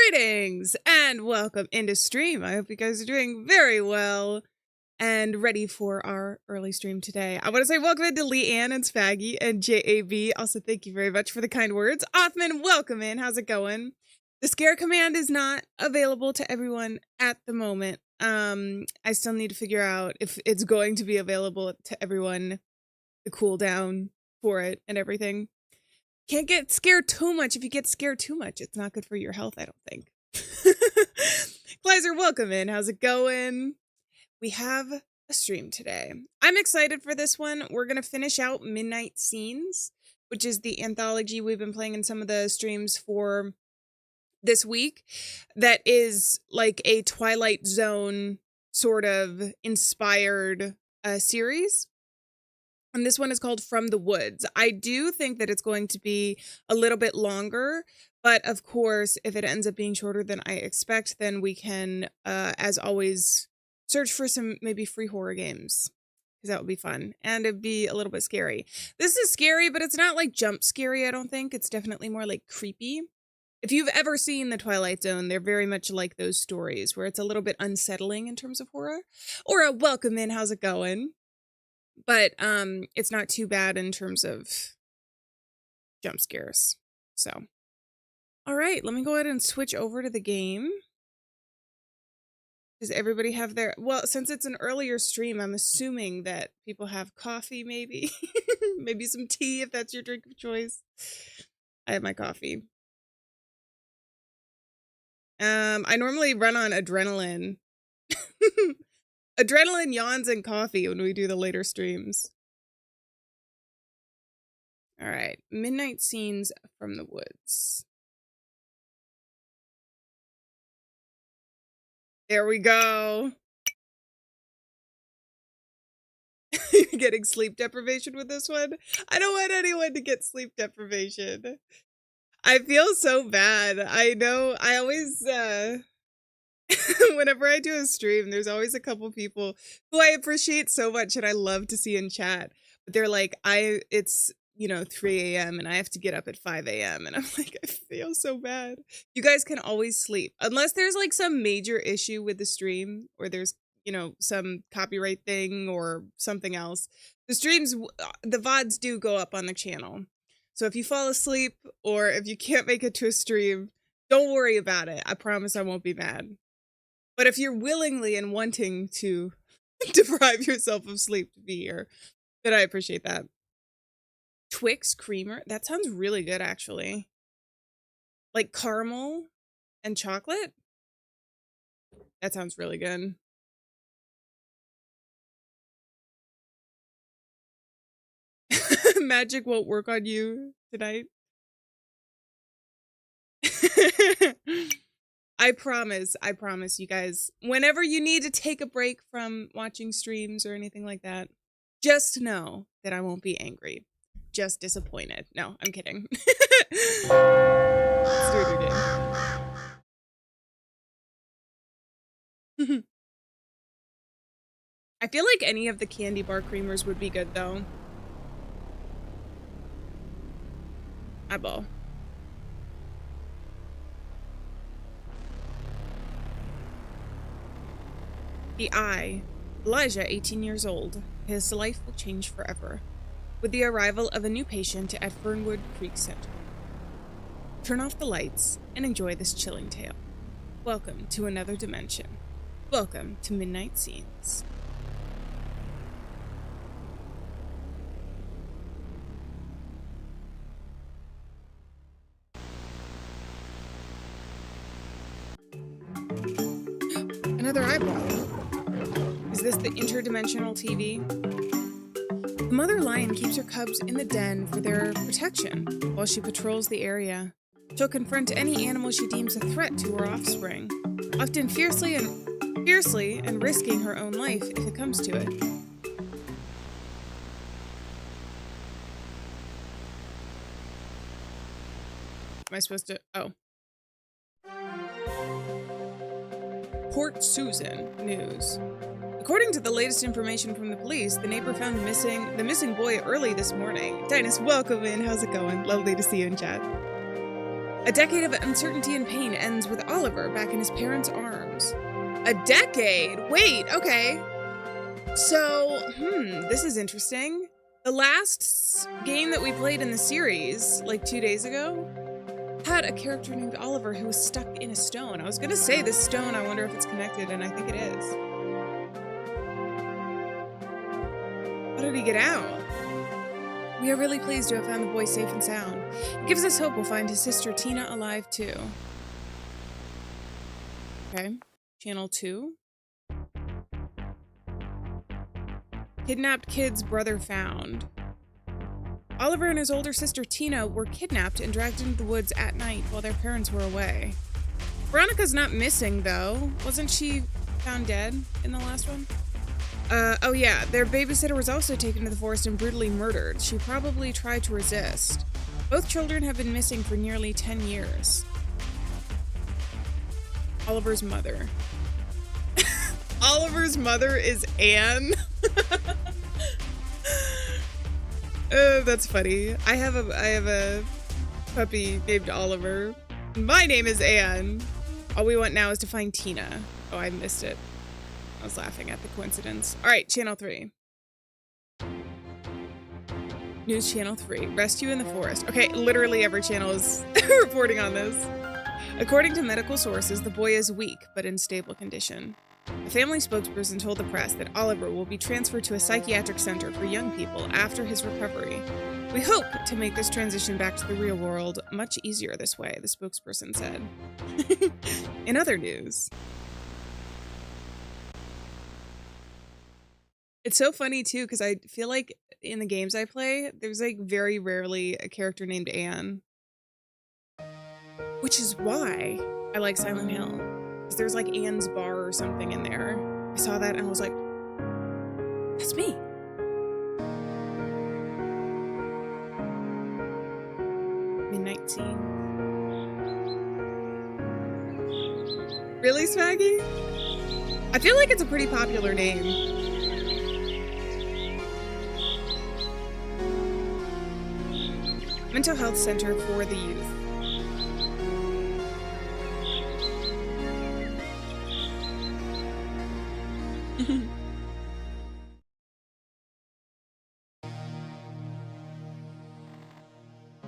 Greetings and welcome into stream. I hope you guys are doing very well and ready for our early stream today. I want to say welcome into Alieann and Spaggy and JAB. Also, thank you very much for the kind words. Othman, welcome in. How's it going? The scare command is not available to everyone at the moment. I still need to figure out if it's going to be available to everyone, the cooldown for it and everything. Can't get scared too much. If you get scared too much, it's not good for your health, I don't think. Kleiser, welcome in. How's it going? We have a stream today. I'm excited for this one. We're going to finish out Midnight Scenes, which is the anthology we've been playing in some of the streams for this week. That is like a Twilight Zone sort of inspired series. And this one is called From the Woods. I do think that it's going to be a little bit longer, but of course, if it ends up being shorter than I expect, then we can, as always, search for some maybe free horror games, because that would be fun, and it'd be a little bit scary. This is scary, but it's not like jump scary, I don't think. It's definitely more like creepy. If you've ever seen The Twilight Zone, they're very much like those stories, where it's a little bit unsettling in terms of horror. Or welcome in, how's it going? But it's not too bad in terms of jump scares. So, all right, let me go ahead and switch over to the game. Does everybody have their, well, since it's an earlier stream, I'm assuming that people have coffee, maybe. Maybe some tea if that's your drink of choice. I have my coffee. I normally run on adrenaline. Adrenaline, yawns, and coffee when we do the later streams. All right, Midnight Scenes from the Woods. There we go. You're getting sleep deprivation with this one? I don't want anyone to get sleep deprivation. I feel so bad. I know, I always, whenever I do a stream, there's always a couple people who I appreciate so much and I love to see in chat. But they're like, it's, 3 a.m. and I have to get up at 5 a.m. And I'm like, I feel so bad. You guys can always sleep. Unless there's like some major issue with the stream or there's, some copyright thing or something else. The streams, the VODs do go up on the channel. So if you fall asleep or if you can't make it to a stream, don't worry about it. I promise I won't be mad. But if you're willingly and wanting to deprive yourself of sleep to be here, then I appreciate that. Twix creamer. That sounds really good, actually. Like caramel and chocolate. That sounds really good. Magic won't work on you tonight. I promise you guys, whenever you need to take a break from watching streams or anything like that, just know that I won't be angry. Just disappointed. No, I'm kidding. Let's do it again. I feel like any of the candy bar creamers would be good, though. Eyeball. The Eye. Elijah, 18 years old. His life will change forever with the arrival of a new patient at Fernwood Creek Center. Turn off the lights and enjoy this chilling tale. Welcome to another dimension. Welcome to Midnight Scenes. Another eyeball. Is this the interdimensional TV? The mother lion keeps her cubs in the den for their protection while she patrols the area. She'll confront any animal she deems a threat to her offspring, often fiercely and risking her own life if it comes to it. Am I supposed to? Oh. Port Susan news. According to the latest information from the police, the neighbor found the missing boy early this morning. Dinus, welcome in. How's it going? Lovely to see you in chat. A decade of uncertainty and pain ends with Oliver back in his parents' arms. A decade? Wait, okay. So, this is interesting. The last game that we played in the series, like 2 days ago, had a character named Oliver who was stuck in a stone. I was gonna say this stone, I wonder if it's connected, and I think it is. How did he get out? We are really pleased to have found the boy safe and sound. It gives us hope we'll find his sister Tina alive too. Okay, channel 2. Kidnapped kid's brother found. Oliver and his older sister Tina were kidnapped and dragged into the woods at night while their parents were away. Veronica's not missing though. Wasn't she found dead in the last one? Oh yeah, their babysitter was also taken to the forest and brutally murdered. She probably tried to resist. Both children have been missing for nearly 10 years. Oliver's mother. Oliver's mother is Anne. Oh, that's funny. I have a puppy named Oliver. My name is Anne. All we want now is to find Tina. Oh, I missed it. I was laughing at the coincidence. All right, channel 3. News channel 3. Rescue in the forest. Okay, literally every channel is reporting on this. According to medical sources, the boy is weak, but in stable condition. A family spokesperson told the press that Oliver will be transferred to a psychiatric center for young people after his recovery. We hope to make this transition back to the real world much easier this way, the spokesperson said. In other news, it's so funny too, because I feel like in the games I play, there's like very rarely a character named Anne. Which is why I like Silent Hill. Because there's like Anne's Bar or something in there. I saw that and I was like, that's me. Midnight Scene. Really, Swaggy? I feel like it's a pretty popular name. Mental Health Center for the Youth.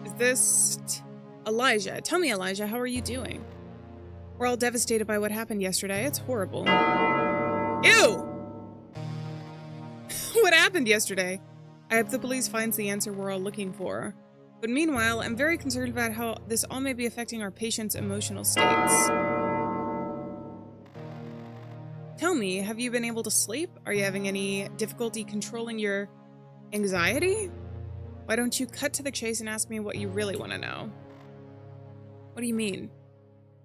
Is this Elijah? Tell me, Elijah, how are you doing? We're all devastated by what happened yesterday. It's horrible. Ew! What happened yesterday? I hope the police finds the answer we're all looking for. But meanwhile, I'm very concerned about how this all may be affecting our patients' emotional states. Tell me, have you been able to sleep? Are you having any difficulty controlling your anxiety? Why don't you cut to the chase and ask me what you really want to know? What do you mean?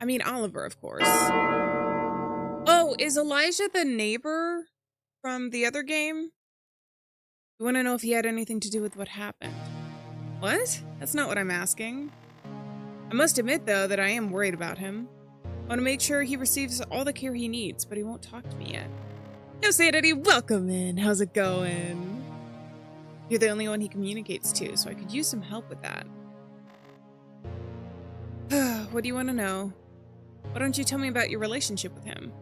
I mean Oliver, of course. Oh, is Elijah the neighbor from the other game? You want to know if he had anything to do with what happened? What? That's not what I'm asking. I must admit, though, that I am worried about him. I want to make sure he receives all the care he needs, but he won't talk to me yet. No, Sanity, welcome in. How's it going? You're the only one he communicates to, so I could use some help with that. What do you want to know? Why don't you tell me about your relationship with him?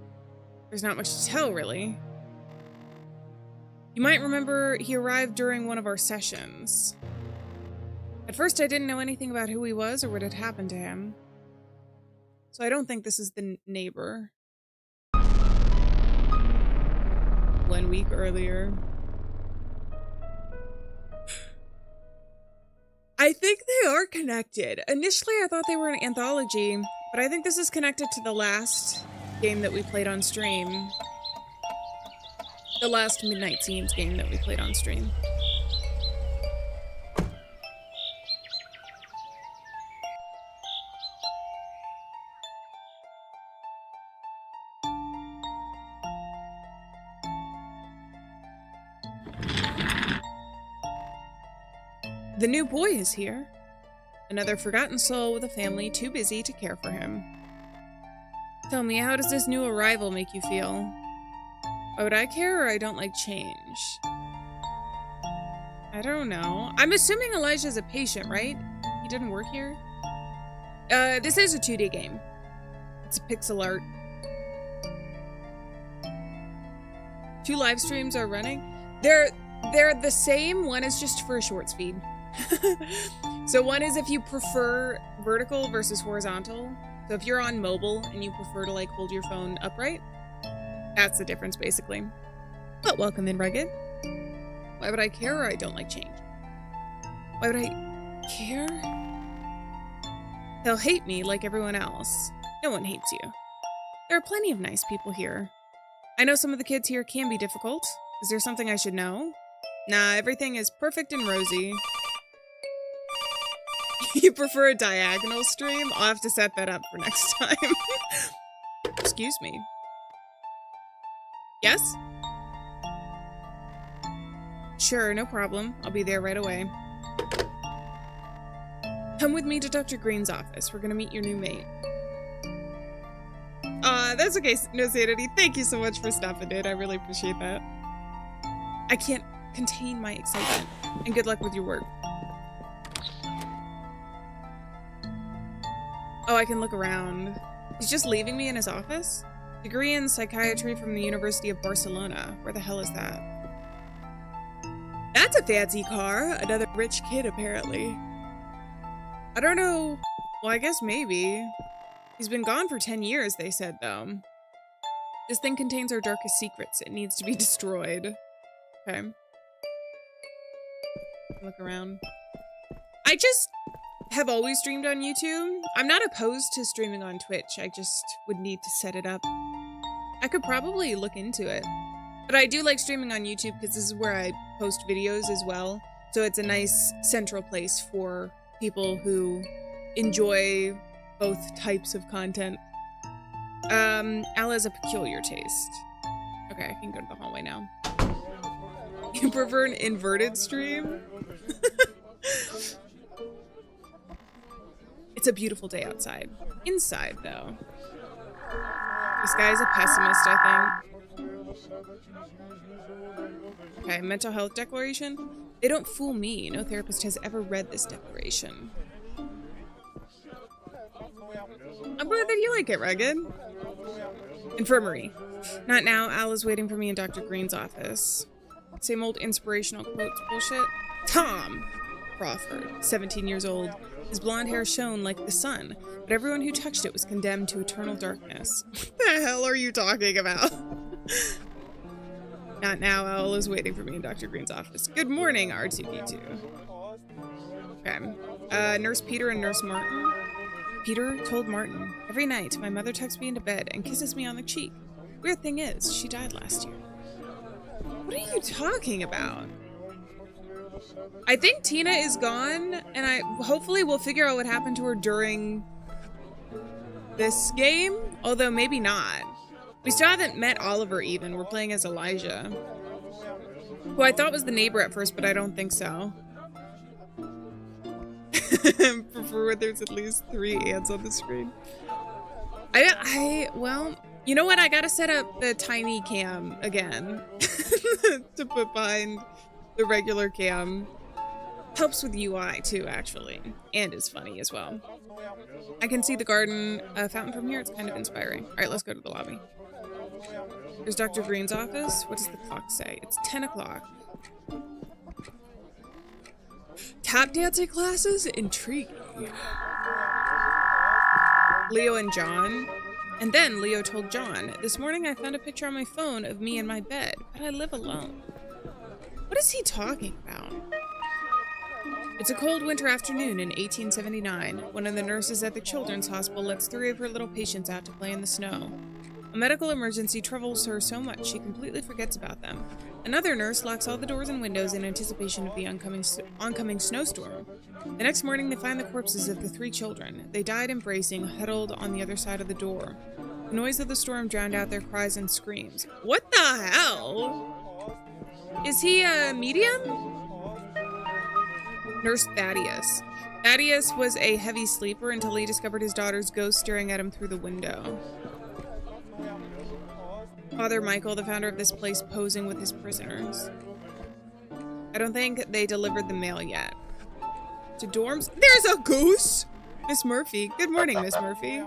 There's not much to tell, really. You might remember he arrived during one of our sessions. At first, I didn't know anything about who he was or what had happened to him. So I don't think this is the neighbor. 1 week earlier. I think they are connected. Initially, I thought they were an anthology, but I think this is connected to the last game that we played on stream. The last Midnight Scenes game that we played on stream. The new boy is here. Another forgotten soul with a family too busy to care for him. Tell me, how does this new arrival make you feel? Why would I care, or I don't like change? I don't know. I'm assuming Elijah's a patient, right? He didn't work here? This is a 2D game. It's a pixel art. 2 live streams are running. They're the same. One is just for a short speed. So one is if you prefer vertical versus horizontal. So if you're on mobile and you prefer to like hold your phone upright, that's the difference basically. But welcome in, Rugged. Why would I care? Or I don't like change. Why would I care? They'll hate me like everyone else. No one hates you. There are plenty of nice people here. I know some of the kids here can be difficult. Is there something I should know? Nah, everything is perfect and rosy. You prefer a diagonal stream? I'll have to set that up for next time. Excuse me. Yes? Sure, no problem. I'll be there right away. Come with me to Dr. Green's office. We're gonna meet your new mate. That's okay, No Sanity. Thank you so much for stopping in. I really appreciate that. I can't contain my excitement. And good luck with your work. Oh, I can look around. He's just leaving me in his office? Degree in psychiatry from the University of Barcelona. Where the hell is that? That's a fancy car. Another rich kid, apparently. I don't know. Well, I guess maybe. He's been gone for 10 years, they said, though. This thing contains our darkest secrets. It needs to be destroyed. Okay. Look around. I just have always streamed on YouTube. I'm not opposed to streaming on Twitch. I just would need to set it up. I could probably look into it. But I do like streaming on YouTube because this is where I post videos as well. So it's a nice central place for people who enjoy both types of content. Al has a peculiar taste. Okay, I can go to the hallway now. You prefer an inverted stream? It's a beautiful day outside. Inside, though. This guy's a pessimist, I think. Okay, mental health declaration. They don't fool me. No therapist has ever read this declaration. I'm glad that you like it, Rugged. Infirmary. Not now. Al is waiting for me in Dr. Green's office. Same old inspirational quotes bullshit. Tom Crawford, 17 years old. His blonde hair shone like the sun, but everyone who touched it was condemned to eternal darkness. What the hell are you talking about? Not now. Al is waiting for me in Dr. Green's office. Good morning, R2D2. Okay. Nurse Peter and Nurse Martin. Peter told Martin, every night my mother tucks me into bed and kisses me on the cheek. Weird thing is, she died last year. What are you talking about? I think Tina is gone, and hopefully we'll figure out what happened to her during this game, although maybe not. We still haven't met Oliver even. We're playing as Elijah, who I thought was the neighbor at first, but I don't think so. Prefer where there's at least 3 ants on the screen. Well, you know what? I gotta set up the tiny cam again to put behind the regular cam. Helps with UI too, actually, and is funny as well. I can see the garden fountain from here. It's kind of inspiring. All right, let's go to the lobby. There's Dr. Green's office. What does the clock say? It's 10 o'clock. Tap dancing classes? Intriguing. Leo and John. And then Leo told John, this morning I found a picture on my phone of me in my bed, but I live alone. What is he talking about? It's a cold winter afternoon in 1879. One of the nurses at the children's hospital lets 3 of her little patients out to play in the snow. A medical emergency troubles her so much she completely forgets about them. Another nurse locks all the doors and windows in anticipation of the oncoming snowstorm. The next morning, they find the corpses of the 3 children. They died embracing, huddled on the other side of the door. The noise of the storm drowned out their cries and screams. What the hell? Is he a medium? Nurse Thaddeus. Thaddeus was a heavy sleeper until he discovered his daughter's ghost staring at him through the window. Father Michael, the founder of this place, posing with his prisoners. I don't think they delivered the mail yet. To dorms? There's a goose! Miss Murphy. Good morning, Miss Murphy.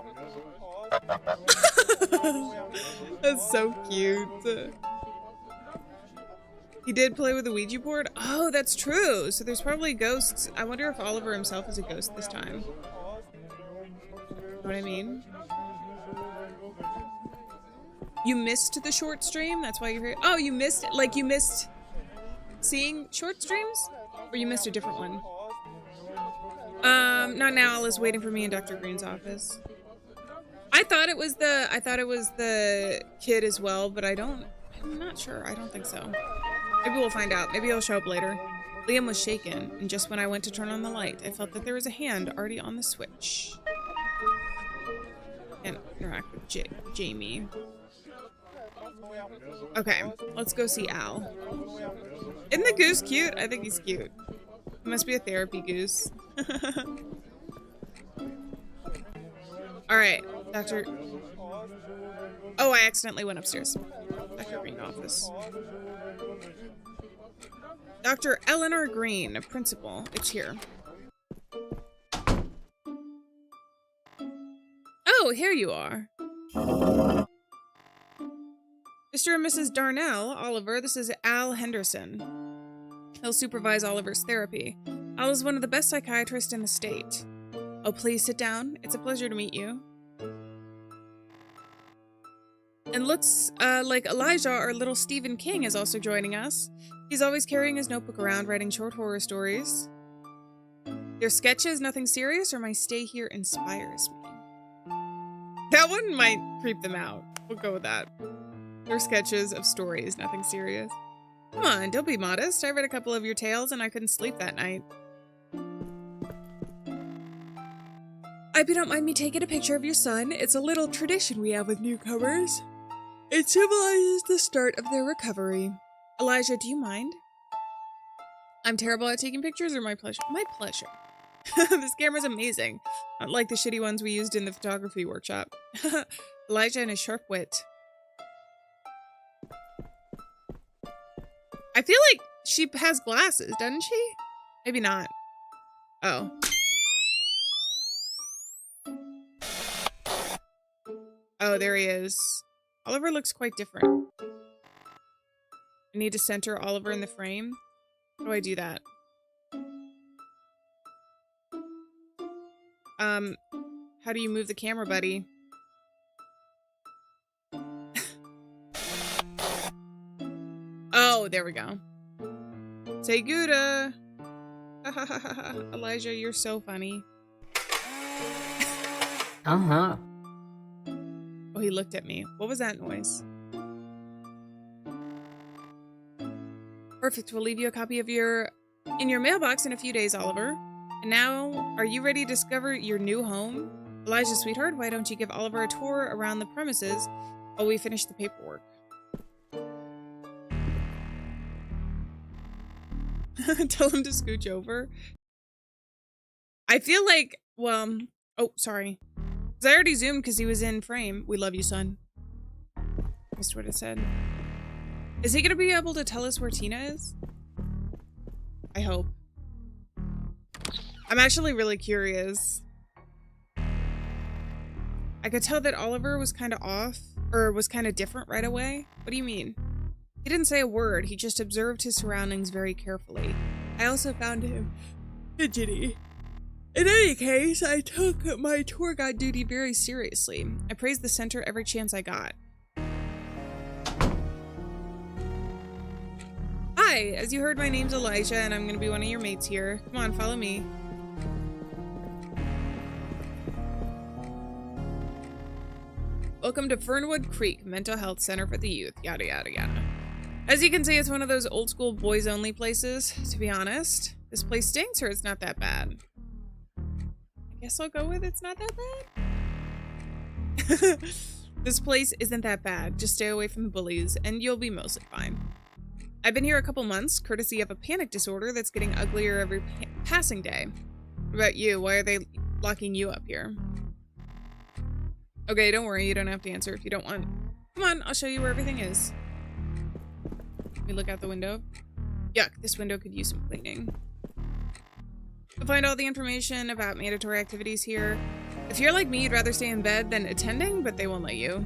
That's so cute. He did play with the Ouija board? Oh, that's true. So there's probably ghosts. I wonder if Oliver himself is a ghost this time. Know what I mean? You missed the short stream? That's why you're here? Oh, you missed it? Like you missed seeing short streams? Or you missed a different one? Not now. Alice waiting for me in Dr. Green's office. I thought it was the kid as well, but I'm not sure. I don't think so. Maybe we'll find out. Maybe he'll show up later. Liam was shaken, and just when I went to turn on the light, I felt that there was a hand already on the switch. Can't interact with Jamie. Okay, let's go see Al. Isn't the goose cute? I think he's cute. He must be a therapy goose. Alright, Dr. Oh, I accidentally went upstairs. Dr. Green office. Dr. Eleanor Green, principal. It's here. Oh, here you are. Mr. and Mrs. Darnell, Oliver, this is Al Henderson. He'll supervise Oliver's therapy. Al is one of the best psychiatrists in the state. Oh, please sit down. It's a pleasure to meet you. And looks like Elijah, our little Stephen King, is also joining us. He's always carrying his notebook around, writing short horror stories. Their sketches, nothing serious, or my stay here inspires me. That one might creep them out. We'll go with that. Their sketches of stories, nothing serious. Come on, don't be modest. I read a couple of your tales and I couldn't sleep that night. I hope you don't mind me taking a picture of your son. It's a little tradition we have with newcomers. It symbolizes the start of their recovery. Elijah, do you mind? I'm terrible at taking pictures, or my pleasure? My pleasure. This camera's amazing. Not like the shitty ones we used in the photography workshop. Elijah and his sharp wit. I feel like she has glasses, doesn't she? Maybe not. Oh. Oh, there he is. Oliver looks quite different. I need to center Oliver in the frame. How do I do that? How do you move the camera, buddy? Oh, there we go. Say Gouda. Elijah, you're so funny. Uh-huh. Oh, he looked at me. What was that noise? Perfect. We'll leave you a copy of in your mailbox in a few days, Oliver. And now, are you ready to discover your new home? Elijah, sweetheart, why don't you give Oliver a tour around the premises while we finish the paperwork? Tell him to scooch over. I feel like, well, oh, sorry. I already zoomed because he was in frame. We love you, son. Missed what it said. Is he gonna be able to tell us where Tina is? I hope. I'm actually really curious. I could tell that Oliver was kind of off, or was kind of different right away. What do you mean? He didn't say a word, he just observed his surroundings very carefully. I also found him fidgety. In any case, I took my tour guide duty very seriously. I praised the center every chance I got. Hi, as you heard, my name's Elijah, and I'm gonna be one of your mates here. Come on, follow me. Welcome to Fernwood Creek Mental Health Center for the Youth, yada yada yada. As you can see, it's one of those old school boys only places, to be honest. This place stinks or it's not that bad? I guess I'll go with it's not that bad. This place isn't that bad. Just stay away from the bullies and you'll be mostly fine. I've been here a couple months, courtesy of a panic disorder that's getting uglier every passing day. What about you? Why are they locking you up here? Okay, don't worry. You don't have to answer if you don't want. Come on, I'll show you where everything is. Let me look out the window. Yuck, this window could use some cleaning. You'll find all the information about mandatory activities here. If you're like me, you'd rather stay in bed than attending, but they won't let you.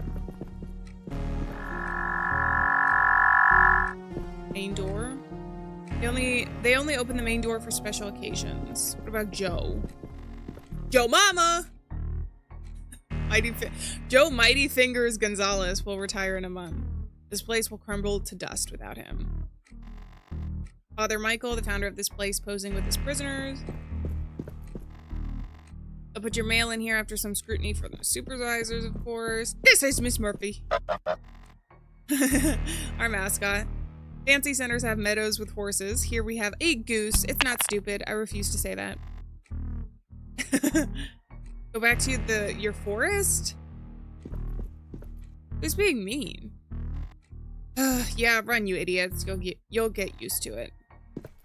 Main door. They only open the main door for special occasions. What about Joe? Joe Mama! Joe Mighty Fingers Gonzalez will retire in a month. This place will crumble to dust without him. Father Michael, the founder of this place, posing with his prisoners. I'll put your mail in here after some scrutiny from the supervisors, of course. This is Miss Murphy. Our mascot. Fancy centers have meadows with horses. Here we have a goose. It's not stupid. I refuse to say that. Go back to your forest? Who's being mean? Yeah, run, you idiots. You'll get used to it.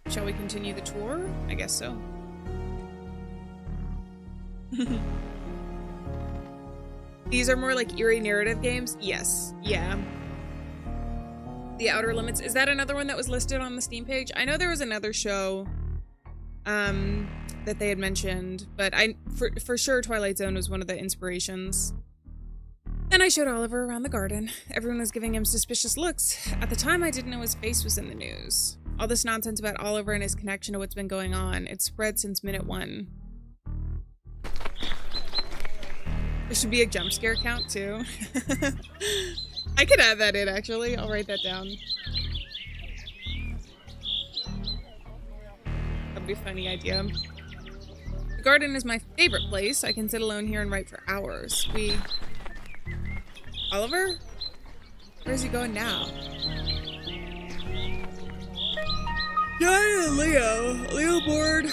Shall we continue the tour? I guess so. These are more like eerie narrative games? Yes. Yeah. The Outer Limits. Is that another one that was listed on the Steam page? I know there was another show that they had mentioned, but for sure Twilight Zone was one of the inspirations. Then I showed Oliver around the garden. Everyone was giving him suspicious looks. At the time, I didn't know his face was in the news. All this nonsense about Oliver and his connection to what's been going on, it's spread since minute 1. There should be a jump scare count too. I could add that in, actually. I'll write that down. That'd be a funny idea. The garden is my favorite place. I can sit alone here and write for hours. Oliver? Where's he going now? Giant Leo bored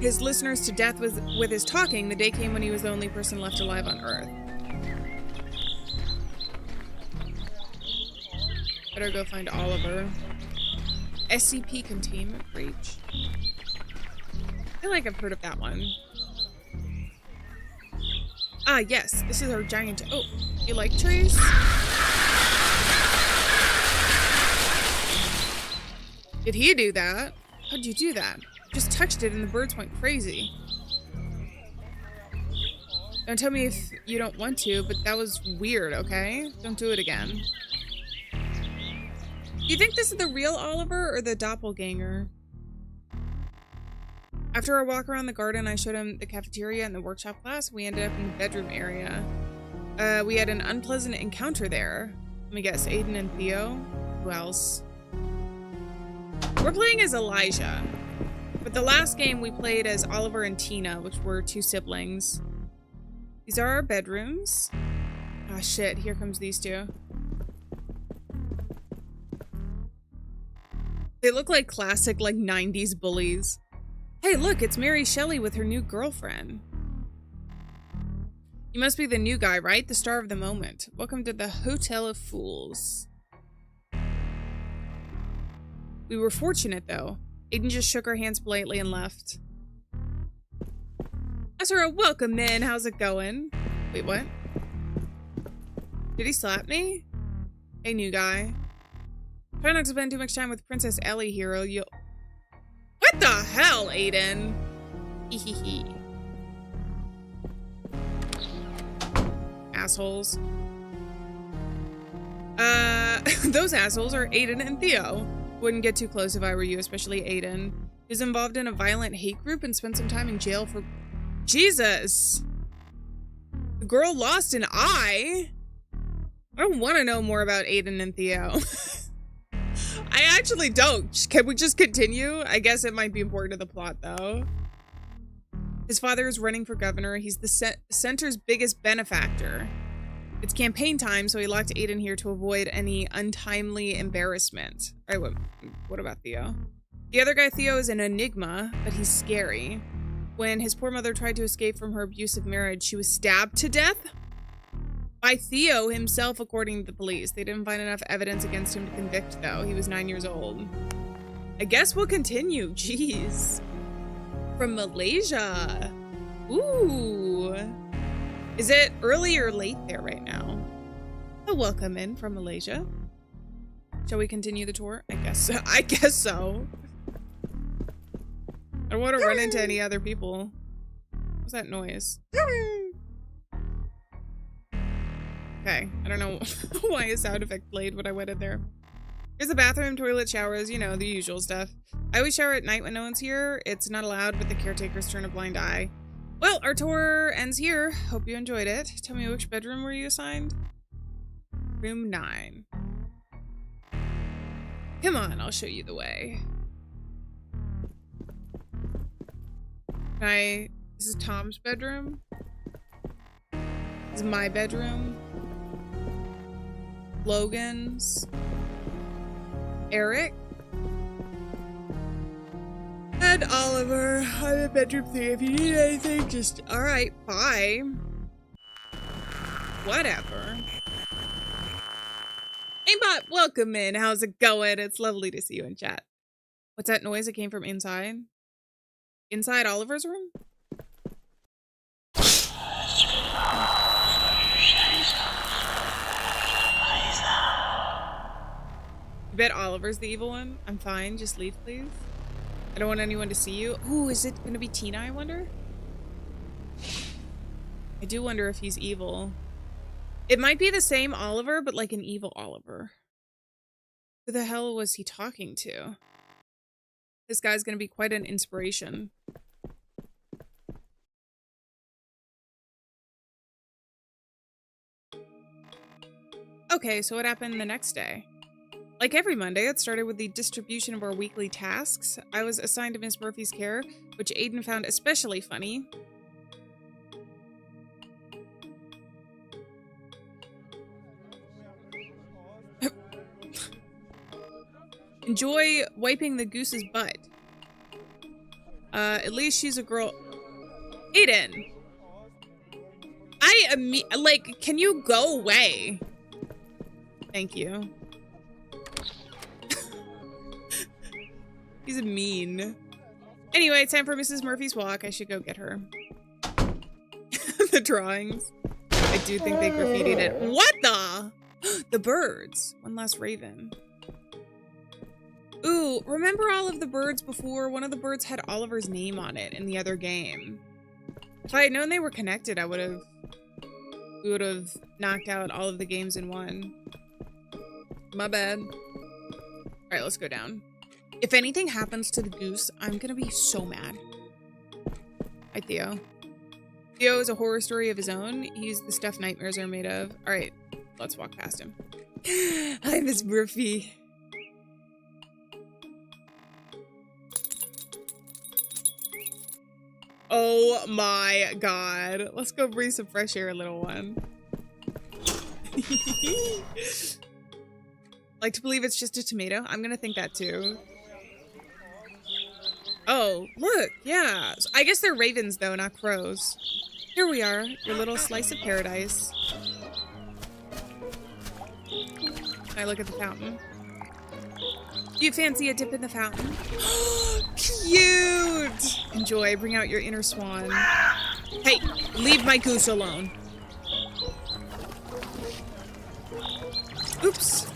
his listeners to death with his talking. The day came when he was the only person left alive on Earth. Better go find Oliver. SCP containment breach. I feel like I've heard of that one. Ah, yes. This is our giant... Oh, you like trees? Did he do that? How'd you do that? Just touched it and the birds went crazy. Don't tell me if you don't want to, but that was weird, okay? Don't do it again. Do you think this is the real Oliver or the doppelganger? After our walk around the garden, I showed him the cafeteria and the workshop class. We ended up in the bedroom area. We had an unpleasant encounter there. Let me guess, Aiden and Theo? Who else? We're playing as Elijah. But the last game we played as Oliver and Tina, which were 2 siblings. These are our bedrooms. Ah, shit, here comes these 2. They look like classic, like, 90s bullies. Hey, look, it's Mary Shelley with her new girlfriend. You must be the new guy, right? The star of the moment. Welcome to the Hotel of Fools. We were fortunate, though. Aiden just shook her hands politely and left. Ezra, welcome, man. How's it going? Wait, what? Did he slap me? Hey, new guy. Try not to spend too much time with Princess Ellie here, or you'll... What the hell, Aiden? Hehehe. Assholes. Those assholes are Aiden and Theo. Wouldn't get too close if I were you, especially Aiden. He was involved in a violent hate group and spent some time in jail for... Jesus! The girl lost an eye? I don't want to know more about Aiden and Theo. I actually don't. Can we just continue? I guess it might be important to the plot, though. His father is running for governor. He's the center's biggest benefactor. It's campaign time, so he locked Aiden here to avoid any untimely embarrassment. All right, what about Theo? The other guy, Theo, is an enigma, but he's scary. When his poor mother tried to escape from her abusive marriage, she was stabbed to death by Theo himself, according to the police. They didn't find enough evidence against him to convict, though. He was 9 years old. I guess we'll continue. Jeez. From Malaysia. Ooh. Is it early or late there right now? A welcome in from Malaysia. Shall we continue the tour? I guess so. I guess so. I don't want to run into any other people. What's that noise? Okay, I don't know why a sound effect played when I went in there. Here's the bathroom, toilet, showers, you know, the usual stuff. I always shower at night when no one's here. It's not allowed, but the caretakers turn a blind eye. Well, our tour ends here. Hope you enjoyed it. Tell me, which bedroom were you assigned? Room 9. Come on, I'll show you the way. This is Tom's bedroom. This is my bedroom. Logan's. Eric. And Oliver. I'm in bedroom 3. If you need anything, just... Alright, bye. Whatever. Aimbot, welcome in. How's it going? It's lovely to see you in chat. What's that noise that came from inside? Inside Oliver's room? You bet Oliver's the evil one? I'm fine. Just leave, please. I don't want anyone to see you. Ooh, is it gonna be Tina, I wonder? I do wonder if he's evil. It might be the same Oliver, but like an evil Oliver. Who the hell was he talking to? This guy's gonna be quite an inspiration. Okay, so what happened the next day? Like every Monday, it started with the distribution of our weekly tasks. I was assigned to Miss Murphy's care, which Aiden found especially funny. Enjoy wiping the goose's butt. At least she's a girl. Aiden! Like, can you go away? Thank you. He's mean. Anyway, it's time for Mrs. Murphy's walk. I should go get her. The drawings. I do think they graffitied it. What the? The birds. One last raven. Ooh, remember all of the birds before? One of the birds had Oliver's name on it in the other game. If I had known they were connected, we would have knocked out all of the games in one. My bad. All right, let's go down. If anything happens to the goose, I'm gonna be so mad. Hi, Theo. Theo is a horror story of his own. He's the stuff nightmares are made of. All right, let's walk past him. Hi, Miss Murphy. Oh my god. Let's go breathe some fresh air, little one. Like to believe it's just a tomato? I'm gonna think that too. Oh, look, yeah. So I guess they're ravens though, not crows. Here we are, your little slice of paradise. Can I look at the fountain? Do you fancy a dip in the fountain? Cute! Enjoy, bring out your inner swan. Hey, leave my goose alone. Oops.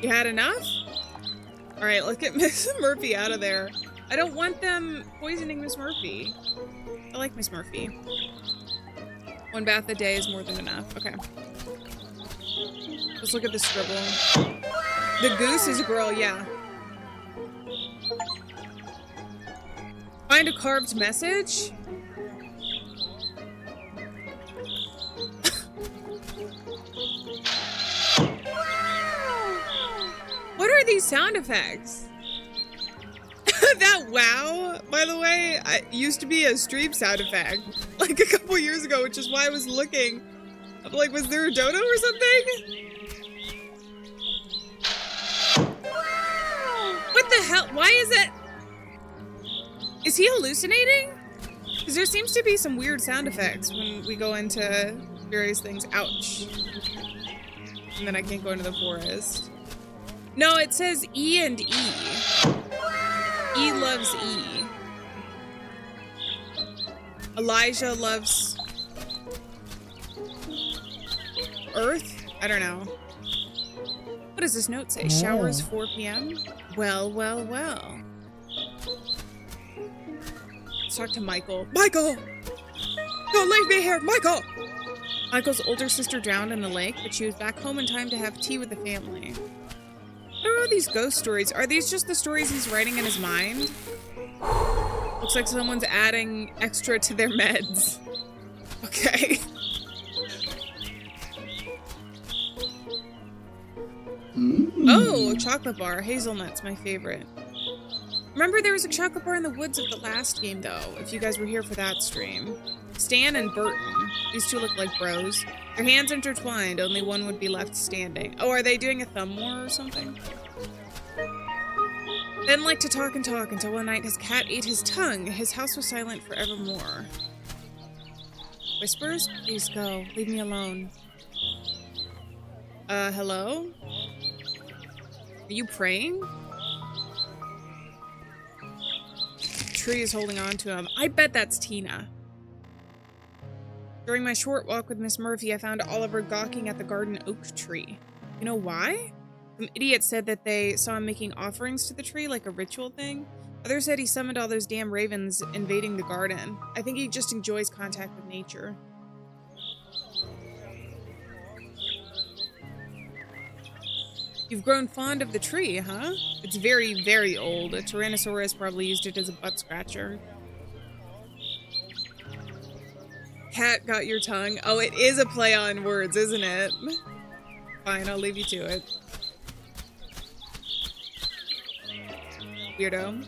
You had enough? All right, let's get Miss Murphy out of there. I don't want them poisoning Miss Murphy. I like Miss Murphy. One bath a day is more than enough. Okay. Let's look at the scribble. The goose is a girl, yeah. Find a carved message? What are these sound effects? That wow, by the way, used to be a stream sound effect like a couple years ago, which is why I was looking. I'm like, was there a dodo or something? What the hell? Why is it? Is he hallucinating? Because there seems to be some weird sound effects when we go into various things. Ouch. And then I can't go into the forest. No, it says E and E. E loves E. Elijah loves... Earth? I don't know. What does this note say? Showers 4 p.m.? Well, well, well. Let's talk to Michael. Michael! Don't leave me here, Michael! Michael's older sister drowned in the lake, but she was back home in time to have tea with the family. What are all these ghost stories? Are these just the stories he's writing in his mind? Looks like someone's adding extra to their meds. Okay. Oh, a chocolate bar. Hazelnut's my favorite. Remember there was a chocolate bar in the woods of the last game, though, if you guys were here for that stream. Stan and Burton. These two look like bros. Their hands intertwined, only one would be left standing. Oh, are they doing a thumb war or something? Then liked to talk and talk until one night his cat ate his tongue. His house was silent forevermore. Whispers? Please go. Leave me alone. Hello? Are you praying? Tree is holding on to him. I bet that's Tina. During my short walk with Miss Murphy, I found Oliver gawking at the garden oak tree. You know why? Some idiot said that they saw him making offerings to the tree, like a ritual thing. Others said he summoned all those damn ravens invading the garden. I think he just enjoys contact with nature. You've grown fond of the tree, huh? It's very, very old. A Tyrannosaurus probably used it as a butt scratcher. Cat got your tongue. Oh, it is a play on words, isn't it? Fine, I'll leave you to it. Weirdo.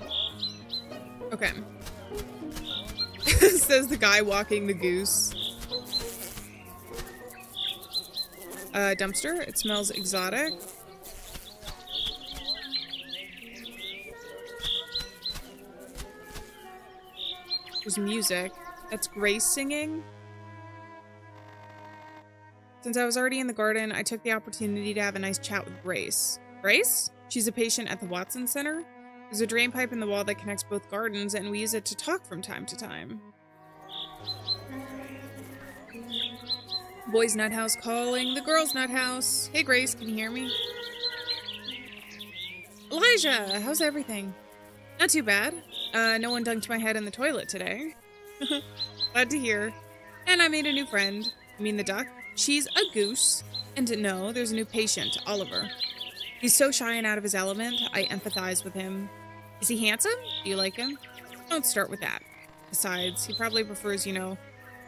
Okay. Says the guy walking the goose. Dumpster. It smells exotic. There's music. That's Grace singing. Since I was already in the garden, I took the opportunity to have a nice chat with Grace. Grace? She's a patient at the Watson Center. There's a drain pipe in the wall that connects both gardens, and we use it to talk from time to time. Boys' nut house calling the girls' nut house. Hey Grace, can you hear me? Elijah, how's everything? Not too bad. No one dunked my head in the toilet today. Glad to hear. And I made a new friend. I mean the duck. She's a goose. And no, there's a new patient, Oliver. He's so shy and out of his element, I empathize with him. Is he handsome? Do you like him? Don't start with that. Besides, he probably prefers, you know,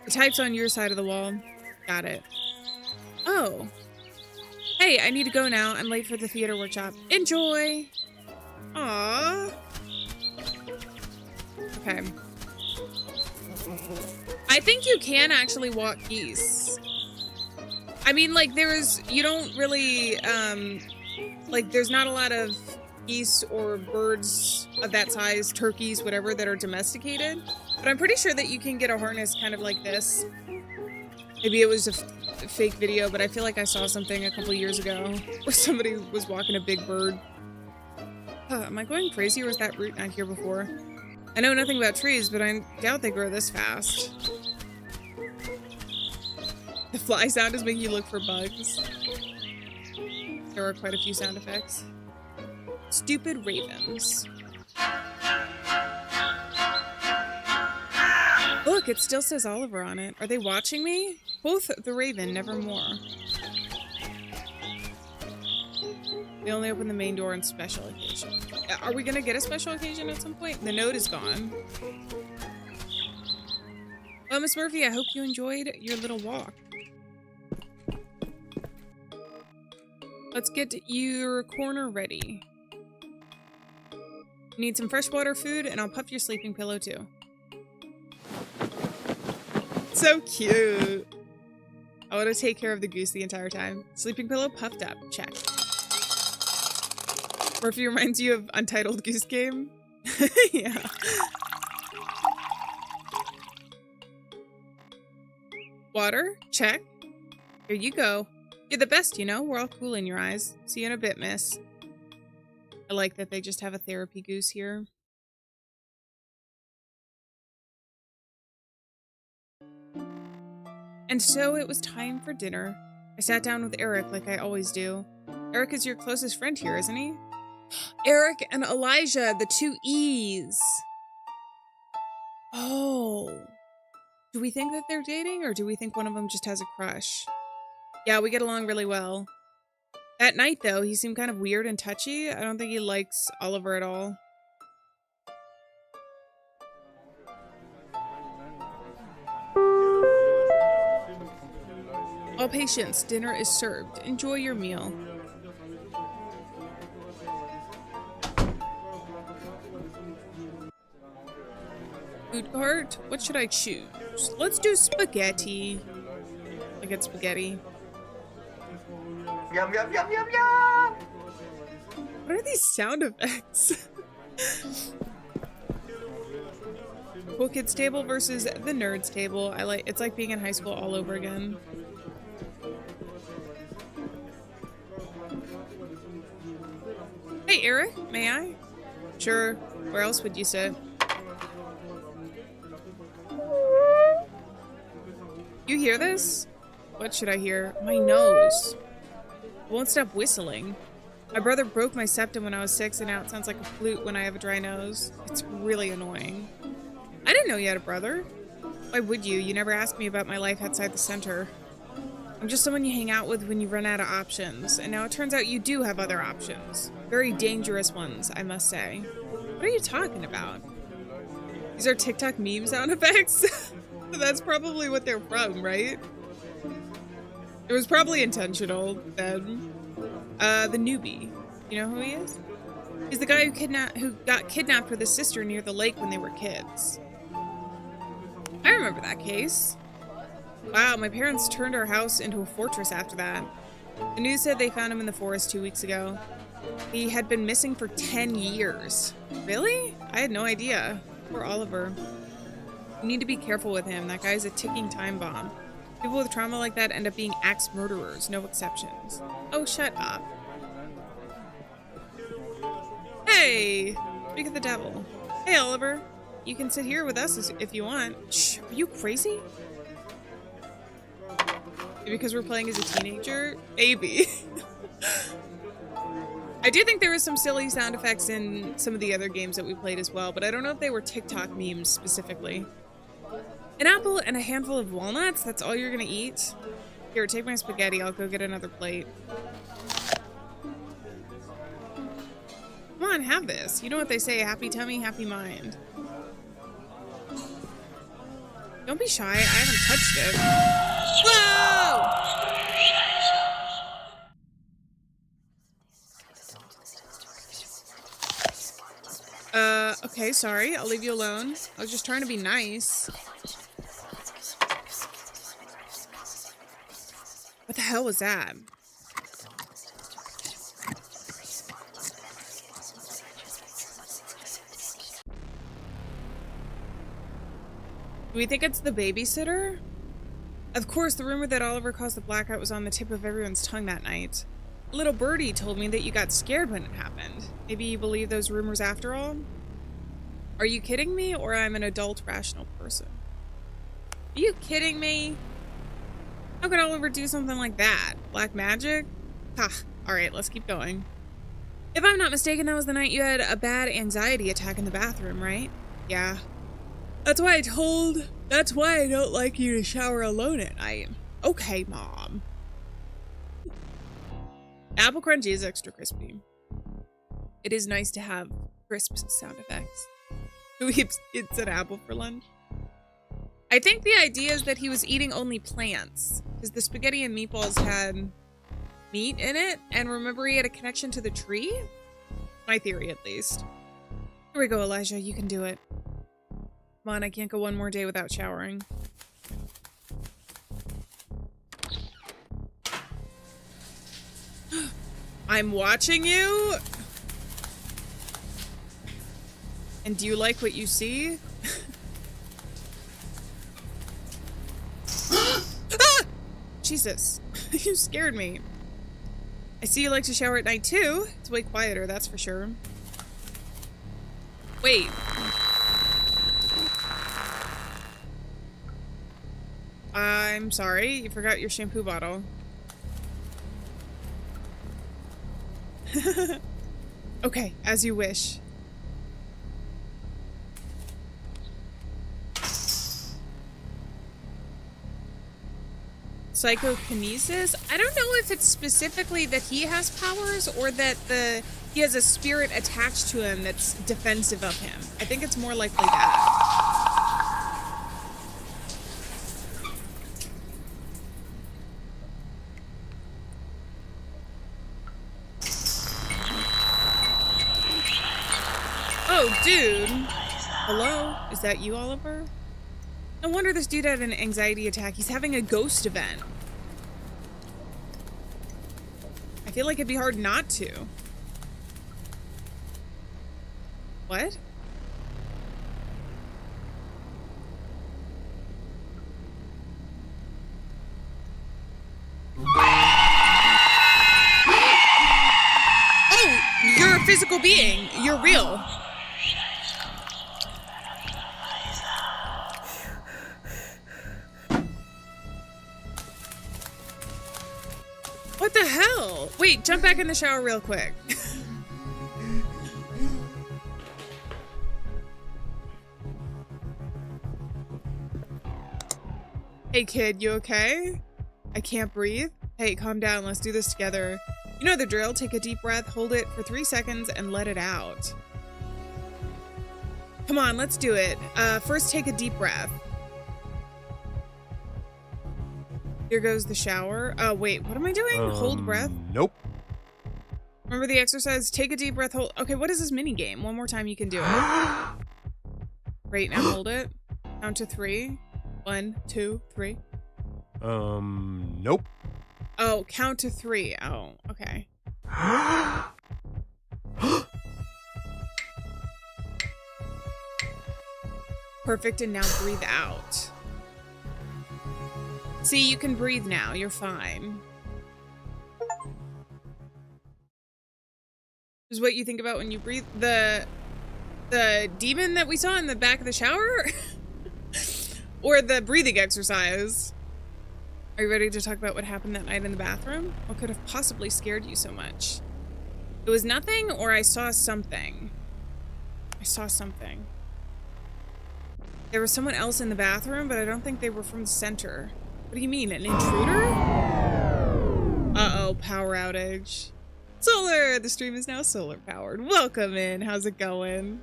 the types on your side of the wall. Got it. Oh. Hey, I need to go now. I'm late for the theater workshop. Enjoy! Aww. Okay. I think you can actually walk geese. I mean, like, you don't really, like, there's not a lot of geese or birds of that size, turkeys, whatever, that are domesticated. But I'm pretty sure that you can get a harness kind of like this. Maybe it was a fake video, but I feel like I saw something a couple years ago where somebody was walking a big bird. Am I going crazy, or was that root not here before? I know nothing about trees, but I doubt they grow this fast. The fly sound is making you look for bugs. There are quite a few sound effects. Stupid ravens. Look, it still says Oliver on it. Are they watching me? Both the raven, nevermore. They only open the main door on special occasion. Are we gonna get a special occasion at some point? The note is gone. Well, Miss Murphy, I hope you enjoyed your little walk. Let's get your corner ready. You need some freshwater food, and I'll puff your sleeping pillow too. So cute. I want to take care of the goose the entire time. Sleeping pillow puffed up. Check. Murphy reminds you of Untitled Goose Game. Yeah. Water? Check. Here you go. You're the best, you know. We're all cool in your eyes. See you in a bit, miss. I like that they just have a therapy goose here. And so it was time for dinner. I sat down with Eric like I always do. Eric is your closest friend here, isn't he? Eric and Elijah, the two E's. Oh. Do we think that they're dating, or do we think one of them just has a crush? Yeah, we get along really well. At night, though, he seemed kind of weird and touchy. I don't think he likes Oliver at all. All patience, dinner is served. Enjoy your meal. Food cart? What should I choose? Let's do spaghetti. I get spaghetti. Yum, yum, yum, yum, yum! What are these sound effects? Cool kids table versus the nerds table. It's like being in high school all over again. Hey Eric, may I? Sure. Where else would you sit? You hear this? What should I hear? My nose. I won't stop whistling. My brother broke my septum when I was 6 and now it sounds like a flute when I have a dry nose. It's really annoying. I didn't know you had a brother. Why would you? You never asked me about my life outside the center. I'm just someone you hang out with when you run out of options. And now it turns out you do have other options. Very dangerous ones, I must say. What are you talking about? These are TikTok meme sound effects? That's probably what they're from, right? It was probably intentional, then. The newbie. You know who he is? He's the guy who got kidnapped with his sister near the lake when they were kids. I remember that case. Wow, my parents turned our house into a fortress after that. The news said they found him in the forest 2 weeks ago. He had been missing for 10 years. Really? I had no idea. Poor Oliver. You need to be careful with him. That guy's a ticking time bomb. People with trauma like that end up being axe murderers, no exceptions. Oh, shut up. Hey! Speak of the devil. Hey, Oliver. You can sit here with us if you want. Shh, are you crazy? Because we're playing as a teenager? Maybe. I do think there was some silly sound effects in some of the other games that we played as well, but I don't know if they were TikTok memes specifically. An apple and a handful of walnuts? That's all you're gonna eat? Here, take my spaghetti. I'll go get another plate. Come on, have this. You know what they say, happy tummy, happy mind. Don't be shy. I haven't touched it. Whoa! Okay, sorry. I'll leave you alone. I was just trying to be nice. What the hell was that? Do we think it's the babysitter? Of course, the rumor that Oliver caused the blackout was on the tip of everyone's tongue that night. Little birdie told me that you got scared when it happened. Maybe you believe those rumors after all? Are you kidding me, or I'm an adult, rational person? Are you kidding me? How could Oliver do something like that? Black magic? Ha, alright, let's keep going. If I'm not mistaken, that was the night you had a bad anxiety attack in the bathroom, right? Yeah. That's why I don't like you to shower alone at night. Okay, Mom. Apple crunchy is extra crispy. It is nice to have crisp sound effects. Who eats an apple for lunch? I think the idea is that he was eating only plants, because the spaghetti and meatballs had meat in it, and remember he had a connection to the tree? My theory, at least. Here we go, Elijah. You can do it. Come on, I can't go one more day without showering. I'm watching you? And do you like what you see? Ah! Jesus, you scared me. I see you like to shower at night too. It's way quieter, that's for sure. Wait. I'm sorry, you forgot your shampoo bottle. Okay, as you wish. Psychokinesis? I don't know if it's specifically that he has powers or that he has a spirit attached to him that's defensive of him. I think it's more likely that. Oh, dude. Hello? Is that you, Oliver? No wonder this dude had an anxiety attack. He's having a ghost event. I feel like it'd be hard not to. What? Oh, you're a physical being. You're real. What the hell? Wait, jump back in the shower real quick. Hey kid, you okay? I can't breathe. Hey, calm down. Let's do this together. You know the drill. Take a deep breath, hold it for 3 seconds, and let it out. Come on, let's do it. First, take a deep breath. Here goes the shower. Oh, wait, what am I doing? Hold breath? Nope. Remember the exercise? Take a deep breath, hold. Okay, what is this mini game? One more time, you can do it. Great, now hold it. Count to 3. 1, 2, 3. Nope. Oh, count to 3. Oh, okay. Perfect, and now breathe out. See, you can breathe now. You're fine. Is what you think about when you breathe. The demon that we saw in the back of the shower? Or the breathing exercise? Are you ready to talk about what happened that night in the bathroom? What could have possibly scared you so much? It was nothing, or I saw something. I saw something. There was someone else in the bathroom, but I don't think they were from the center. What do you mean, an intruder? Uh-oh, power outage. Solar! The stream is now solar powered. Welcome in. How's it going?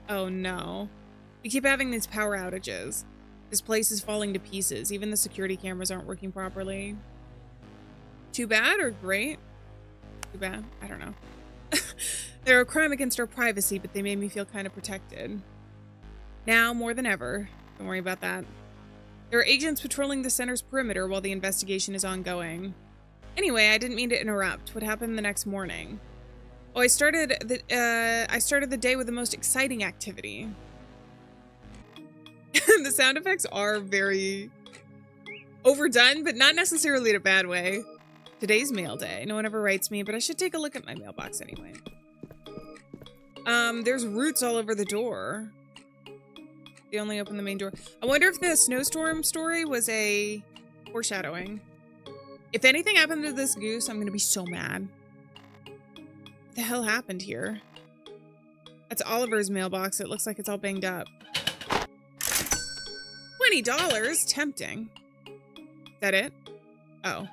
Oh no. We keep having these power outages. This place is falling to pieces. Even the security cameras aren't working properly. Too bad or great? Too bad? I don't know. They're a crime against our privacy, but they made me feel kind of protected. Now, more than ever. Don't worry about that. There are agents patrolling the center's perimeter while the investigation is ongoing. Anyway, I didn't mean to interrupt. What happened the next morning? Oh, I started the day with the most exciting activity. The sound effects are very overdone, but not necessarily in a bad way. Today's mail day. No one ever writes me, but I should take a look at my mailbox anyway. There's roots all over the door. They only open the main door. I wonder if the snowstorm story was a foreshadowing. If anything happened to this goose, I'm gonna be so mad. What the hell happened here? That's Oliver's mailbox. It looks like it's all banged up. $20? Tempting. Is that it? Oh.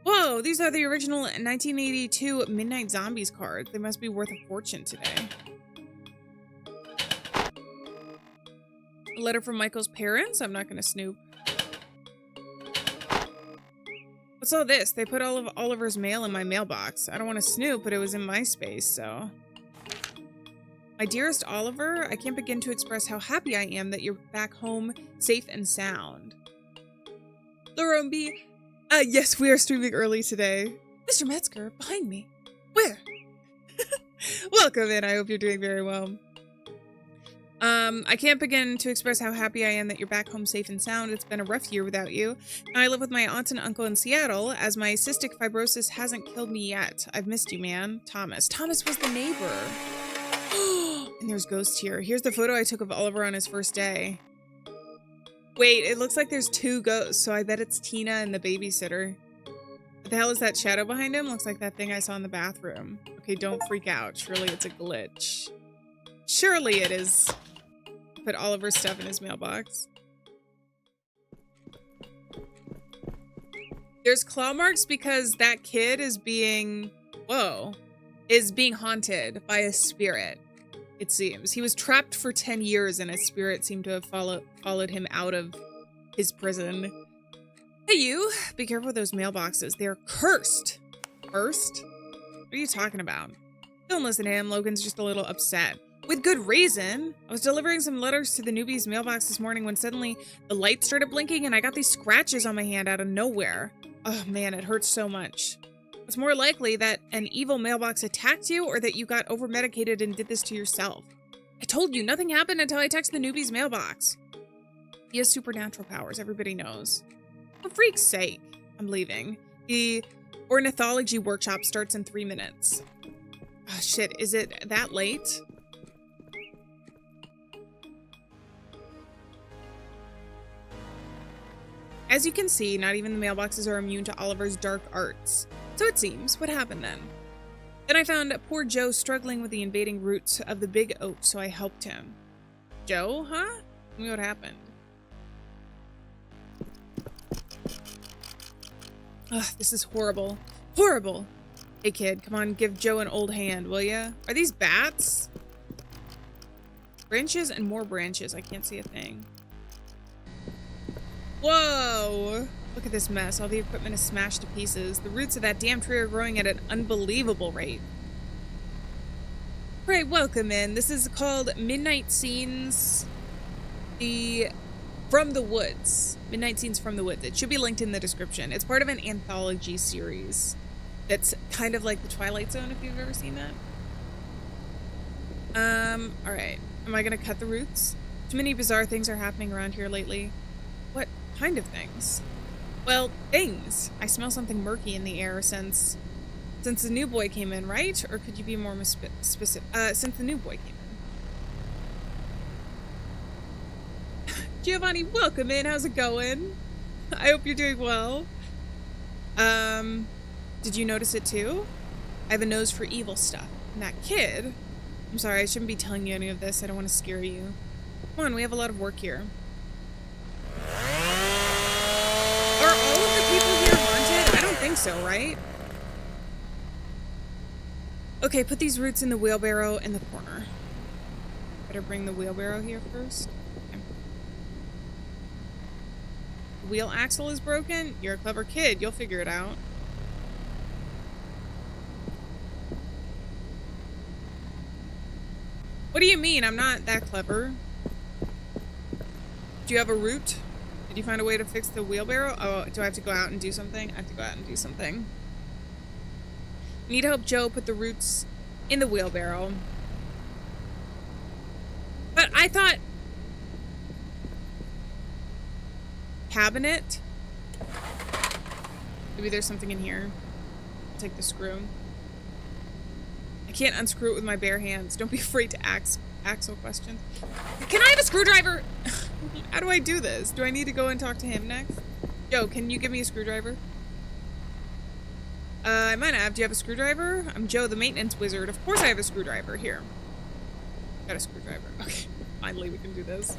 Whoa, these are the original 1982 Midnight Zombies cards. They must be worth a fortune today. A letter from Michael's parents? I'm not gonna snoop. What's all this? They put all of Oliver's mail in my mailbox. I don't want to snoop, but it was in my space, so. My dearest Oliver, I can't begin to express how happy I am that you're back home, safe and sound. Larombi, yes, we are streaming early today. Mr. Metzger, behind me. Where? Welcome in. I hope you're doing very well. I can't begin to express how happy I am that you're back home safe and sound. It's been a rough year without you. Now I live with my aunt and uncle in Seattle, as my cystic fibrosis hasn't killed me yet. I've missed you, man. Thomas. Thomas was the neighbor. And there's ghosts here. Here's the photo I took of Oliver on his first day. Wait, it looks like there's 2 ghosts, so I bet it's Tina and the babysitter. the hell is that shadow behind him? Looks like that thing I saw in the bathroom. Okay, don't freak out. Surely it's a glitch. Surely it is. Put Oliver's stuff in his mailbox. There's claw marks because that kid is being... Whoa. Is being haunted by a spirit, it seems. He was trapped for 10 years and a spirit seemed to have followed him out of his prison. Hey, you. Be careful with those mailboxes. They're cursed. Cursed? What are you talking about? Don't listen to him. Logan's just a little upset. With good reason. I was delivering some letters to the newbie's mailbox this morning when suddenly the light started blinking and I got these scratches on my hand out of nowhere. Oh man, it hurts so much. It's more likely that an evil mailbox attacked you or that you got over-medicated and did this to yourself. I told you, nothing happened until I texted the newbie's mailbox. He has supernatural powers, everybody knows. For freak's sake, I'm leaving. The ornithology workshop starts in 3 minutes. Oh shit, is it that late? As you can see, not even the mailboxes are immune to Oliver's dark arts. So it seems. What happened then? Then I found poor Joe struggling with the invading roots of the big oak, so I helped him. Joe, huh? Tell me what happened. Ugh, this is horrible. Horrible! Hey kid, come on, give Joe an old hand, will ya? Are these bats? Branches and more branches. I can't see a thing. Whoa! Look at this mess. All the equipment is smashed to pieces. The roots of that damn tree are growing at an unbelievable rate. Right, welcome in. This is called Midnight Scenes. From the Woods. Midnight Scenes from the Woods. It should be linked in the description. It's part of an anthology series. That's kind of like the Twilight Zone, if you've ever seen that. Alright. Am I gonna cut the roots? Too many bizarre things are happening around here lately. What kind of things? Well, things. I smell something murky in the air since the new boy came in, right? Or could you be more specific? Since the new boy came in. Giovanni, welcome in. How's it going? I hope you're doing well. Did you notice it too? I have a nose for evil stuff. And that kid... I'm sorry, I shouldn't be telling you any of this. I don't want to scare you. Come on, we have a lot of work here. Are all of the people here haunted? I don't think so, right? Okay, put these roots in the wheelbarrow in the corner. Better bring the wheelbarrow here first. Okay. The wheel axle is broken? You're a clever kid. You'll figure it out. What do you mean? I'm not that clever. Do you have a root? Did you find a way to fix the wheelbarrow? Oh, do I have to go out and do something? I have to go out and do something. I need to help Joe put the roots in the wheelbarrow. But I thought... Cabinet? Maybe there's something in here. I'll take the screw. I can't unscrew it with my bare hands. Don't be afraid to ask questions. Can I have a screwdriver? How do I do this? Do I need to go and talk to him next? Joe, can you give me a screwdriver? I might have. Do you have a screwdriver? I'm Joe, the maintenance wizard. Of course I have a screwdriver. Here. Got a screwdriver. Okay. Finally, we can do this.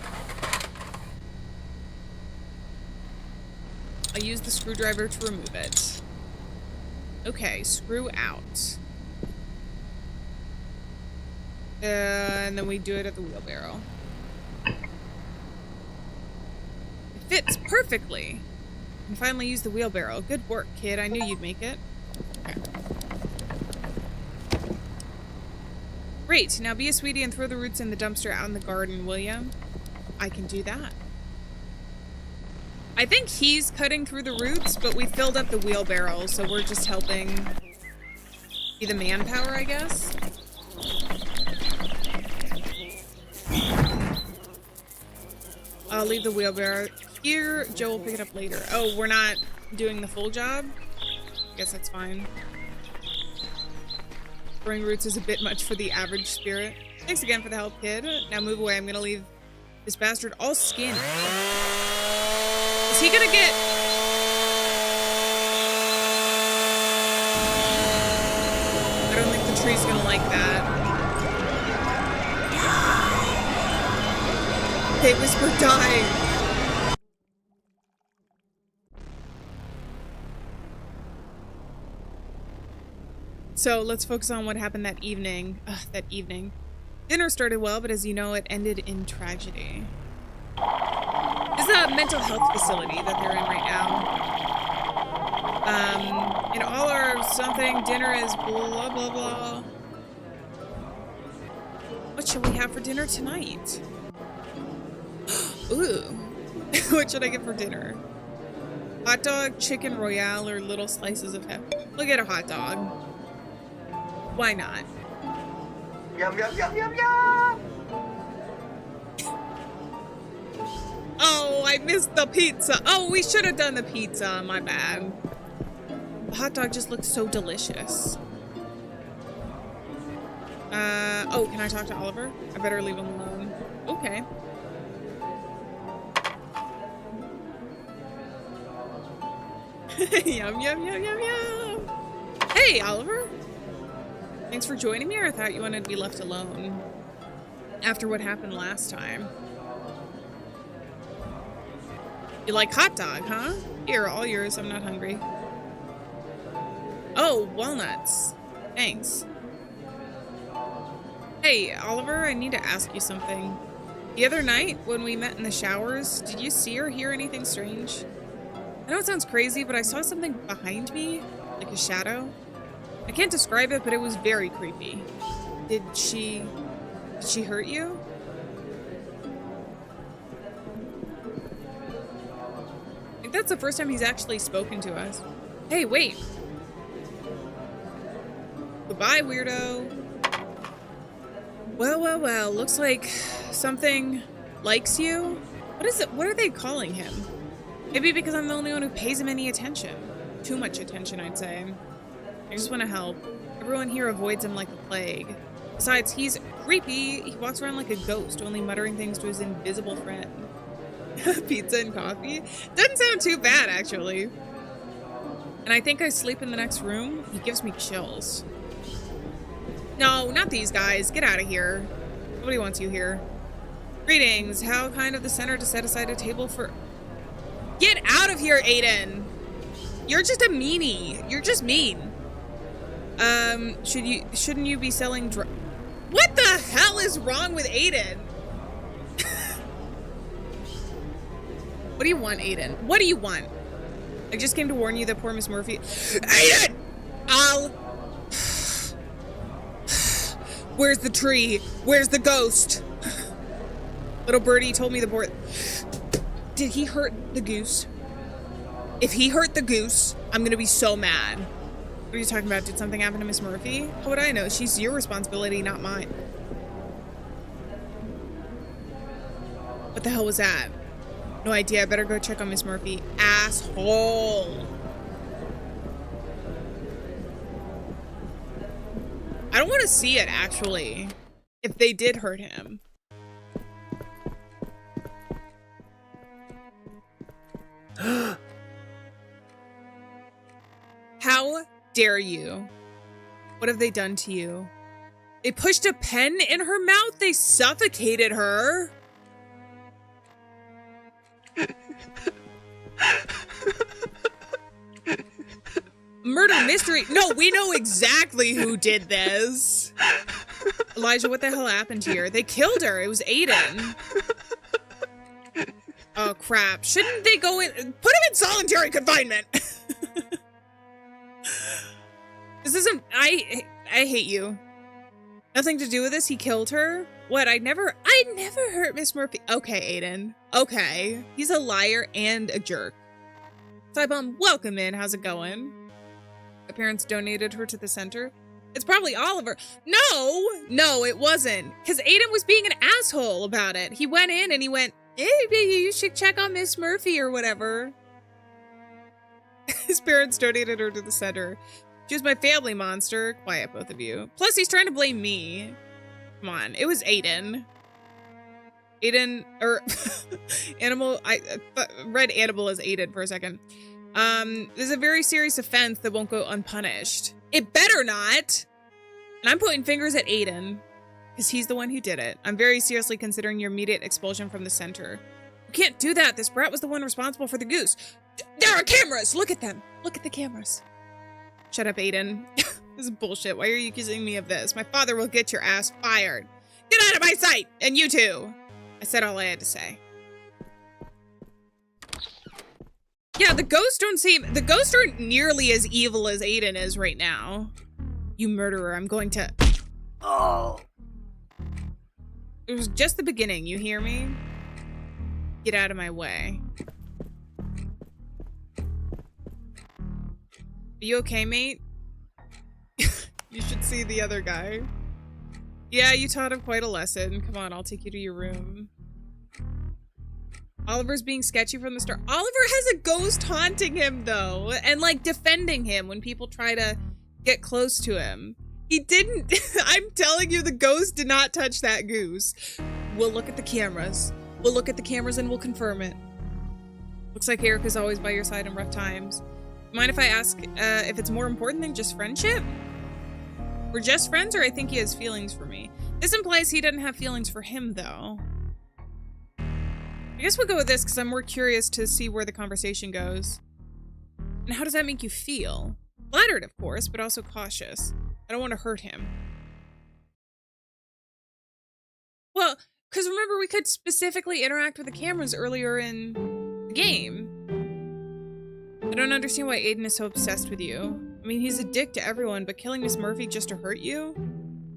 I'll use the screwdriver to remove it. Okay, screw out. And then we do it at the wheelbarrow. It fits perfectly. And finally use the wheelbarrow. Good work, kid. I knew you'd make it. Okay. Great. Now be a sweetie and throw the roots in the dumpster out in the garden, will ya? I can do that. I think he's cutting through the roots, but we filled up the wheelbarrow, so we're just helping be the manpower, I guess. I'll leave the wheelbarrow here. Joe will pick it up later. Oh, we're not doing the full job? I guess that's fine. Throwing roots is a bit much for the average spirit. Thanks again for the help, kid. Now move away. I'm gonna leave this bastard all skin. Is he gonna get... the tree's gonna like that. They whisper, die. So let's focus on what happened that evening. Dinner started well, but as you know, it ended in tragedy. This is a mental health facility that they're in right now. In all or something, dinner is blah, blah, blah. What shall we have for dinner tonight? Ooh. What should I get for dinner? Hot dog, chicken royale, or little slices of ham? We'll get a hot dog. Why not? Yum, yum, yum, yum, yum! Oh, I missed the pizza. Oh, we should have done the pizza. My bad. The hot dog just looks so delicious. Oh, can I talk to Oliver? I better leave him alone. Okay. Yum, yum, yum, yum, yum. Hey, Oliver. Thanks for joining me, or I thought you wanted to be left alone after what happened last time. You like hot dog, huh? Here, all yours. I'm not hungry. Oh, walnuts. Thanks. Hey, Oliver, I need to ask you something. The other night, when we met in the showers, did you see or hear anything strange? I know it sounds crazy, but I saw something behind me, like a shadow. I can't describe it, but it was very creepy. Did she hurt you? I think that's the first time he's actually spoken to us. Hey, wait. Goodbye, weirdo. Well, well, well, looks like something likes you. What is it? What are they calling him? Maybe because I'm the only one who pays him any attention. Too much attention, I'd say. I just want to help. Everyone here avoids him like the plague. Besides, he's creepy. He walks around like a ghost, only muttering things to his invisible friend. Pizza and coffee? Doesn't sound too bad, actually. And I think I sleep in the next room. He gives me chills. No, not these guys. Get out of here. Nobody wants you here. Greetings. How kind of the center to set aside a table for... Get out of here, Aiden. You're just a meanie. You're just mean. Shouldn't you be selling What the hell is wrong with Aiden? What do you want, Aiden? What do you want? I just came to warn you that poor Miss Murphy... Aiden! Where's the tree? Where's the ghost? Little birdie told me the board... Did he hurt the goose? If he hurt the goose, I'm gonna be so mad. What are you talking about? Did something happen to Miss Murphy? How would I know? She's your responsibility, not mine. What the hell was that? No idea. I better go check on Miss Murphy. Asshole. I don't want to see it, actually. If they did hurt him. How dare you? What have they done to you? They pushed a pen in her mouth. They suffocated her. Murder mystery. No, we know exactly who did this. Elijah, what the hell happened here? They killed her. It was Aiden. Oh, crap. Shouldn't they go in? Put him in solitary confinement. This isn't... I hate you. Nothing to do with this. He killed her. What? I never hurt Miss Murphy. Okay, Aiden. Okay. He's a liar and a jerk. Cybum, welcome in. How's it going? My parents donated her to the center. It's probably Oliver. No, it wasn't. Because Aiden was being an asshole about it. He went in and he went, hey, you should check on Miss Murphy or whatever. His parents donated her to the center. She was my family monster. Quiet, both of you. Plus, he's trying to blame me. Come on. It was Aiden. Aiden, or Animal. I read Animal as Aiden for a second. This is a very serious offense that won't go unpunished. It better not. And I'm pointing fingers at Aiden, because he's the one who did it. I'm very seriously considering your immediate expulsion from the center. You can't do that. This brat was the one responsible for the goose. There are cameras! Look at them! Look at the cameras. Shut up, Aiden. This is bullshit. Why are you accusing me of this? My father will get your ass fired. Get out of my sight! And you too! I said all I had to say. Yeah, the ghosts aren't nearly as evil as Aiden is right now. You murderer, I'm going to... Oh! It was just the beginning, you hear me? Get out of my way. Are you okay, mate? You should see the other guy. Yeah, you taught him quite a lesson. Come on, I'll take you to your room. Oliver's being sketchy from the start. Oliver has a ghost haunting him, though, and, like, defending him when people try to get close to him. He didn't... I'm telling you, the ghost did not touch that goose. We'll look at the cameras. We'll look at the cameras and we'll confirm it. Looks like Eric is always by your side in rough times. Mind if I ask if it's more important than just friendship? We're just friends, or I think he has feelings for me? This implies he doesn't have feelings for him, though. I guess we'll go with this because I'm more curious to see where the conversation goes. And how does that make you feel? Flattered, of course, but also cautious. I don't want to hurt him. Well, because remember, we could specifically interact with the cameras earlier in the game. I don't understand why Aiden is so obsessed with you. I mean, he's a dick to everyone, but killing Miss Murphy just to hurt you?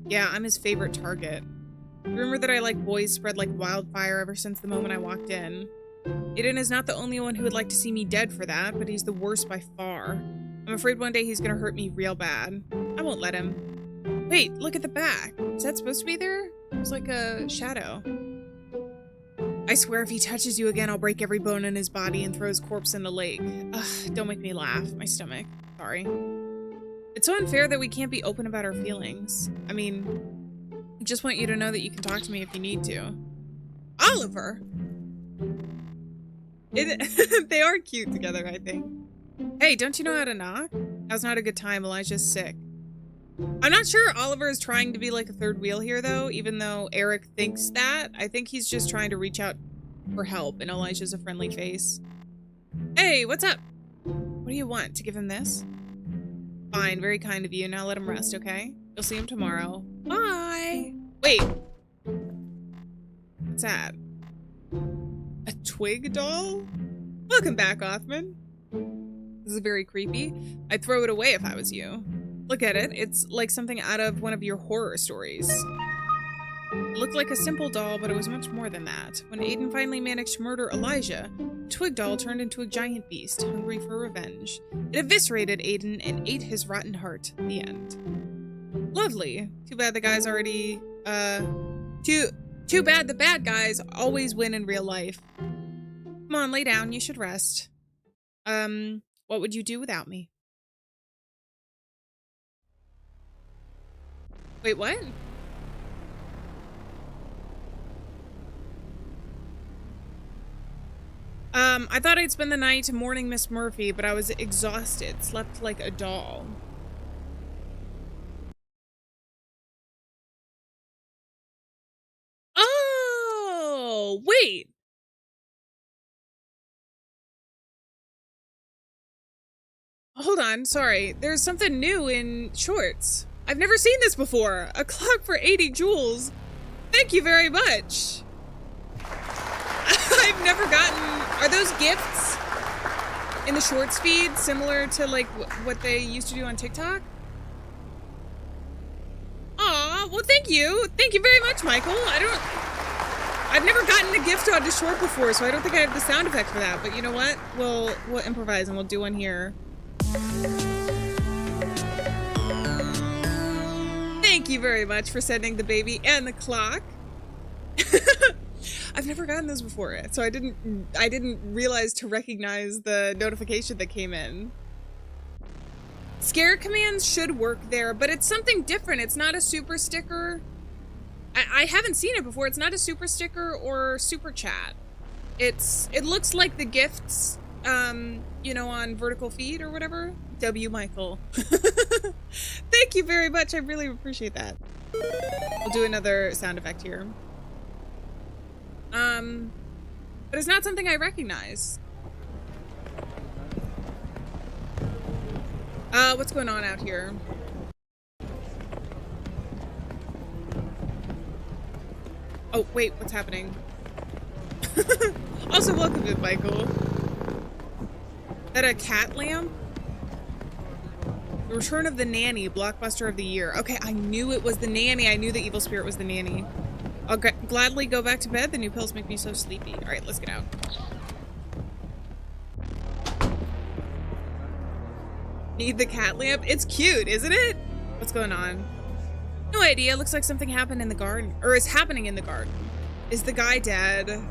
Yeah, I'm his favorite target. Rumor that I like boys spread like wildfire ever since the moment I walked in. Aiden is not the only one who would like to see me dead for that, but he's the worst by far. I'm afraid one day he's gonna hurt me real bad. I won't let him. Wait, look at the back. Is that supposed to be there? It's like a shadow. I swear if he touches you again, I'll break every bone in his body and throw his corpse in the lake. Ugh, don't make me laugh. My stomach. Sorry. It's so unfair that we can't be open about our feelings. I mean, I just want you to know that you can talk to me if you need to. Oliver! They are cute together, I think. Hey, don't you know how to knock? Now's not a good time. Elijah's sick. I'm not sure Oliver is trying to be like a third wheel here, though, even though Eric thinks that. I think he's just trying to reach out for help, and Elijah's a friendly face. Hey, what's up? What do you want? To give him this? Fine, very kind of you. Now let him rest, okay? You'll see him tomorrow. Bye! Wait. What's that? A twig doll? Welcome back, Othman. This is very creepy. I'd throw it away if I was you. Look at it. It's like something out of one of your horror stories. It looked like a simple doll, but it was much more than that. When Aiden finally managed to murder Elijah, the twig doll turned into a giant beast, hungry for revenge. It eviscerated Aiden and ate his rotten heart. The end. Lovely. Too bad the guys already, Too bad the bad guys always win in real life. Come on, lay down. You should rest. What would you do without me? Wait, what? I thought I'd spend the night mourning Miss Murphy, but I was exhausted. Slept like a doll. Oh, wait. Hold on, sorry. There's something new in shorts. I've never seen this before. A clock for 80 joules. Thank you very much. I've never gotten... Are those gifts in the shorts feed similar to like what they used to do on TikTok? Aw, well thank you. Thank you very much, Michael. I've never gotten a gift on a short before, so I don't think I have the sound effect for that. But you know what? We'll improvise and we'll do one here. Thank you very much for sending the baby and the clock. I've never gotten those before, so I didn't realize to recognize the notification that came in. Scare commands should work there, but it's something different. It's not a super sticker. I haven't seen it before. It's not a super sticker or super chat. It looks like the gifts, you know, on vertical feed or whatever. W. Michael. Thank you very much. I really appreciate that. We'll do another sound effect here. But it's not something I recognize. What's going on out here? Oh, wait, what's happening? Also, welcome in, Michael. Is that a cat lamp? The Return of the Nanny, blockbuster of the year. Okay, I knew it was the nanny. I knew the evil spirit was the nanny. I'll gladly go back to bed. The new pills make me so sleepy. All right, let's get out. Need the cat lamp? It's cute, isn't it? What's going on? No idea. Looks like something happened in the garden. Or is happening in the garden. Is the guy dead?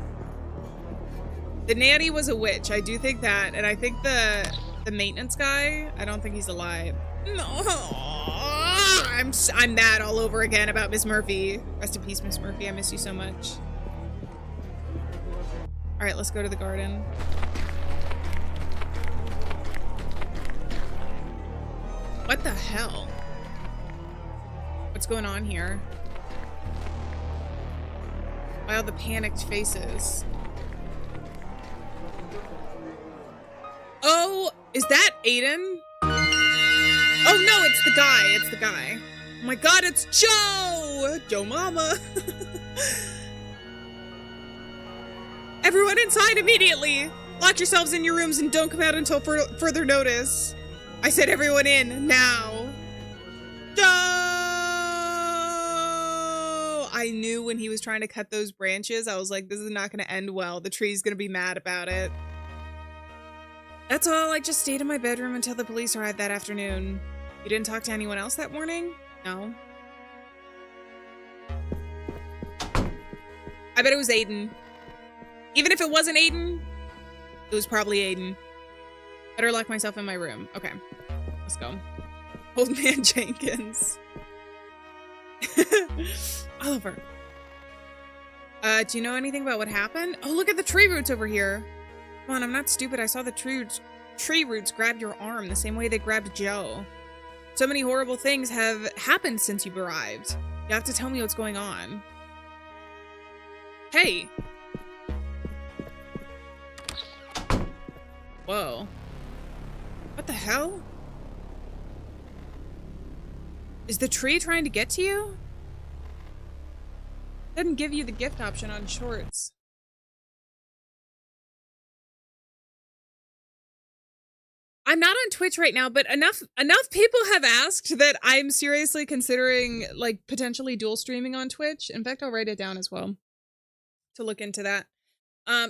The nanny was a witch. I do think that. And I think the maintenance guy, I don't think he's alive. No. I'm mad all over again about Miss Murphy. Rest in peace, Miss Murphy. I miss you so much. All right, let's go to the garden. What the hell? What's going on here? Wow, the panicked faces. Oh, is that Aiden? Oh no, it's the guy. It's the guy. Oh my god, it's Joe! Joe Mama. Everyone inside immediately! Lock yourselves in your rooms and don't come out until further notice. I said everyone in, now. Joe! I knew when he was trying to cut those branches, I was like, this is not gonna end well. The tree's gonna be mad about it. That's all. I just stayed in my bedroom until the police arrived that afternoon. You didn't talk to anyone else that morning? No. I bet it was Aiden. Even if it wasn't Aiden, it was probably Aiden. Better lock myself in my room. Okay, let's go. Old man Jenkins. Oliver. Do you know anything about what happened? Oh, look at the tree roots over here. Come on, I'm not stupid. I saw the tree roots grab your arm the same way they grabbed Joe. So many horrible things have happened since you've arrived. You have to tell me what's going on. Hey. Whoa. What the hell? Is the tree trying to get to you? Doesn't give you the gift option on shorts. I'm not on Twitch right now, but enough people have asked that I'm seriously considering like potentially dual streaming on Twitch. In fact, I'll write it down as well to look into that.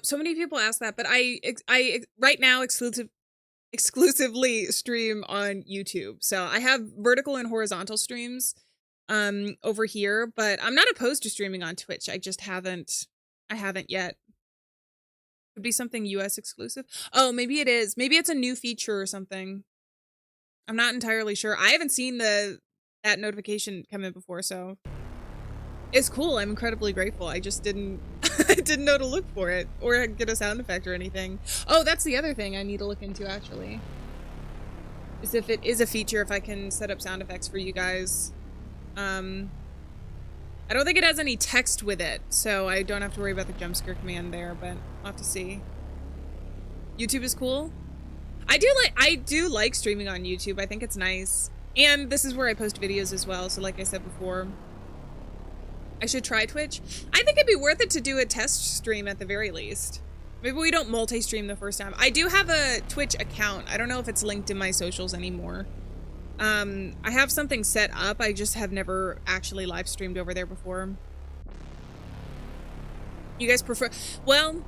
So many people ask that, but I right now exclusively stream on YouTube. So I have vertical and horizontal streams over here, but I'm not opposed to streaming on Twitch. I just haven't yet. Could be something US exclusive. Oh, maybe it is. Maybe it's a new feature or something. I'm not entirely sure. I haven't seen that notification come in before, so it's cool. I'm incredibly grateful. I just didn't I didn't know to look for it or get a sound effect or anything. Oh, that's the other thing I need to look into actually. Is if it is a feature, if I can set up sound effects for you guys. I don't think it has any text with it, so I don't have to worry about the jump scare command there, but I'll have to see. YouTube is cool. I do like streaming on YouTube. I think it's nice. And this is where I post videos as well, so like I said before, I should try Twitch. I think it'd be worth it to do a test stream at the very least. Maybe we don't multi-stream the first time. I do have a Twitch account. I don't know if it's linked in my socials anymore. I have something set up. I just have never actually live streamed over there before. You guys prefer... Well,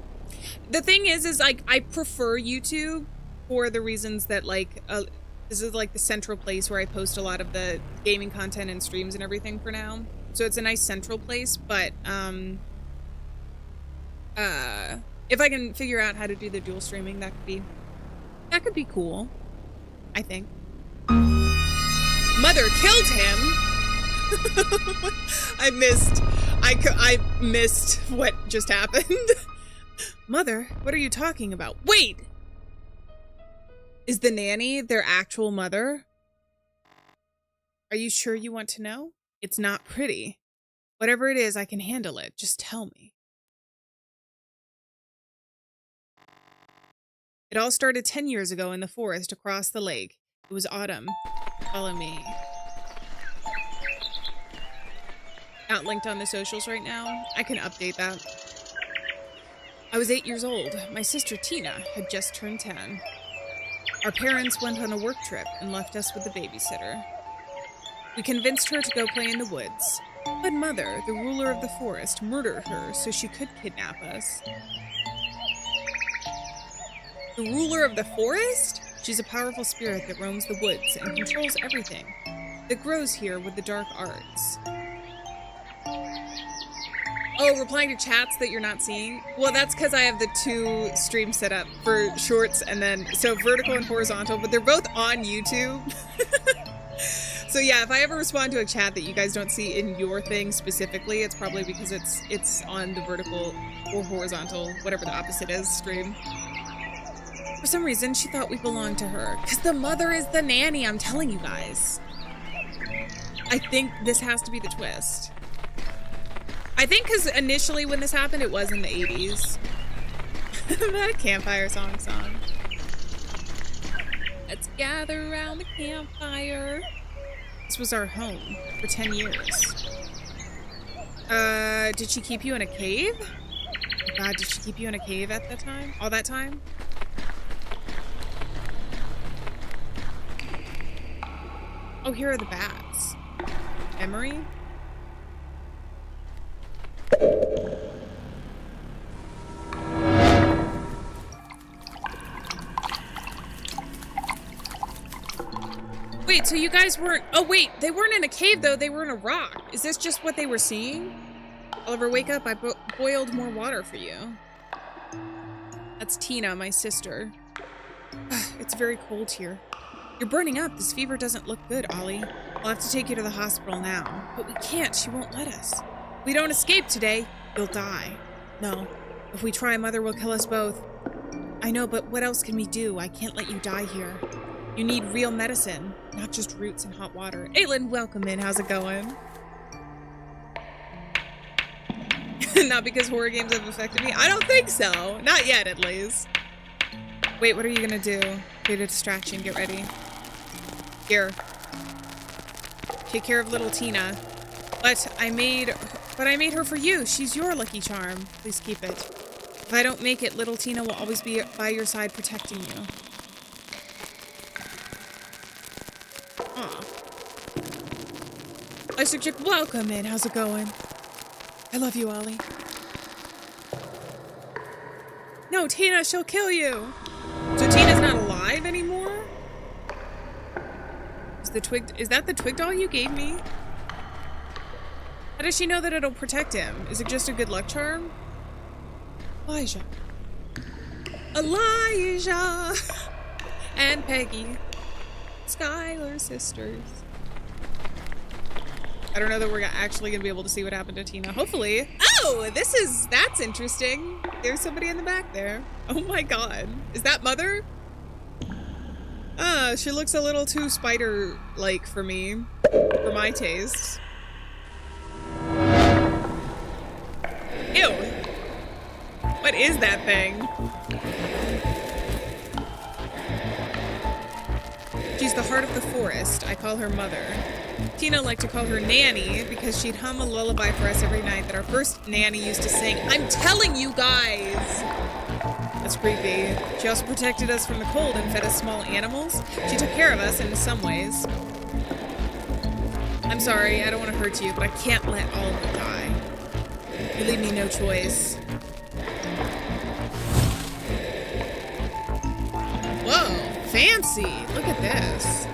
the thing is like, I prefer YouTube for the reasons that, like, this is, like, the central place where I post a lot of the gaming content and streams and everything for now. So it's a nice central place, but, if I can figure out how to do the dual streaming, that could be cool, I think. Mother killed him. I missed what just happened. Mother, what are you talking about? Wait. Is the nanny their actual mother? Are you sure you want to know? It's not pretty. Whatever it is, I can handle it. Just tell me. It all started 10 years ago in the forest across the lake. It was autumn. Follow me. Not linked on the socials right now. I can update that. I was 8 years old. My sister Tina had just turned 10. Our parents went on a work trip and left us with the babysitter. We convinced her to go play in the woods. But Mother, the ruler of the forest, murdered her so she could kidnap us. The ruler of the forest? She's a powerful spirit that roams the woods and controls everything that grows here with the dark arts. Oh, replying to chats that you're not seeing? Well, that's because I have the 2 streams set up for shorts and then, so vertical and horizontal, but they're both on YouTube. So yeah, if I ever respond to a chat that you guys don't see in your thing specifically, it's probably because it's on the vertical or horizontal, whatever the opposite is, stream. For some reason, she thought we belonged to her. Because the mother is the nanny, I'm telling you guys. I think this has to be the twist. I think because initially when this happened, it was in the 80s. That campfire song. Let's gather around the campfire. This was our home for 10 years. Did she keep you in a cave? Oh God, did she keep you in a cave at that time? All that time? Oh, here are the bats. Emery? Wait, so you guys weren't... Oh, wait, they weren't in a cave, though. They were in a rock. Is this just what they were seeing? Oliver, wake up. I boiled more water for you. That's Tina, my sister. It's very cold here. You're burning up. This fever doesn't look good, Ollie. I'll have to take you to the hospital now. But we can't. She won't let us. If we don't escape today, you'll die. No. If we try, Mother will kill us both. I know, but what else can we do? I can't let you die here. You need real medicine, not just roots and hot water. Alieann, welcome in. How's it going? Not because horror games have affected me? I don't think so. Not yet, at least. Wait, what are you gonna do? Create a distraction. Get ready. Here. Take care of little Tina. But I made her for you. She's your lucky charm. Please keep it. If I don't make it, little Tina will always be by your side protecting you. Aw. Isaac, welcome in. How's it going? I love you, Ollie. No, Tina, she'll kill you. So Tina's not alive anymore? Is that the twig doll you gave me? How does she know that it'll protect him? Is it just a good luck charm? Elijah. Elijah! And Peggy. Skylar sisters. I don't know that we're actually going to be able to see what happened to Tina. Hopefully. Oh, that's interesting. There's somebody in the back there. Oh my God. Is that Mother? She looks a little too spider-like for me. For my taste. Ew. What is that thing? She's the heart of the forest. I call her Mother. Tina liked to call her Nanny because she'd hum a lullaby for us every night that our first nanny used to sing. I'm telling you guys! That's creepy. She also protected us from the cold and fed us small animals. She took care of us in some ways. I'm sorry, I don't want to hurt you, but I can't let all of them die. You leave me no choice. Whoa, fancy! Look at this.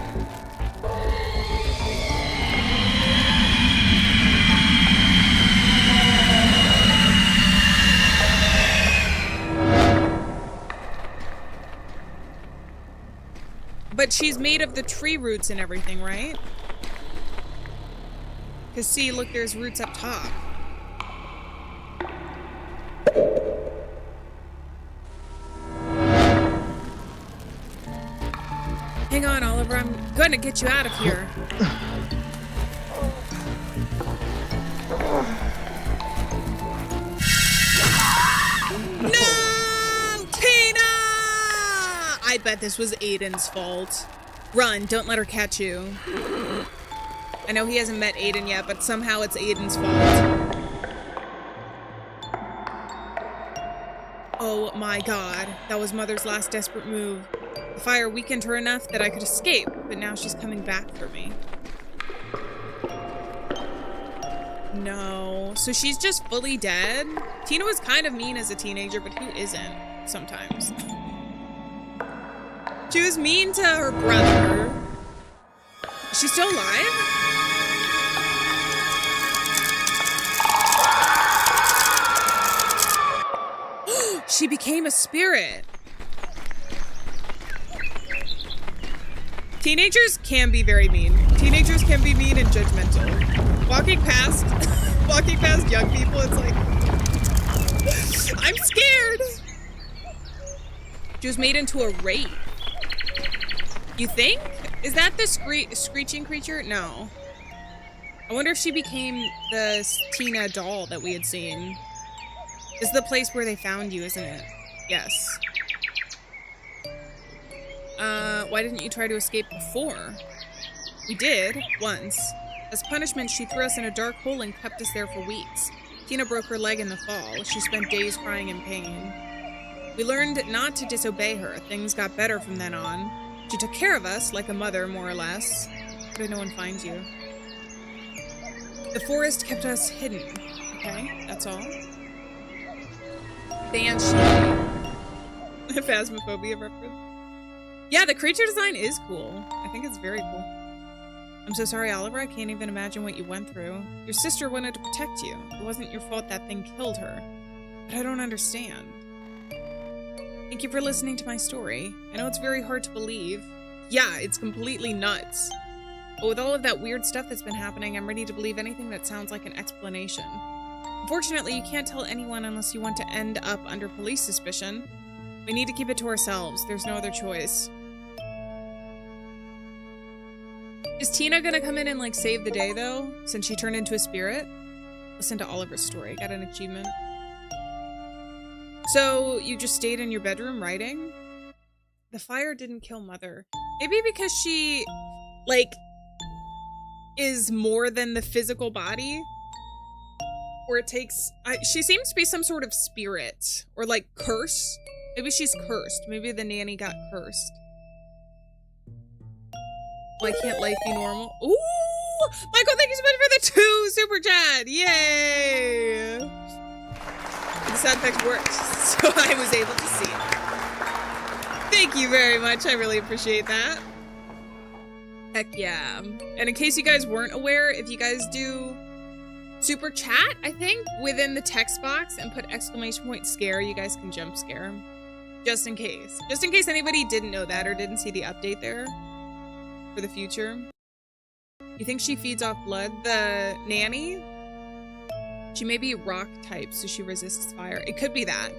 But she's made of the tree roots and everything, right? Because see, look, there's roots up top. I'm gonna get you out of here. No! Tina! I bet this was Aiden's fault. Run, don't let her catch you. I know he hasn't met Aiden yet, but somehow it's Aiden's fault. Oh my god, that was Mother's last desperate move. The fire weakened her enough that I could escape, but now she's coming back for me. No, so she's just fully dead? Tina was kind of mean as a teenager, but who isn't sometimes? She was mean to her brother. Is she still alive? She became a spirit. Teenagers can be very mean. Teenagers can be mean and judgmental. Walking past young people, it's like, I'm scared. She was made into a wraith. You think? Is that the screeching creature? No. I wonder if she became the Tina doll that we had seen. This is the place where they found you, isn't it? Yes. Why didn't you try to escape before? We did, once. As punishment, she threw us in a dark hole and kept us there for weeks. Tina broke her leg in the fall. She spent days crying in pain. We learned not to disobey her. Things got better from then on. She took care of us, like a mother, more or less. How did no one find you? The forest kept us hidden. Okay, that's all. Banshee. Phasmophobia reference. Yeah, the creature design is cool. I think it's very cool. I'm so sorry, Oliver. I can't even imagine what you went through. Your sister wanted to protect you. It wasn't your fault that thing killed her. But I don't understand. Thank you for listening to my story. I know it's very hard to believe. Yeah, it's completely nuts. But with all of that weird stuff that's been happening, I'm ready to believe anything that sounds like an explanation. Unfortunately, you can't tell anyone unless you want to end up under police suspicion. We need to keep it to ourselves. There's no other choice. Is Tina gonna come in and like save the day though, since she turned into a spirit? Listen to Oliver's story. Got an achievement. So you just stayed in your bedroom writing? The fire didn't kill Mother. Maybe because she like is more than the physical body, or it takes. She seems to be some sort of spirit or like curse. Maybe she's cursed. Maybe the nanny got cursed. Why can't life be normal? Ooh! Michael, thank you so much for the 2 super chat! Yay! The sound effect worked, so I was able to see it. Thank you very much. I really appreciate that. Heck yeah. And in case you guys weren't aware, if you guys do super chat, I think, within the text box and put ! scare, you guys can jump scare. Just in case. Just in case anybody didn't know that or didn't see the update there. For the future. You think she feeds off blood? The nanny? She may be rock type, so she resists fire. It could be that.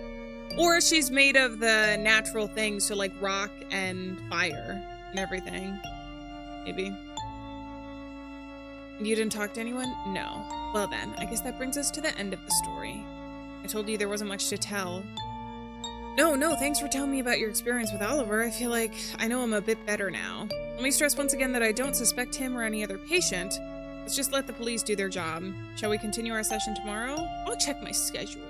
Or she's made of the natural things, so like rock and fire and everything. Maybe. And you didn't talk to anyone? No. Well then, I guess that brings us to the end of the story. I told you there wasn't much to tell. No, thanks for telling me about your experience with Oliver. I feel like I know him a bit better now. Let me stress once again that I don't suspect him or any other patient. Let's just let the police do their job. Shall we continue our session tomorrow? I'll check my schedule.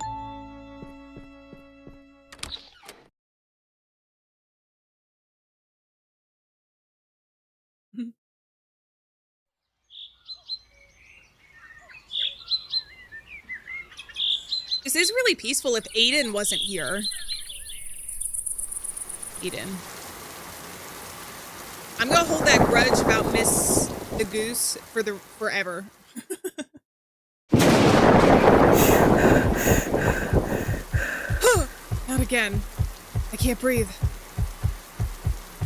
This is really peaceful if Aiden wasn't here. Aiden. I'm gonna hold that grudge about Miss the Goose for forever. Not again. I can't breathe.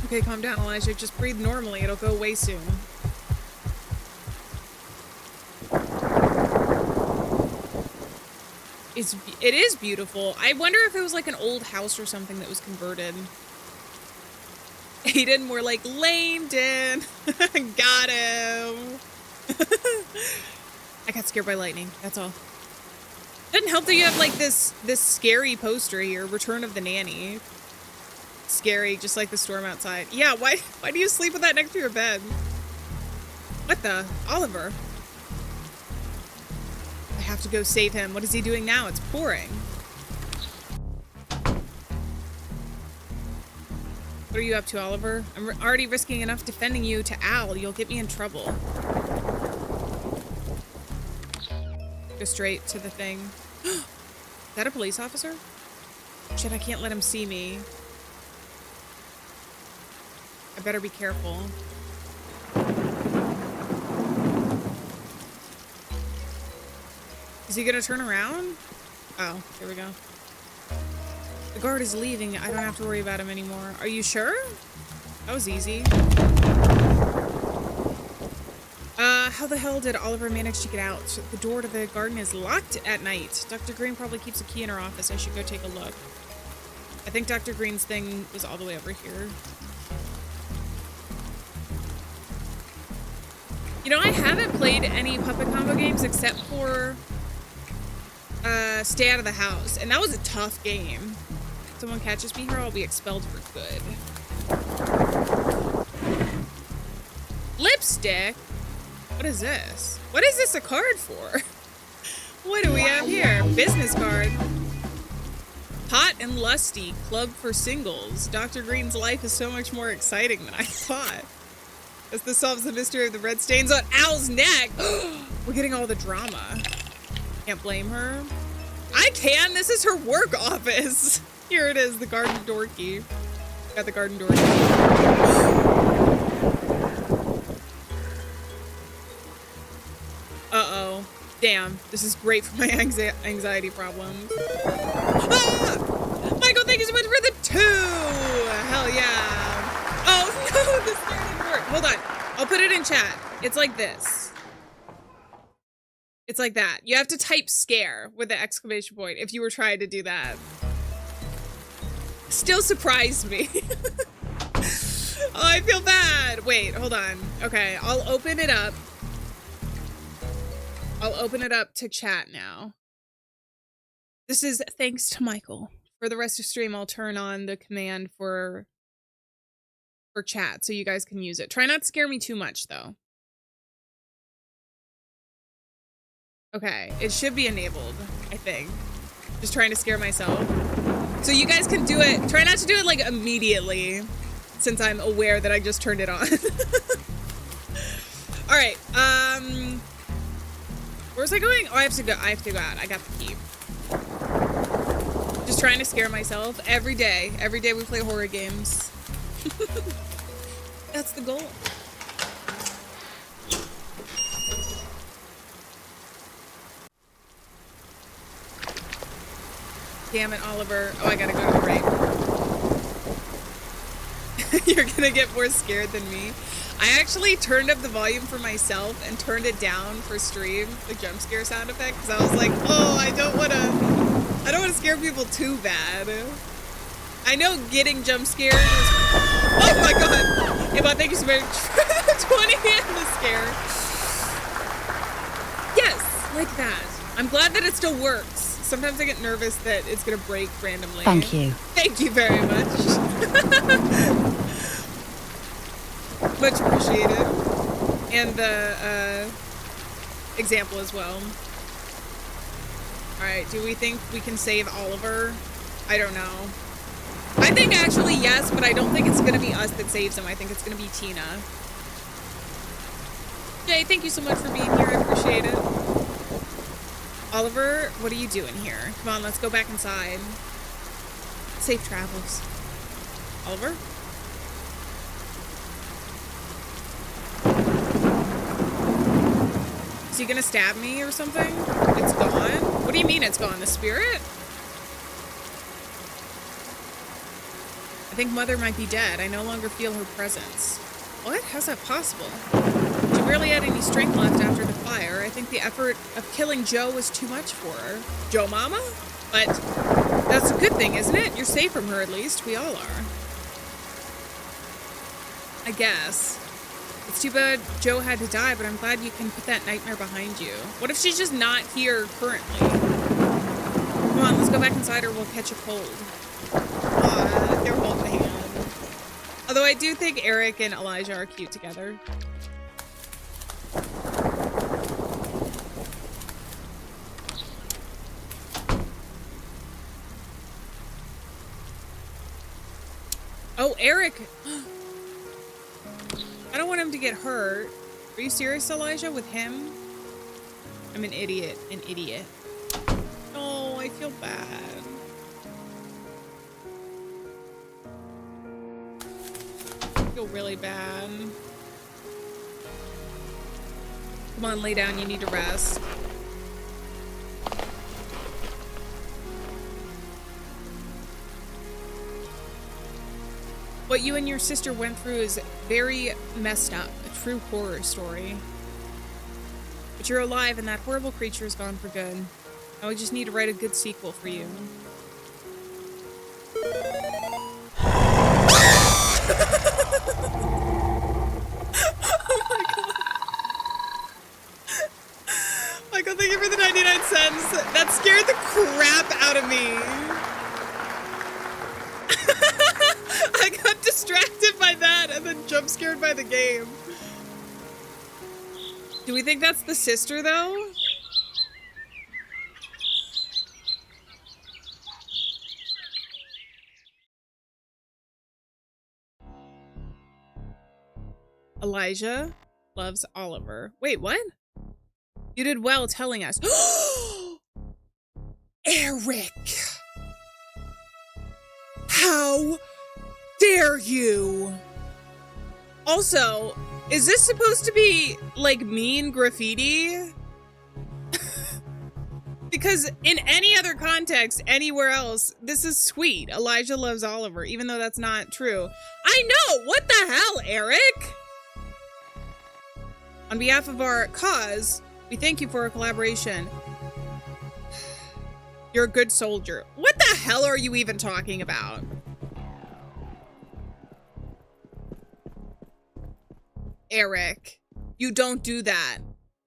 Okay, calm down, Elijah. Just breathe normally. It'll go away soon. It is beautiful. I wonder if it was like an old house or something that was converted. Aiden, more like Langdon. Got him. I got scared by lightning. That's all. Doesn't help that you have like this scary poster here, Return of the Nanny. Scary, just like the storm outside. Yeah, why do you sleep with that next to your bed? What the? Oliver. I have to go save him. What is he doing now? It's pouring. What are you up to, Oliver? I'm already risking enough defending you to Al. You'll get me in trouble. Go straight to the thing. Is that a police officer? Shit, I can't let him see me. I better be careful. Is he gonna turn around? Oh, here we go. The guard is leaving. I don't have to worry about him anymore. Are you sure? That was easy. How the hell did Oliver manage to get out? The door to the garden is locked at night. Dr. Green probably keeps a key in her office. I should go take a look. I think Dr. Green's thing was all the way over here. You know, I haven't played any puppet combo games except for Stay Out of the House, and that was a tough game. If someone catches me here, I'll be expelled for good. Lipstick? What is this? What is this a card for? What do we have here? Business card. Hot and lusty, club for singles. Dr. Green's life is so much more exciting than I thought. As this solves the mystery of the red stains on Al's neck. We're getting all the drama. Can't blame her. I can. This is her work office. Here it is, the garden door key. Got the garden door key. Uh-oh. Damn. This is great for my anxiety problems. Ah! Michael, thank you so much for the 2! Hell yeah. Oh, no, this didn't work. Hold on. I'll put it in chat. It's like this. It's like that. You have to type scare with the exclamation point if you were trying to do that. Still surprised me. Oh, I feel bad. Wait, hold on. Okay, I'll open it up. I'll open it up to chat now. This is thanks to Michael. For the rest of stream, I'll turn on the command for chat so you guys can use it. Try not to scare me too much, though. Okay, it should be enabled, I think. Just trying to scare myself. So you guys can do it. Try not to do it, like, immediately, since I'm aware that I just turned it on. All right, where's I going? Oh, I have to go out. I got the key. Just trying to scare myself every day. Every day we play horror games. That's the goal. Damn it, Oliver. Oh, I gotta go to the right. You're gonna get more scared than me. I actually turned up the volume for myself and turned it down for stream, the jump scare sound effect, because I was like, oh, I don't want to scare people too bad. I know getting jump scared is... Oh my god! Eva, thank you so much for the 20 and the scare. Yes, like that. I'm glad that it still works. Sometimes I get nervous that it's gonna break randomly. Thank you. Thank you very much. Much appreciated. And the example as well. Alright, do we think we can save Oliver? I don't know. I think actually yes, but I don't think it's gonna be us that saves him. I think it's gonna be Tina. Jay, thank you so much for being here. I appreciate it. Oliver, what are you doing here? Come on, let's go back inside. Safe travels. Oliver? Is he gonna stab me or something? It's gone? What do you mean it's gone? The spirit? I think Mother might be dead. I no longer feel her presence. What? How's that possible? She barely had any strength left after the fire. I think the effort of killing Joe was too much for her. Joe Mama? But that's a good thing, isn't it? You're safe from her at least. We all are. I guess. It's too bad Joe had to die, but I'm glad you can put that nightmare behind you. What if she's just not here currently? Come on, let's go back inside or we'll catch a cold. They're holding hands. Although I do think Eric and Elijah are cute together. Oh, Eric! I don't want him to get hurt. Are you serious, Elijah, with him? I'm an idiot. An idiot. Oh, I feel bad. I feel really bad. Come on, lay down. You need to rest. What you and your sister went through is very messed up. A true horror story. But you're alive and that horrible creature is gone for good. Now we just need to write a good sequel for you. Oh my god. Michael, thank you for the 99 cents. That scared the crap out of me. I got distracted by that and then jump scared by the game. Do we think that's the sister, though? Elijah loves Oliver. Wait, what? You did well telling us. Eric! How dare you? Also, is this supposed to be like mean graffiti? Because in any other context, anywhere else, this is sweet. Elijah loves Oliver, even though that's not true. I know! What the hell, Eric? On behalf of our cause, we thank you for our collaboration. You're a good soldier. What the hell are you even talking about? Eric, you don't do that.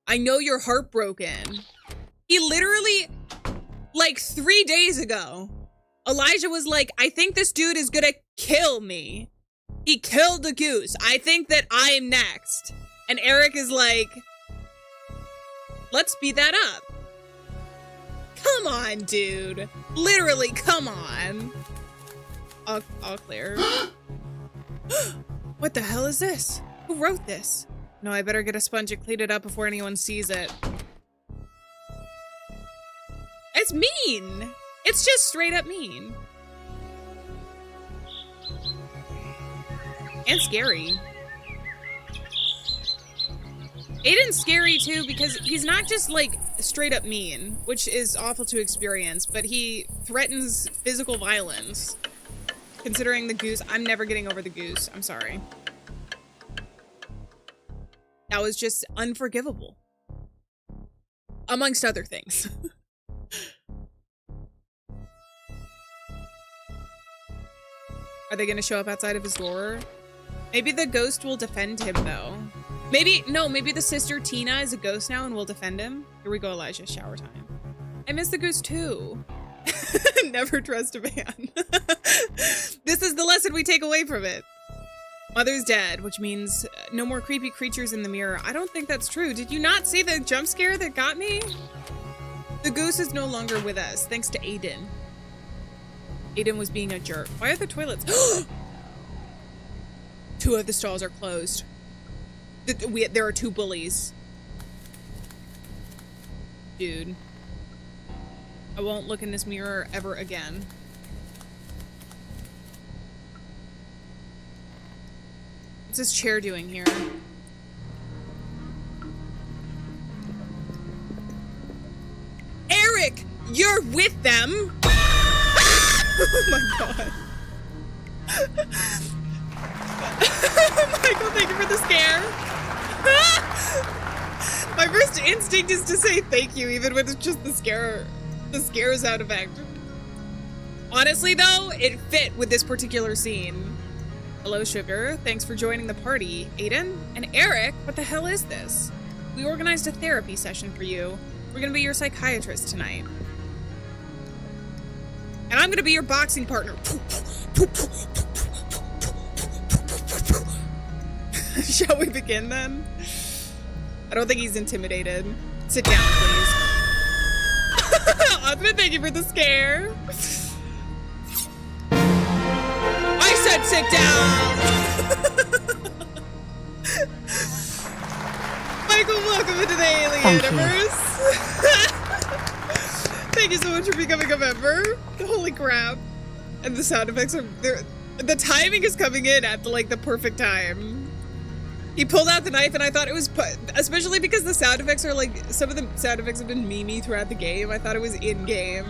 I know you're heartbroken. He literally, like 3 days ago, Elijah was like, I think this dude is gonna kill me. He killed a goose. I think that I am next. And Eric is like, let's speed that up. Come on, dude. Literally, come on. All clear. What the hell is this? Who wrote this? No, I better get a sponge and clean it up before anyone sees it. It's mean. It's just straight up mean. And scary. Aiden's scary too because he's not just like straight up mean, which is awful to experience, but he threatens physical violence. Considering the goose, I'm never getting over the goose. I'm sorry. That was just unforgivable. Amongst other things. Are they gonna show up outside of his door? Maybe the ghost will defend him though. Maybe, no, maybe the sister Tina is a ghost now and will defend him. Here we go, Elijah, shower time. I miss the goose too. Never trust a man. This is the lesson we take away from it. Mother's dead, which means no more creepy creatures in the mirror. I don't think that's true. Did you not see the jump scare that got me? The goose is no longer with us, thanks to Aiden. Aiden was being a jerk. Why are the toilets? 2 of the stalls are closed. There are 2 bullies. Dude. I won't look in this mirror ever again. What's this chair doing here? Eric! You're with them! Oh my god. Michael, thank you for the scare. My first instinct is to say thank you, even when it's just the scare sound effect. Honestly, though, it fit with this particular scene. Hello, Sugar. Thanks for joining the party. Aiden? And Eric? What the hell is this? We organized a therapy session for you. We're gonna be your psychiatrist tonight. And I'm gonna be your boxing partner. Shall we begin then? I don't think he's intimidated. Sit down, please. Osmond, thank you for the scare. I said sit down! Michael, welcome into the Alieanniverse. Thank you so much for becoming a member. Holy crap. And the sound effects are there. The timing is coming in at the perfect time. He pulled out the knife and I thought it was, especially because the sound effects are some of the sound effects have been memey throughout the game. I thought it was in game.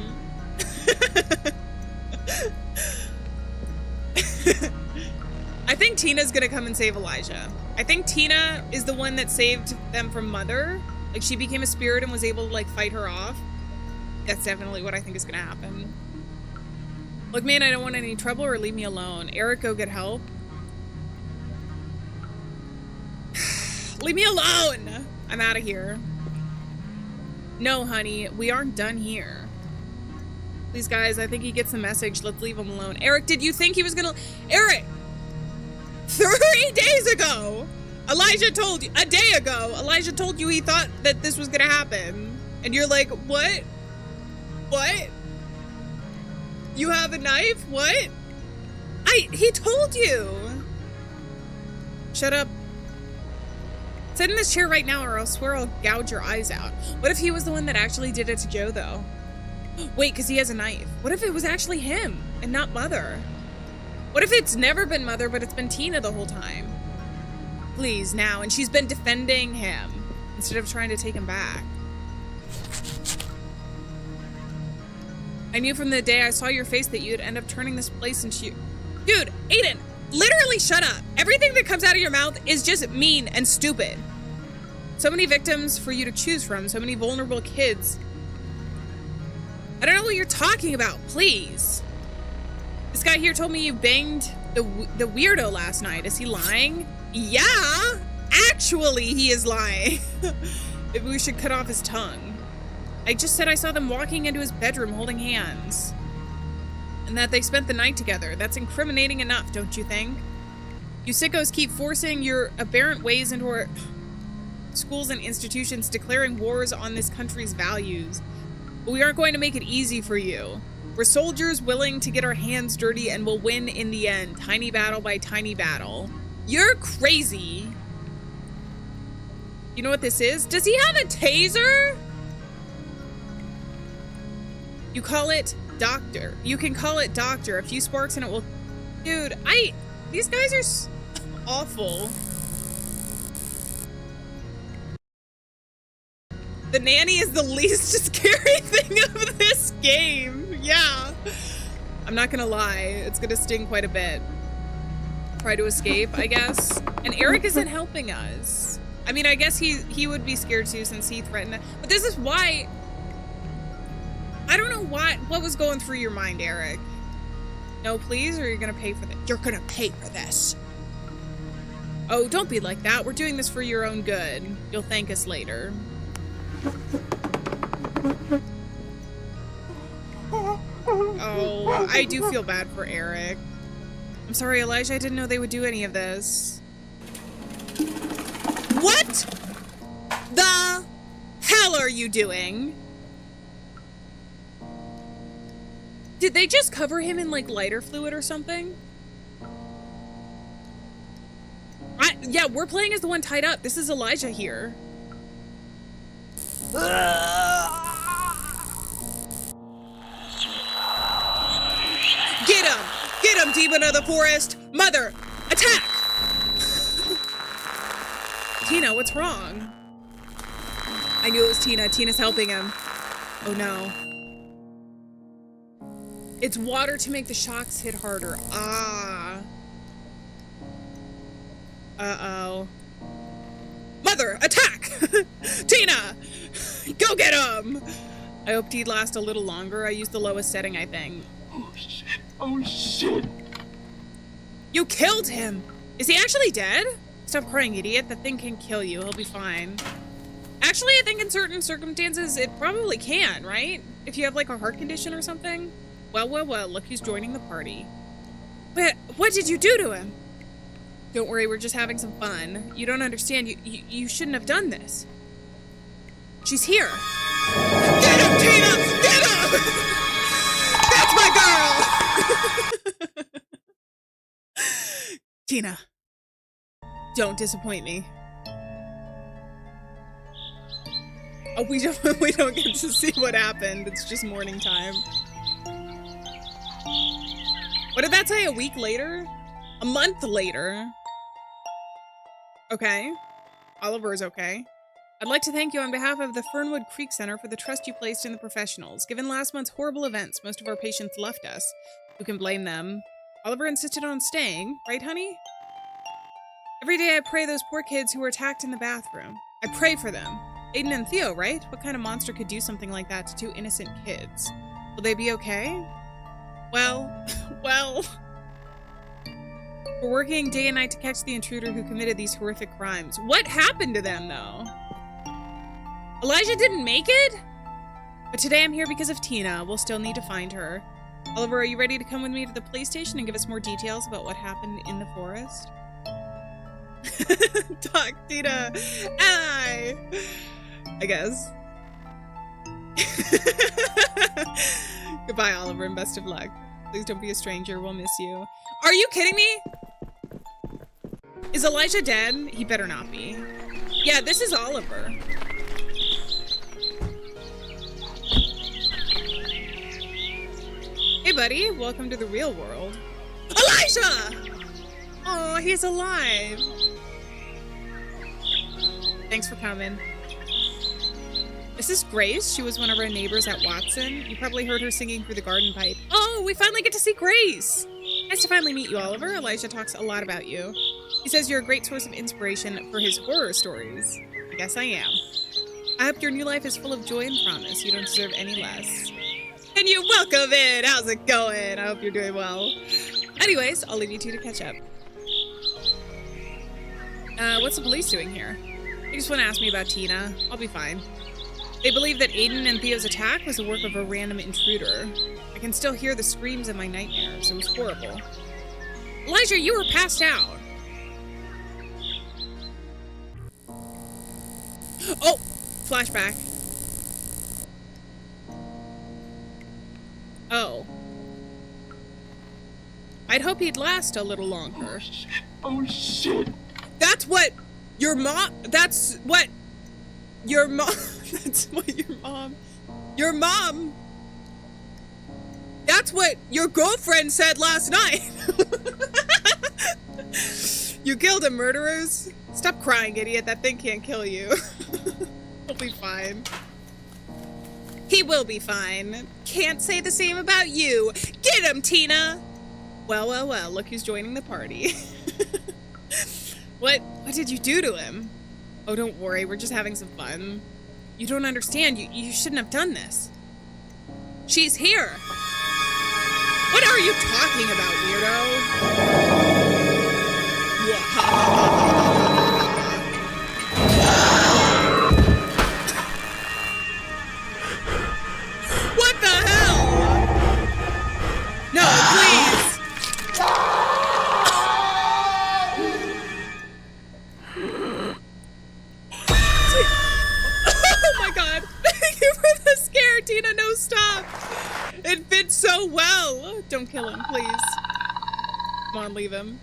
I think Tina's gonna come and save Elijah. I think Tina is the one that saved them from Mother. Like, she became a spirit and was able to fight her off. That's definitely what I think is gonna happen. Look, man, I don't want any trouble, or leave me alone. Eric, go get help. Leave me alone! I'm out of here. No, honey, we aren't done here. Please, guys, I think he gets the message. Let's leave him alone. Eric, did you think he was gonna... Eric! 3 days ago! Elijah told you... A day ago, Elijah told you he thought that this was gonna happen. And you're like, what? What? You have a knife? What? He told you! Shut up. Sit in this chair right now or I'll swear I'll gouge your eyes out. What if he was the one that actually did it to Joe, though? Wait, because he has a knife. What if it was actually him and not Mother? What if it's never been Mother, but it's been Tina the whole time? Please, now. And she's been defending him instead of trying to take him back. I knew from the day I saw your face that you'd end up turning this place into... Dude, Aiden, literally shut up. Everything that comes out of your mouth is just mean and stupid. So many victims for you to choose from, so many vulnerable kids. I don't know what you're talking about, please. This guy here told me you banged the weirdo last night. Is he lying? Yeah, actually he is lying. Maybe we should cut off his tongue. I just said I saw them walking into his bedroom holding hands. And that they spent the night together. That's incriminating enough, don't you think? You sickos keep forcing your aberrant ways into our schools and institutions, declaring wars on this country's values. But we aren't going to make it easy for you. We're soldiers willing to get our hands dirty and will win in the end, tiny battle by tiny battle. You're crazy. You know what this is? Does he have a taser? You call it doctor. You can call it doctor. A few sparks and it will... Dude, these guys are awful. The nanny is the least scary thing of this game. Yeah. I'm not gonna lie. It's gonna sting quite a bit. Try to escape, I guess. And Eric isn't helping us. I mean, I guess he would be scared too since he threatened it. But this is why... I don't know what was going through your mind, Eric. No, please, or you're gonna pay for this. You're gonna pay for this. Oh, don't be like that. We're doing this for your own good. You'll thank us later. Oh, I do feel bad for Eric. I'm sorry, Elijah. I didn't know they would do any of this. What the hell are you doing? Did they just cover him in, like, lighter fluid or something? Yeah, we're playing as the one tied up. This is Elijah here. Get him! Get him, demon of the forest! Mother, attack! Tina, what's wrong? I knew it was Tina. Tina's helping him. Oh no. It's water to make the shocks hit harder. Ah. Uh-oh. Mother, attack! Tina! Go get him! I hoped he'd last a little longer. I used the lowest setting, I think. Oh shit. Oh shit. You killed him! Is he actually dead? Stop crying, idiot. That thing can kill you. He'll be fine. Actually, I think in certain circumstances, it probably can, right? If you have like a heart condition or something. Well, look who's joining the party. But what did you do to him? Don't worry, we're just having some fun. You don't understand. You shouldn't have done this. She's here. Get him, Tina! Get him! That's my girl! Tina, don't disappoint me. Oh, we don't get to see what happened. It's just morning time. What did that say? A week later? A month later? Okay. Oliver's okay. I'd like to thank you on behalf of the Fernwood Creek Center for the trust you placed in the professionals. Given last month's horrible events, most of our patients left us. Who can blame them? Oliver insisted on staying, right, honey? Every day I pray those poor kids who were attacked in the bathroom. I pray for them. Aiden and Theo, right? What kind of monster could do something like that to two innocent kids? Will they be okay? Well, we're working day and night to catch the intruder who committed these horrific crimes. What happened to them, though? Elijah didn't make it? But today I'm here because of Tina. We'll still need to find her. Oliver, are you ready to come with me to the police station and give us more details about what happened in the forest? Talk, Tina. I guess. Goodbye, Oliver, and best of luck. Please don't be a stranger. We'll miss you. Are you kidding me? Is Elijah dead? He better not be. Yeah, this is Oliver. Hey, buddy. Welcome to the real world. Elijah! Oh, he's alive. Thanks for coming. Is this Grace? She was one of our neighbors at Watson. You probably heard her singing through the garden pipe. Oh, we finally get to see Grace. Nice to finally meet you, Oliver. Elijah talks a lot about you. He says you're a great source of inspiration for his horror stories. I guess I am. I hope your new life is full of joy and promise. You don't deserve any less. And you're welcome in. How's it going? I hope you're doing well. Anyways, I'll leave you two to catch up. What's the police doing here? They just want to ask me about Tina. I'll be fine. They believe that Aiden and Theo's attack was the work of a random intruder. I can still hear the screams in my nightmares. It was horrible. Elijah, you were passed out. Oh! Flashback. Oh. I'd hope he'd last a little longer. Oh shit. That's what your mom... That's what your mom... That's what your mom... That's what your girlfriend said last night. You killed him, murderers. Stop crying, idiot. That thing can't kill you. He'll be fine. He will be fine. Can't say the same about you. Get him, Tina. Well. Look who's joining the party. What did you do to him? Oh, don't worry. We're just having some fun. You don't understand. You shouldn't have done this. She's here. What are you talking about, weirdo? What the hell? No, please. Oh my god. You were the scared, Tina. No, stop. It fits so well. Don't kill him, please. Come on, leave him.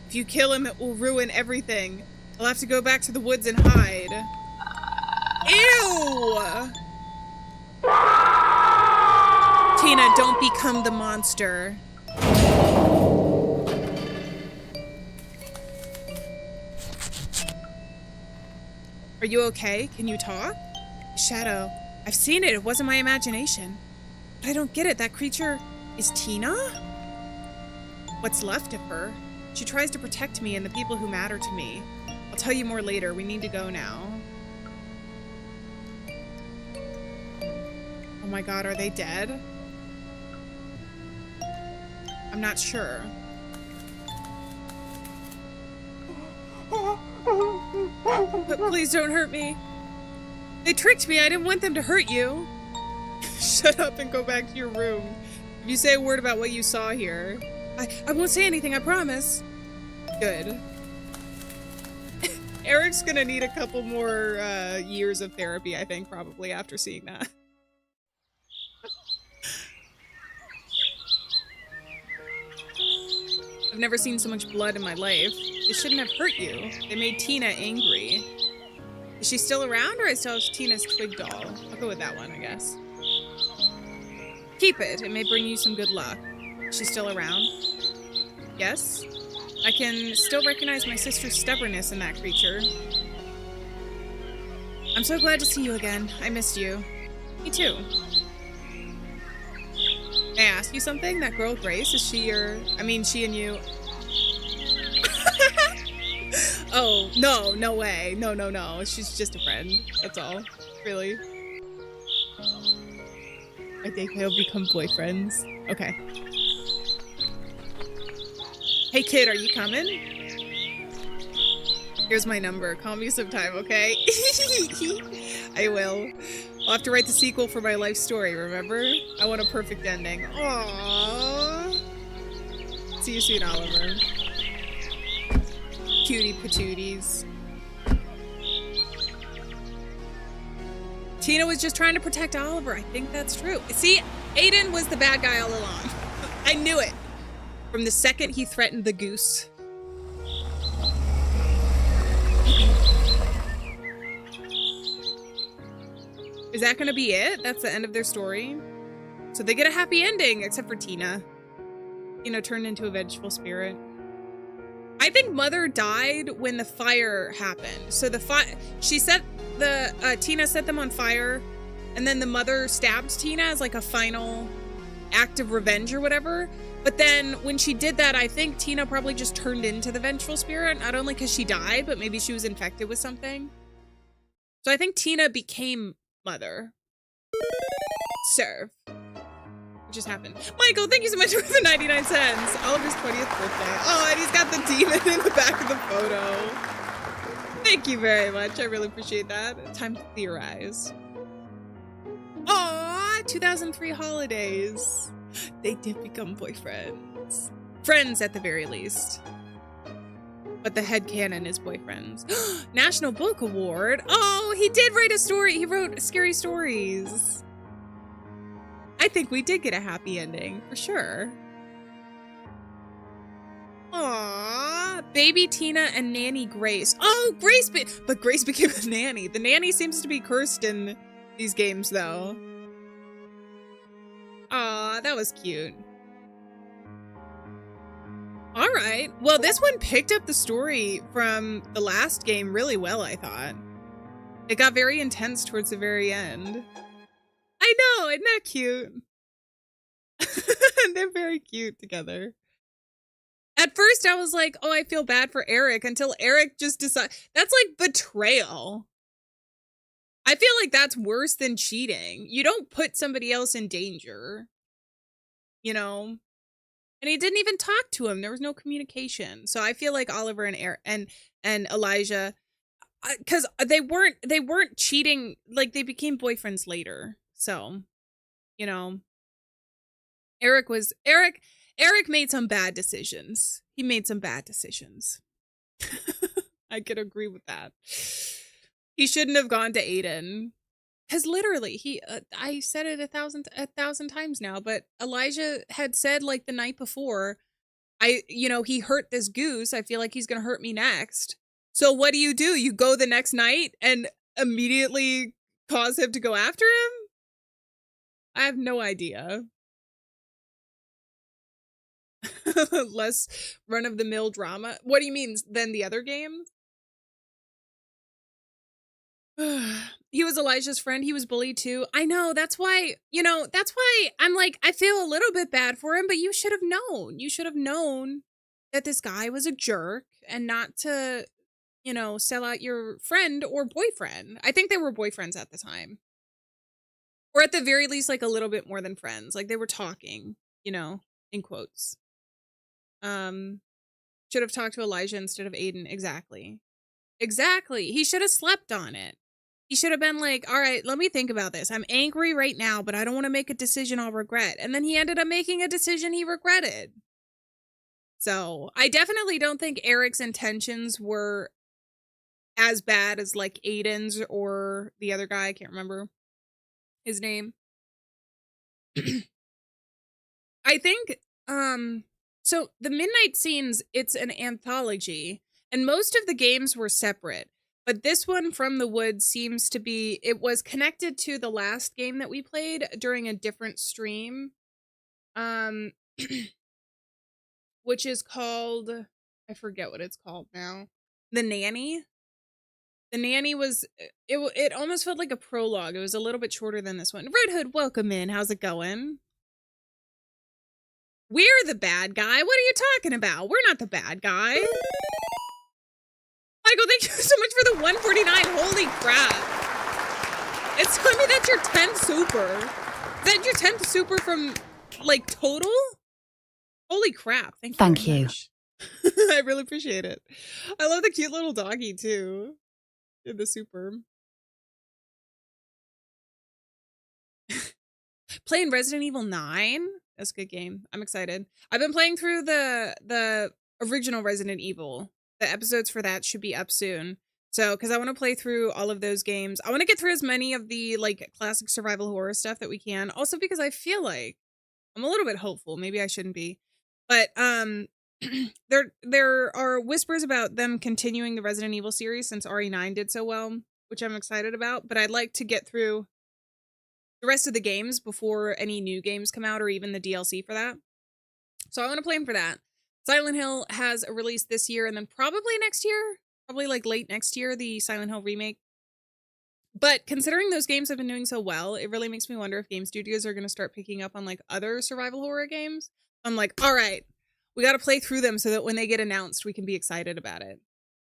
If you kill him, it will ruin everything. I'll have to go back to the woods and hide. Ew! Tina, don't become the monster. Are you okay? Can you talk? Shadow. I've seen it. It wasn't my imagination. But I don't get it. That creature is Tina? What's left of her? She tries to protect me and the people who matter to me. I'll tell you more later. We need to go now. Oh my god, are they dead? I'm not sure. But please don't hurt me. They tricked me. I didn't want them to hurt you. Shut up and go back to your room. If you say a word about what you saw here, I won't say anything, I promise. Good. Eric's gonna need a couple more years of therapy, I think, probably, after seeing that. I've never seen so much blood in my life. They shouldn't have hurt you. They made Tina angry. Is she still around, or I still have Tina's twig doll? I'll go with that one, I guess. Keep it. It may bring you some good luck. Is she still around? Yes? I can still recognize my sister's stubbornness in that creature. I'm so glad to see you again. I missed you. Me too. May I ask you something? That girl Grace, is she your... I mean, she and you... Oh, no, no way. No, no, no. She's just a friend. That's all. Really. I think they'll become boyfriends. Okay. Hey kid, are you coming? Here's my number. Call me sometime, okay? I will. I'll have to write the sequel for my life story, remember? I want a perfect ending. Aww. See you soon, Oliver. Cutie patooties. Tina was just trying to protect Oliver. I think that's true. See, Aiden was the bad guy all along. I knew it. From the second he threatened the goose. Is that gonna be it? That's the end of their story? So they get a happy ending, except for Tina. Tina turned into a vengeful spirit. I think Mother died when the fire happened. So she set Tina set them on fire, and then the mother stabbed Tina as like a final act of revenge or whatever. But then when she did that, I think Tina probably just turned into the vengeful spirit, not only because she died, but maybe she was infected with something. So I think Tina became Mother. Serve. What just happened? Michael, thank you so much for the 99 cents. Oliver's 20th birthday. Oh, and he's got the demon in the back of the photo. Thank you very much. I really appreciate that. Time to theorize. Aw, 2003 holidays. They did become boyfriends. Friends at the very least. But the headcanon is boyfriends. National Book Award. Oh, he did write a story. He wrote scary stories. I think we did get a happy ending, for sure. Aww, baby Tina and nanny Grace. Oh, but Grace became a nanny. The nanny seems to be cursed in these games, though. Aw, that was cute. All right. Well, this one picked up the story from the last game really well, I thought. It got very intense towards the very end. I know, isn't that cute? They're very cute together. At first, I was like, oh, I feel bad for Eric, until Eric just decided. That's like betrayal. I feel like that's worse than cheating. You don't put somebody else in danger. You know? And he didn't even talk to him. There was no communication. So I feel like Oliver and Eric and Elijah, because they weren't cheating. Like, they became boyfriends later. So, you know, Eric made some bad decisions. He made some bad decisions. I could agree with that. He shouldn't have gone to Aiden. Because literally, I said it a thousand times now, but Elijah had said, like, the night before, he hurt this goose. I feel like he's going to hurt me next. So what do? You go the next night and immediately cause him to go after him? I have no idea. Less run-of-the-mill drama. What do you mean, than the other games? He was Elijah's friend. He was bullied too. I know. That's why I'm like, I feel a little bit bad for him, but you should have known. You should have known that this guy was a jerk and not to, sell out your friend or boyfriend. I think they were boyfriends at the time. Or at the very least, like a little bit more than friends. Like they were talking, in quotes. Should have talked to Elijah instead of Aiden. Exactly. Exactly. He should have slept on it. He should have been like, all right, let me think about this. I'm angry right now, but I don't want to make a decision I'll regret. And then he ended up making a decision he regretted. So I definitely don't think Eric's intentions were as bad as like Aiden's or the other guy. I can't remember his name. I think, so the Midnight Scenes, it's an anthology, and most of the games were separate. But this one, From the Woods, seems to be, it was connected to the last game that we played during a different stream. Which is called, I forget what it's called now. The Nanny. The Nanny was, it almost felt like a prologue. It was a little bit shorter than this one. Red Hood, welcome in. How's it going? We're the bad guy. What are you talking about? We're not the bad guy. Michael, thank you so much for the 149. Holy crap. It's telling me that's your 10th super. Is that your 10th super from, like, total? Holy crap. Thank you. I really appreciate it. I love the cute little doggy, too. In the super. Playing Resident Evil 9? That's a good game. I'm excited. I've been playing through the original Resident Evil. The episodes for that should be up soon. So, because I want to play through all of those games. I want to get through as many of the, like, classic survival horror stuff that we can. Also because I feel like I'm a little bit hopeful. Maybe I shouldn't be. But, there are whispers about them continuing the Resident Evil series since RE9 did so well, which I'm excited about. But I'd like to get through the rest of the games before any new games come out or even the DLC for that. So I want to play them for that. Silent Hill has a release this year and then probably next year, probably like late next year, the Silent Hill remake. But considering those games have been doing so well, it really makes me wonder if game studios are going to start picking up on like other survival horror games. I'm like, all right, we got to play through them so that when they get announced, we can be excited about it.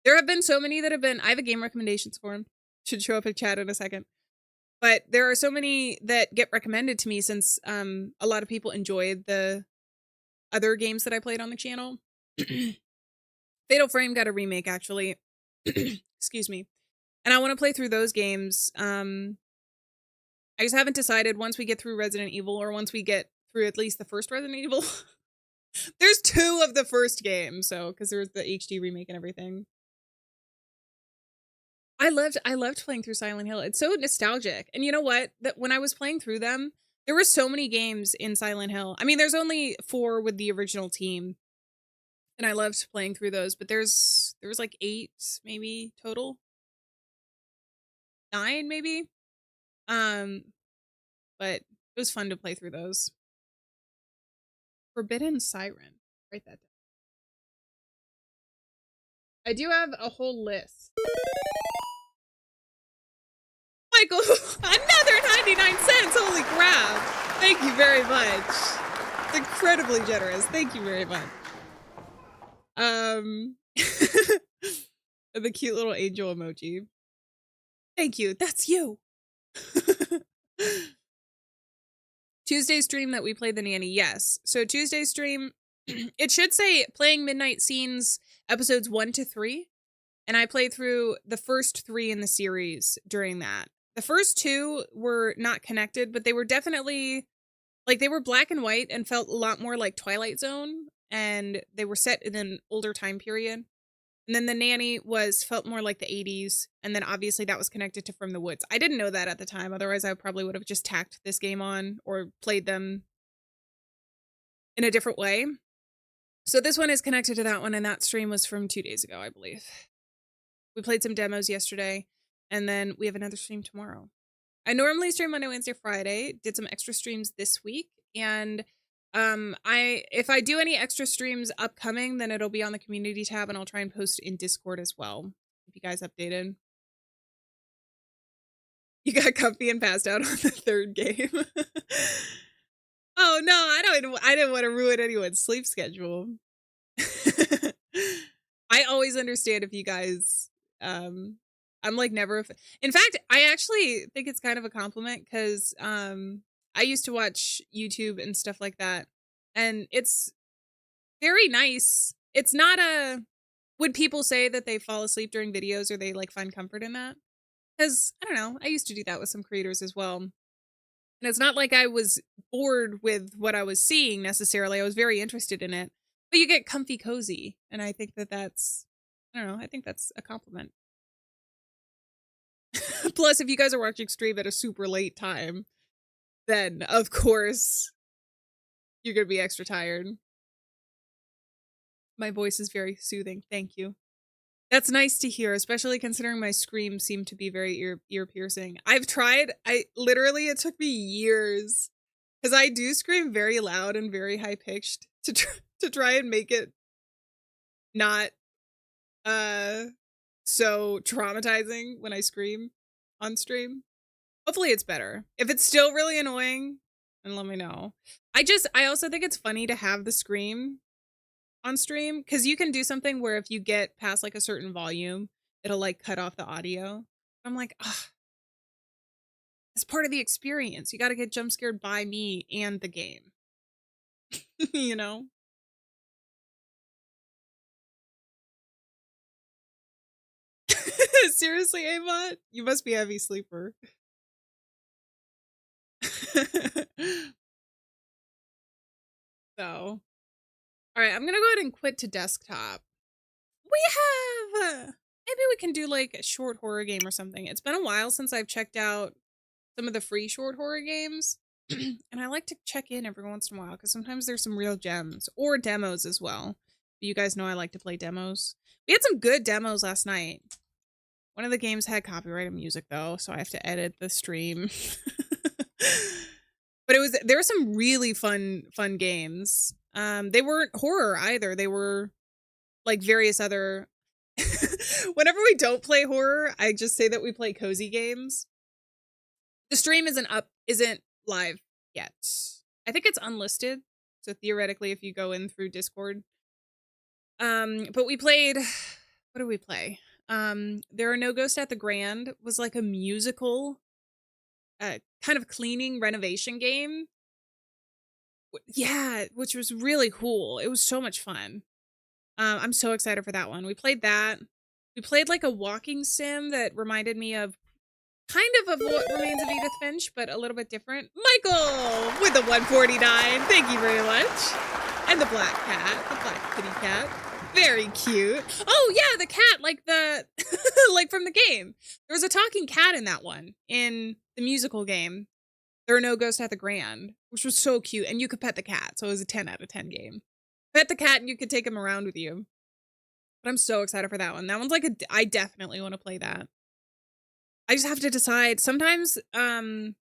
There have been so many that have been, I have a game recommendations form. Should show up in chat in a second. But there are so many that get recommended to me since a lot of people enjoyed the other games that I played on the channel. Fatal Frame got a remake, actually. Excuse me. And I want to play through those games. I just haven't decided once we get through Resident Evil or once we get through at least the first Resident Evil. There's 2 of the first game, so because there was the HD remake and everything. I loved playing through Silent Hill. It's so nostalgic. And you know what? That when I was playing through them, there were so many games in Silent Hill. I mean, there's only 4 with the original team. And I loved playing through those, but there was like 8 maybe total. 9 maybe. But it was fun to play through those. Forbidden Siren. Write that down. I do have a whole list. Michael, another 99 cents. Holy crap. Thank you very much. It's incredibly generous. Thank you very much. The cute little angel emoji. Thank you. That's you. Tuesday stream that we played the Nanny. Yes. So Tuesday stream, it should say playing Midnight Scenes episodes 1 to 3. And I played through the first 3 in the series during that. The first 2 were not connected, but they were definitely, like, they were black and white and felt a lot more like Twilight Zone. And they were set in an older time period. And then the Nanny felt more like the 80s. And then obviously that was connected to From the Woods. I didn't know that at the time. Otherwise, I probably would have just tacked this game on or played them in a different way. So this one is connected to that one. And that stream was from 2 days ago, I believe. We played some demos yesterday. And then we have another stream tomorrow. I normally stream Monday, Wednesday, Friday. Did some extra streams this week. And if I do any extra streams upcoming, then it'll be on the community tab and I'll try and post in Discord as well. Keep you guys updated. You got comfy and passed out on the 3rd game. Oh no, I didn't want to ruin anyone's sleep schedule. I always understand if you guys, I'm like never, in fact, I actually think it's kind of a compliment because, I used to watch YouTube and stuff like that. And it's very nice it's not a, would people say that they fall asleep during videos or they like find comfort in that? Because I don't know, I used to do that with some creators as well. And it's not like I was bored with what I was seeing necessarily. I was very interested in it, but you get comfy cozy. And I think that that's, I don't know, I think that's a compliment. Plus, if you guys are watching stream at a super late time, then of course you're going to be extra tired. My voice is very soothing. Thank you. That's nice to hear, especially considering my screams seem to be very ear piercing. I've tried, it took me years because I do scream very loud and very high pitched to try and make it not so traumatizing when I scream on stream. Hopefully it's better. If it's still really annoying, then let me know. I also think it's funny to have the scream on stream because you can do something where if you get past like a certain volume, it'll like cut off the audio. I'm like, ah, it's part of the experience. You got to get jump scared by me and the game. You know? Seriously, Avon? You must be a heavy sleeper. So, all right, I'm gonna go ahead and quit to desktop. We have, maybe we can do like a short horror game or something. It's been a while since I've checked out some of the free short horror games. And I like to check in every once in a while because sometimes there's some real gems or demos as well. You guys know I like to play demos. We had some good demos last night. One of the games had copyrighted music though, so I have to edit the stream. But there were some really fun games. They weren't horror either. They were like various other whenever we don't play horror, I just say that we play cozy games. The stream isn't live yet. I think it's unlisted. So theoretically if you go in through Discord. But we played, what did we play? There Are No Ghosts at the Grand was like a musical kind of cleaning renovation game. Yeah, which was really cool. It was so much fun. I'm so excited for that one. We played that. We played like a walking sim that reminded me of kind of What Remains of Edith Finch, but a little bit different. Michael with the 149. Thank you very much. And the black cat, the black kitty cat. Very cute. Oh yeah, the cat, like the like from the game. There was a talking cat in that one in the musical game. There Are No Ghosts at the Grand, which was so cute, and you could pet the cat, so it was a 10 out of 10 game. Pet the cat and you could take him around with you. But I'm so excited for that one. That one's like I definitely want to play that. I just have to decide. Sometimes there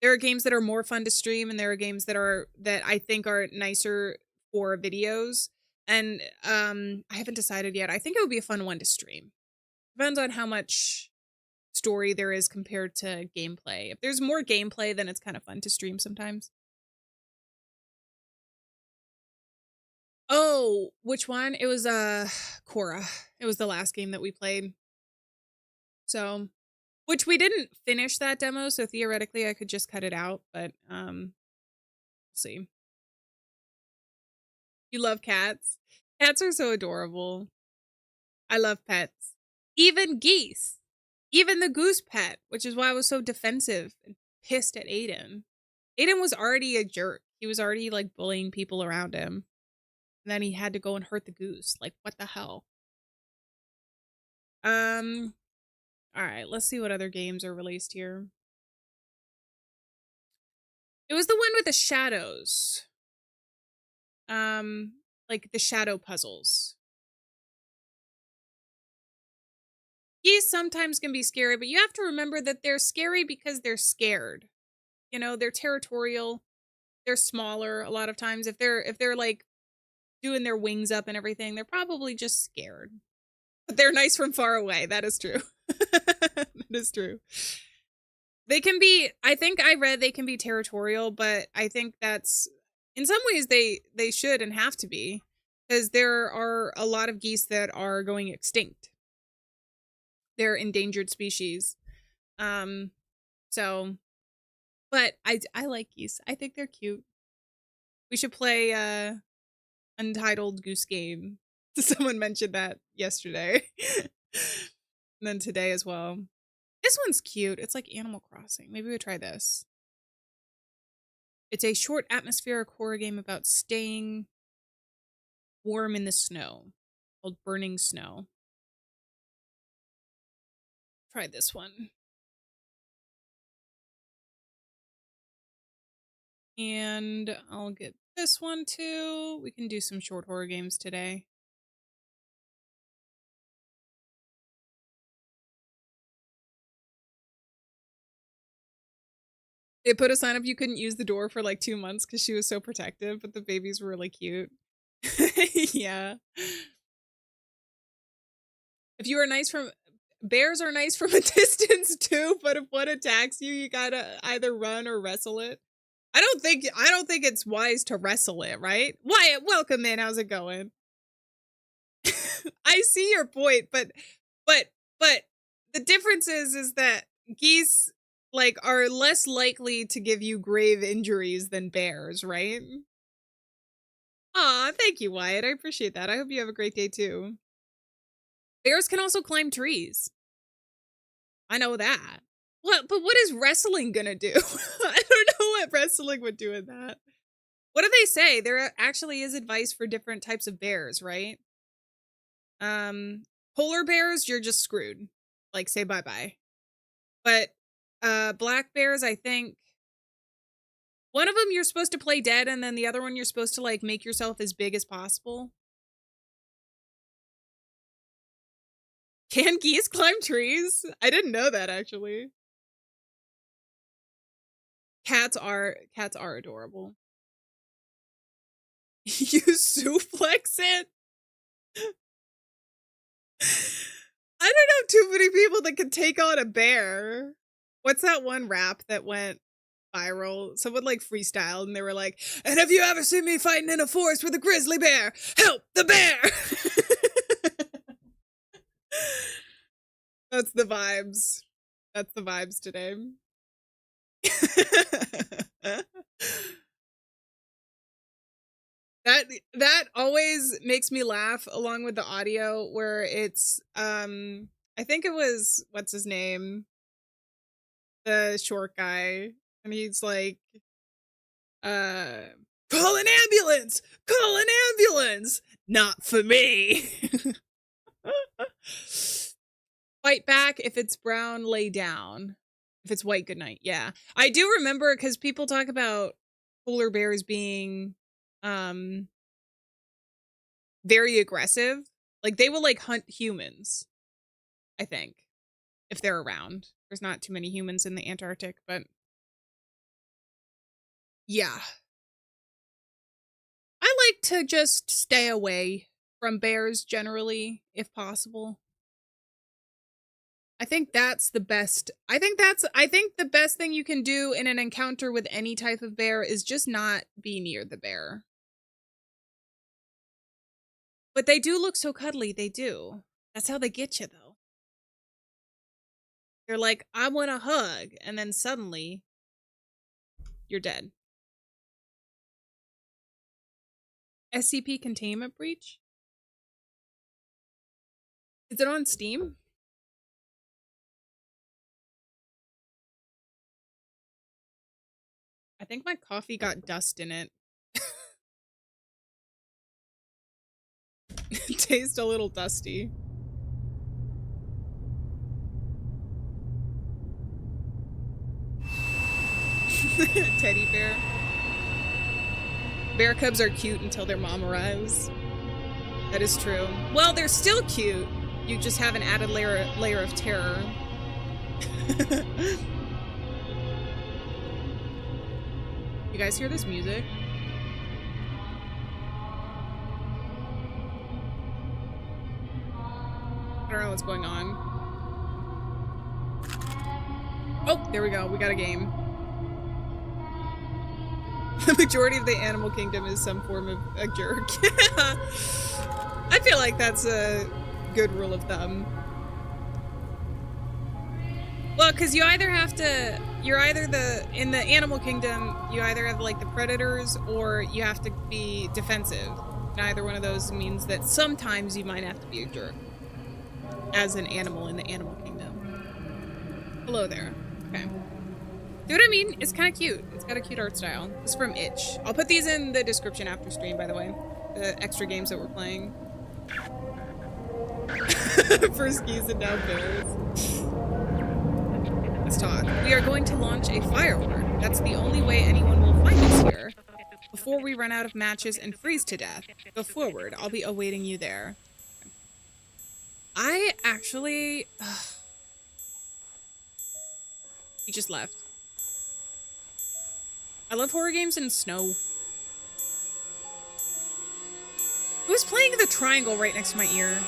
are games that are more fun to stream and there are games that I think are nicer for videos. And I haven't decided yet. I think it would be a fun one to stream. Depends on how much story there is compared to gameplay. If there's more gameplay, then it's kind of fun to stream sometimes. Oh, which one? It was Korra. It was the last game that we played. So, which we didn't finish that demo, so theoretically I could just cut it out, but we'll see. You love cats? Cats are so adorable. I love pets. Even geese. Even the goose pet, which is why I was so defensive and pissed at Aiden. Aiden was already a jerk. He was already like bullying people around him. And then he had to go and hurt the goose. Like, what the hell? All right, let's see what other games are released here. It was the one with the shadows. Like the shadow puzzles. Geese sometimes can be scary, but you have to remember that they're scary because they're scared. You know, they're territorial. They're smaller a lot of times. If they're like doing their wings up and everything, they're probably just scared. But they're nice from far away. That is true. That is true. They can be, I think I read they can be territorial, but I think that's, in some ways they should and have to be, because there are a lot of geese that are going extinct. They're endangered species. So, but I like geese. I think they're cute. We should play Untitled Goose Game. Someone mentioned that yesterday. And then today as well. This one's cute. It's like Animal Crossing. Maybe we try this. It's a short atmospheric horror game about staying warm in the snow, called Burning Snow. Try this one. And I'll get this one too. We can do some short horror games today. They put a sign up you couldn't use the door for like 2 months because she was so protective, but the babies were really cute. Yeah. If you are nice from... Bears are nice from a distance too, but if one attacks you, you gotta either run or wrestle it. I don't think it's wise to wrestle it, right? Wyatt, welcome in. How's it going? I see your point, but the difference is that geese like are less likely to give you grave injuries than bears, right? Aw, thank you, Wyatt. I appreciate that. I hope you have a great day too. Bears can also climb trees. I know that. What? But what is wrestling gonna do? I don't know what wrestling would do in that. What do they say? There actually is advice for different types of bears, right? Polar bears, you're just screwed. Like, say bye-bye. But black bears, I think one of them you're supposed to play dead, and then the other one you're supposed to like make yourself as big as possible. Can geese climb trees? I didn't know that, actually. Cats are adorable. You suplex it? I don't know too many people that can take on a bear. What's that one rap that went viral? Someone like freestyled and they were like, and have you ever seen me fighting in a forest with a grizzly bear? Help the bear! That's the vibes. That's the vibes today. That always makes me laugh along with the audio where it's I think it was what's his name? The short guy. And he's like call an ambulance! Call an ambulance! Not for me. Fight back. If it's brown, lay down. If it's white, good night. Yeah. I do remember because people talk about polar bears being very aggressive. Like they will like hunt humans, I think, if they're around. There's not too many humans in the Antarctic, but yeah. I like to just stay away from bears generally, if possible. I think that's the best. I think the best thing you can do in an encounter with any type of bear is just not be near the bear. But they do look so cuddly, they do. That's how they get you, though. They're like, I want a hug, and then suddenly, you're dead. SCP Containment Breach? Is it on Steam? I think my coffee got dust in it. It tastes a little dusty. Teddy bear. Bear cubs are cute until their mom arrives. That is true. Well, they're still cute. You just have an added layer of terror. You guys hear this music? I don't know what's going on. Oh, there we go. We got a game. The majority of the animal kingdom is some form of a jerk. I feel like that's a good rule of thumb. Well, because you either have to, in the animal kingdom, you either have like the predators or you have to be defensive. Neither one of those means that sometimes you might have to be a jerk. As an animal in the animal kingdom. Hello there. Okay. See what I mean? It's kind of cute. It's got a cute art style. It's from Itch. I'll put these in the description after stream, by the way. The extra games that we're playing. First geese and now bears. Let's talk. We are going to launch a firework. That's the only way anyone will find us here. Before we run out of matches and freeze to death. Go forward. I'll be awaiting you there. I actually... He just left. I love horror games in snow. Who's playing the triangle right next to my ear?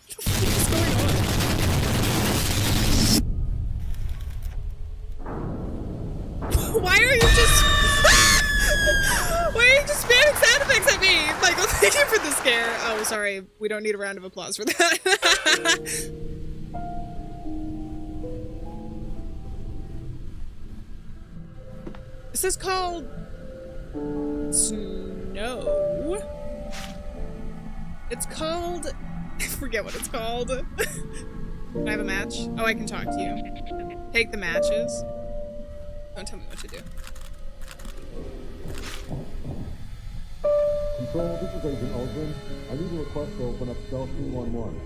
What the fuck is going on? Why are you just... Why are you just spamming sound effects at me? Michael, thank you for the scare. Oh, sorry. We don't need a round of applause for that. This is called... Snow. It's called... I forget what it's called. Can I have a match? Oh, I can talk to you. Take the matches. Don't tell me what to do. Control, this is Agent Aldrin. I need a request to open up cell 311.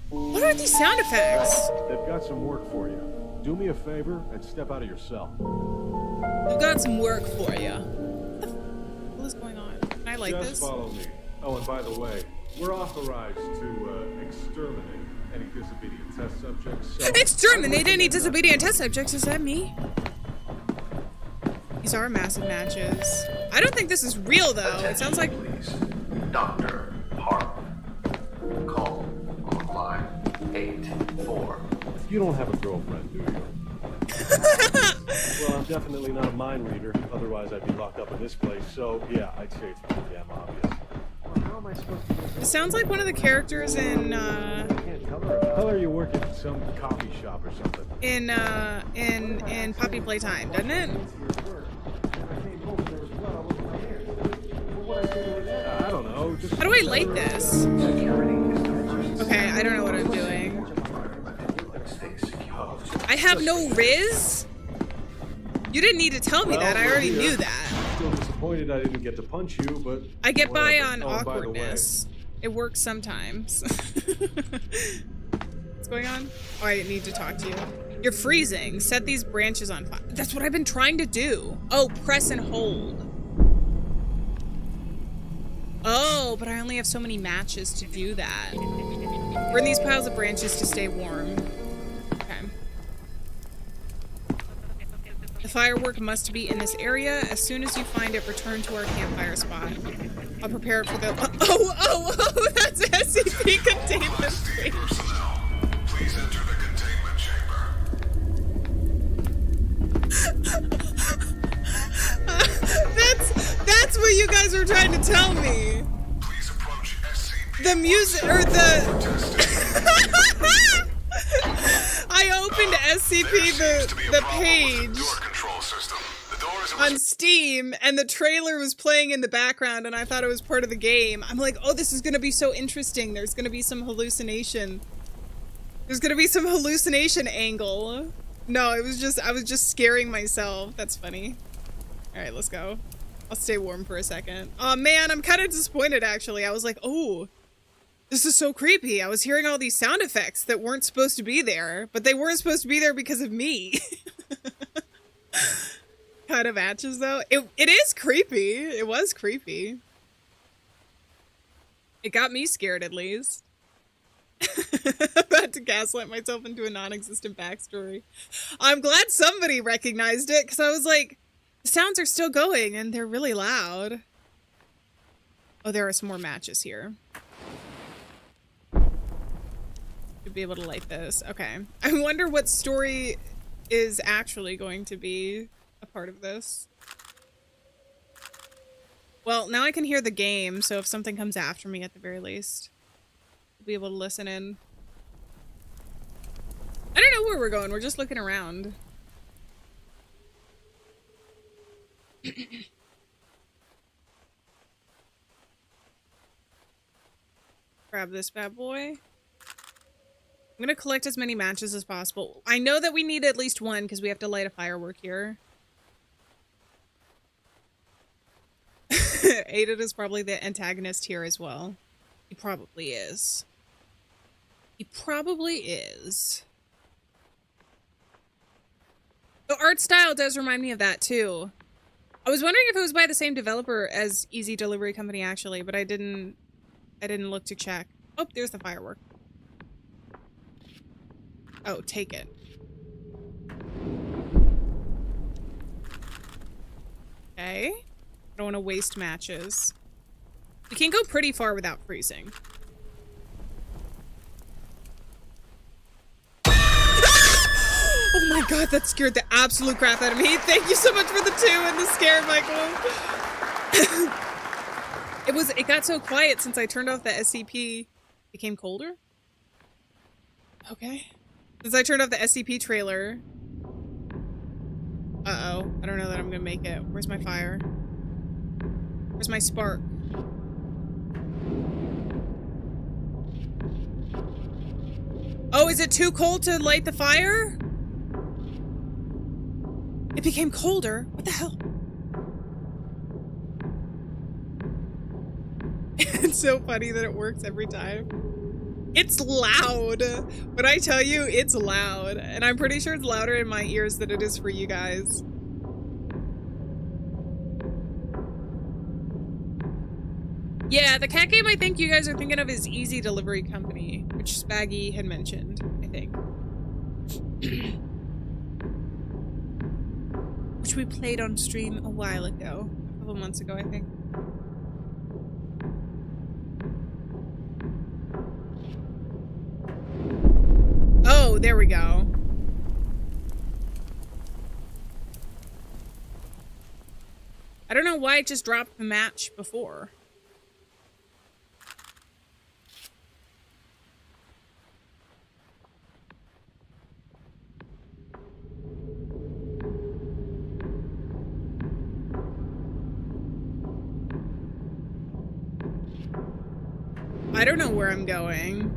What are these sound effects? They've got some work for you. Do me a favor and step out of your cell. We've got some work for you. What is going on? Can I like Just this? follow me. Oh, and by the way, we're authorized to exterminate any disobedient test subjects. So Exterminate any disobedient test subjects. Is that me? These are massive matches. I don't think this is real, though. It sounds like... Please. Dr. Harp. Call on line 84. You don't have a girlfriend, do you? Well, I'm definitely not a mind reader. Otherwise, I'd be locked up in this place. So, yeah, I'd say it's pretty damn obvious. Well, how am I supposed to do this? It sounds like one of the characters in, Tell her you work at some coffee shop or something. in Puppy Playtime, doesn't it? I don't know. Just How do I light this? Okay, I don't know what I'm doing. I have no Riz? You didn't need to tell me that. I already knew that. Still disappointed I didn't get to punch you, but I get by whatever. on Oh, by the way, awkwardness. It works sometimes. What's going on? Oh, I need to talk to you. You're freezing. Set these branches on fire. That's what I've been trying to do. Oh, press and hold. Oh, but I only have so many matches to do that. Burn these piles of branches to stay warm. Okay. The firework must be in this area. As soon as you find it, return to our campfire spot. I'll prepare it for the... Oh, that's SCP containment breach. Please enter the containment chamber. That's what you guys were trying to tell me. Please approach SCP. The music, or the... I opened SCP, the page on Steam, and the trailer was playing in the background, and I thought it was part of the game. I'm like, oh, this is gonna be so interesting. There's gonna be some hallucination. There's gonna be some hallucination angle. No, it was just, I was just scaring myself. That's funny. All right, let's go. I'll stay warm for a second. Oh man, I'm kind of disappointed actually. I was like, oh, this is so creepy. I was hearing all these sound effects that weren't supposed to be there, but they weren't supposed to be there because of me. Kind of matches though. It is creepy. It was creepy. It got me scared at least. About to gaslight myself into a non-existent backstory. I'm glad somebody recognized it because I was like, the sounds are still going and they're really loud. Oh, there are some more matches here. Should be able to light this. Okay. I wonder what story is actually going to be a part of this. Well, now I can hear the game, so if something comes after me at the very least, We'll be able to listen in. I don't know where we're going. We're just looking around. Grab this bad boy. I'm gonna collect as many matches as possible. I know that we need at least one because we have to light a firework here. Aiden is probably the antagonist here as well. He probably is. He probably is. The art style does remind me of that too. I was wondering if it was by the same developer as Easy Delivery Company actually, but I didn't look to check. Oh, there's the firework. Oh, take it. Okay. I don't want to waste matches. We can go pretty far without freezing. Oh my god, that scared the absolute crap out of me. Thank you so much for the 2 and the scare, Michael. It got so quiet since I turned off the SCP. Became colder? Okay. Since I turned off the SCP trailer. Uh-oh. I don't know that I'm gonna make it. Where's my fire? Where's my spark? Oh, is it too cold to light the fire? It became colder? What the hell? It's so funny that it works every time. It's loud. When I tell you, it's loud. And I'm pretty sure it's louder in my ears than it is for you guys. Yeah, the cat game I think you guys are thinking of is Easy Delivery Company, which Spaggy had mentioned, I think. Which we played on stream a while ago. A couple months ago, I think. Oh, there we go. I don't know why it just dropped the match before. I don't know where I'm going.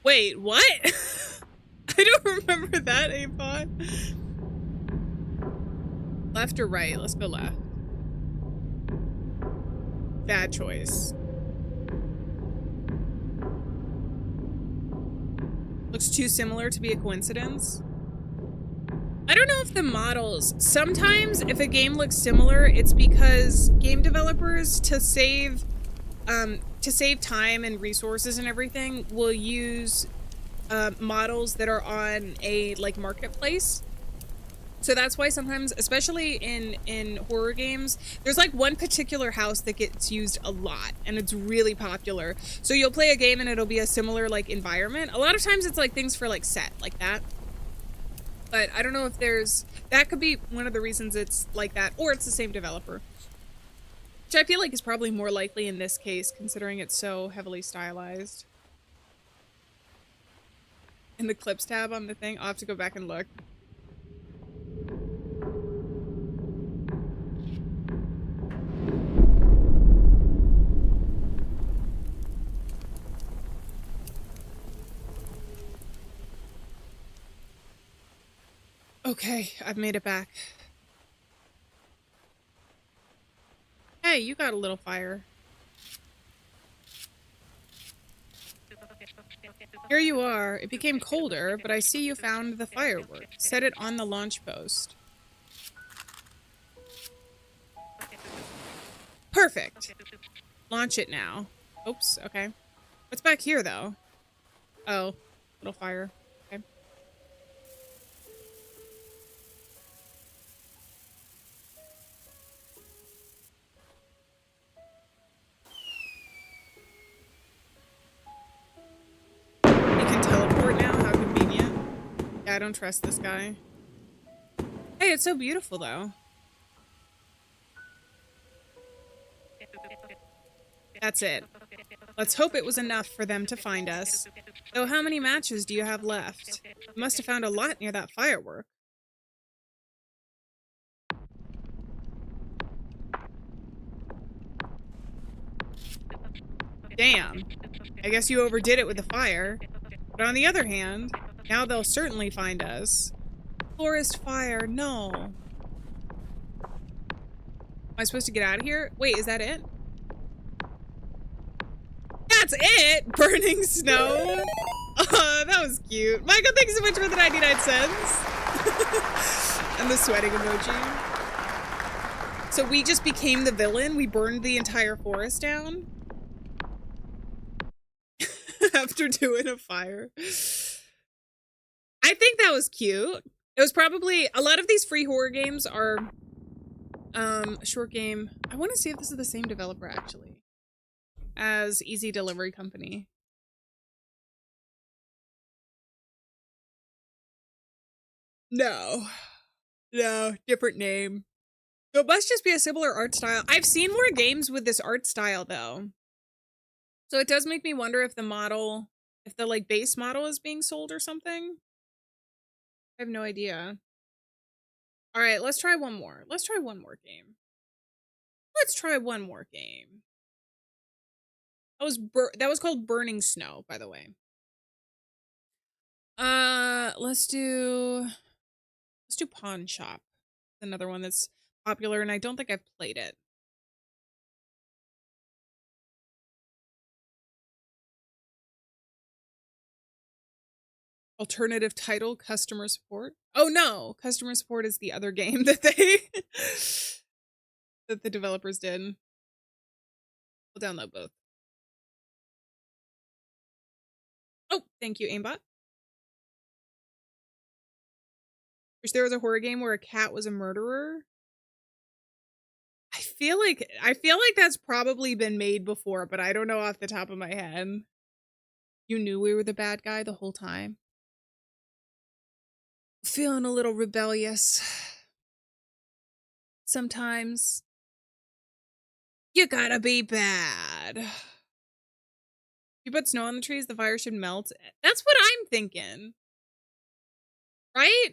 Wait, what? I don't remember that, Apod. Left or right? Let's go left. Bad choice. Looks too similar to be a coincidence. I don't know if the models... Sometimes, if a game looks similar, it's because game developers, to save time and resources and everything, will use models that are on a, like, marketplace. So that's why sometimes, especially in horror games, there's like one particular house that gets used a lot and it's really popular. So you'll play a game and it'll be a similar like environment. A lot of times it's like things for like set like that. But I don't know if there's, that could be one of the reasons it's like that, or it's the same developer. Which I feel like is probably more likely in this case, considering it's so heavily stylized. In the clips tab on the thing, I'll have to go back and look. Okay, I've made it back. Hey, you got a little fire. Here you are. It became colder, but I see you found the firework. Set it on the launch post. Perfect. Launch it now. Oops, okay. What's back here, though? Oh, little fire. Okay. I don't trust this guy. Hey, it's so beautiful though. That's it. Let's hope it was enough for them to find us. Though how many matches do you have left? You must have found a lot near that firework. Damn. I guess you overdid it with the fire. But on the other hand, now they'll certainly find us. Forest fire, no. Am I supposed to get out of here? Wait, is that it? That's it! Burning snow? Oh, that was cute. Michael, thanks so much for the 99 cents. And the sweating emoji. So we just became the villain? We burned the entire forest down? After doing a fire. I think that was cute. It was probably, a lot of these free horror games are a short game. I want to see if this is the same developer actually as Easy Delivery Company. No, different name. So it must just be a similar art style. I've seen more games with this art style though. So it does make me wonder if the model, if the like base model is being sold or something. I have no idea. All right, let's try one more. Let's try one more game. Let's try one more game. That was called Burning Snow, by the way. Let's do Pawn Shop. Another one that's popular, and I don't think I've played it. Alternative title, customer support. Oh no, customer support is the other game that that the developers did. We'll download both. Oh, thank you, aimbot. Wish there was a horror game where a cat was a murderer. I feel like that's probably been made before, but I don't know off the top of my head. You knew we were the bad guy the whole time. Feeling a little rebellious. Sometimes you gotta be bad. You put snow on the trees, the fire should melt. That's what I'm thinking. Right?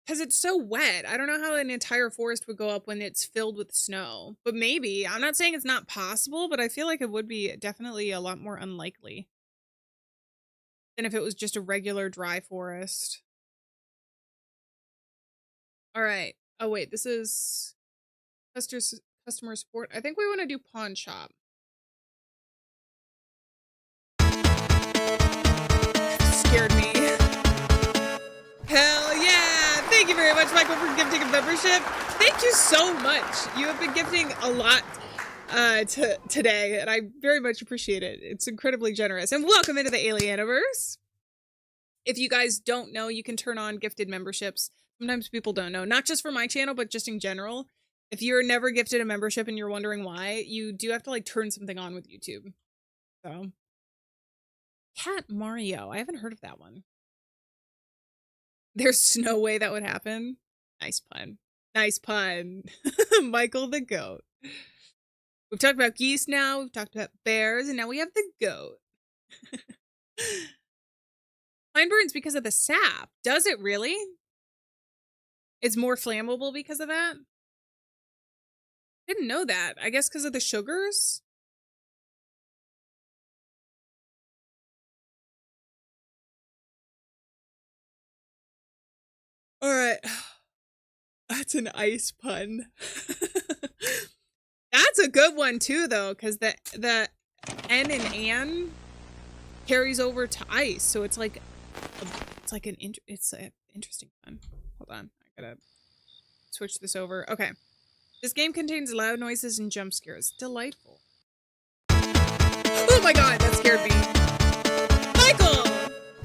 Because it's so wet. I don't know how an entire forest would go up when it's filled with snow. But maybe. I'm not saying it's not possible, but I feel like it would be definitely a lot more unlikely than if it was just a regular dry forest. All right. Oh, wait. This is customer support. I think we want to do Pawn Shop. Scared me. Hell yeah. Thank you very much, Michael, for gifting a membership. Thank you so much. You have been gifting a lot today, and I very much appreciate it. It's incredibly generous. And welcome into the Alieanniverse. If you guys don't know, you can turn on gifted memberships. Sometimes people don't know, not just for my channel, but just in general. If you're never gifted a membership and you're wondering why, you do have to like turn something on with YouTube. So, Cat Mario. I haven't heard of that one. There's no way that would happen. Nice pun. Nice pun. Michael the goat. We've talked about geese now. We've talked about bears, and now we have the goat. Mine burns because of the sap. Does it really? It's more flammable because of that? Didn't know that. I guess because of the sugars? All right. That's an ice pun. That's a good one too, though, because the N in Ann carries over to ice, so it's like an interesting pun. Hold on, I gotta switch this over. Okay, this game contains loud noises and jump scares. Delightful. Oh my god, that scared me. Michael,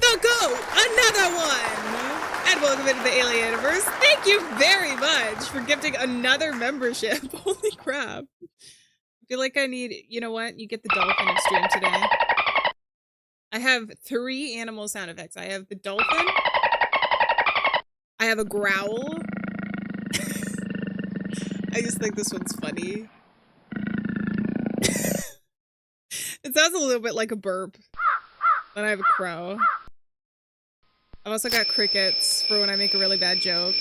the goat, another one. And welcome into the Alieanniverse. Thank you very much for gifting another membership. Holy crap. I feel like I need, you know what? You get the dolphin extreme today. I have 3 animal sound effects. I have the dolphin, I have a growl. I just think this one's funny. It sounds a little bit like a burp. Then I have a crow. I've also got crickets for when I make a really bad joke.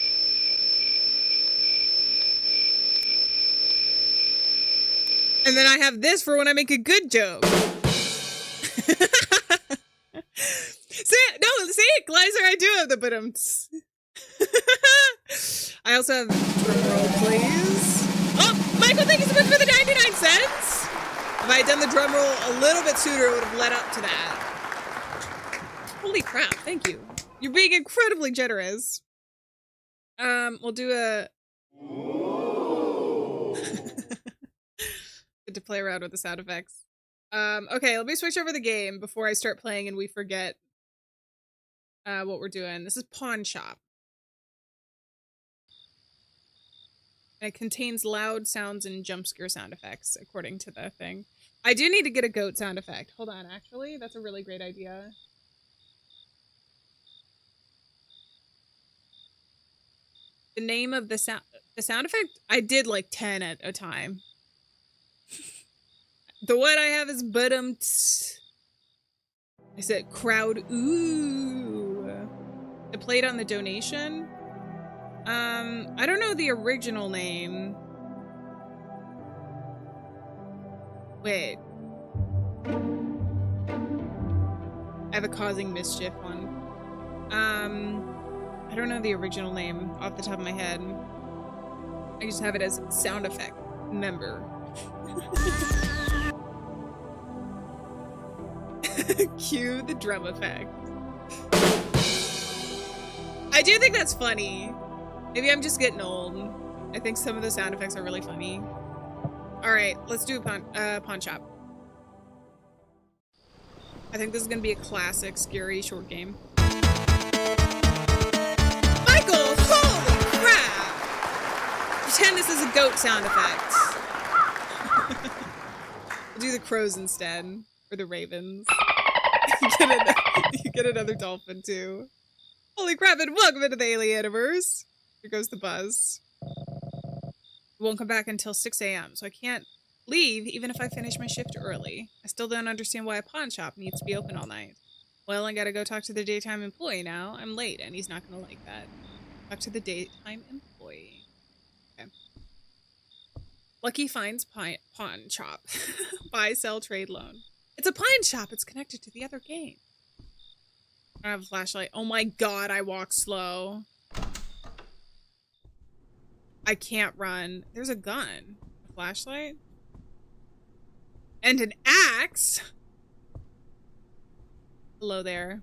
And then I have this for when I make a good joke. See it, Gleiser, I do have the bottoms. I also have drum roll, please. Oh, Michael, thank you so much for the 99 cents. If I had done the drum roll a little bit sooner, it would have led up to that. Holy crap, thank you. You're being incredibly generous. We'll do a... Good to play around with the sound effects. Okay, let me switch over the game before I start playing and we forget what we're doing. This is Pawn Shop. And it contains loud sounds and jump scare sound effects, according to the thing. I do need to get a goat sound effect. Hold on, actually. That's a really great idea. The name of the sound effect? I did like 10 at a time. The one I have is Budum-ts. I said crowd ooh. It played on the donation. I don't know the original name. Wait. I have a causing mischief one. I don't know the original name off the top of my head. I just have it as sound effect member. Cue the drum effect. I do think that's funny. Maybe I'm just getting old. I think some of the sound effects are really funny. All right, let's do a pawn shop. I think this is gonna be a classic scary short game. Michael, holy crap! Pretend this is a goat sound effect. We'll do the crows instead, or the ravens. You get another dolphin too. Holy crap, and welcome into the Alieaniverse. Here goes the buzz. It won't come back until 6 a.m., so I can't leave even if I finish my shift early. I still don't understand why a pawn shop needs to be open all night. Well, I gotta go talk to the daytime employee now. I'm late, and he's not gonna like that. Talk to the daytime employee. Okay. Lucky finds pawn shop. Buy, sell, trade, loan. It's a pawn shop. It's connected to the other game. I have a flashlight. Oh my god, I walk slow. I can't run. There's a gun. A flashlight. And an axe. Hello there.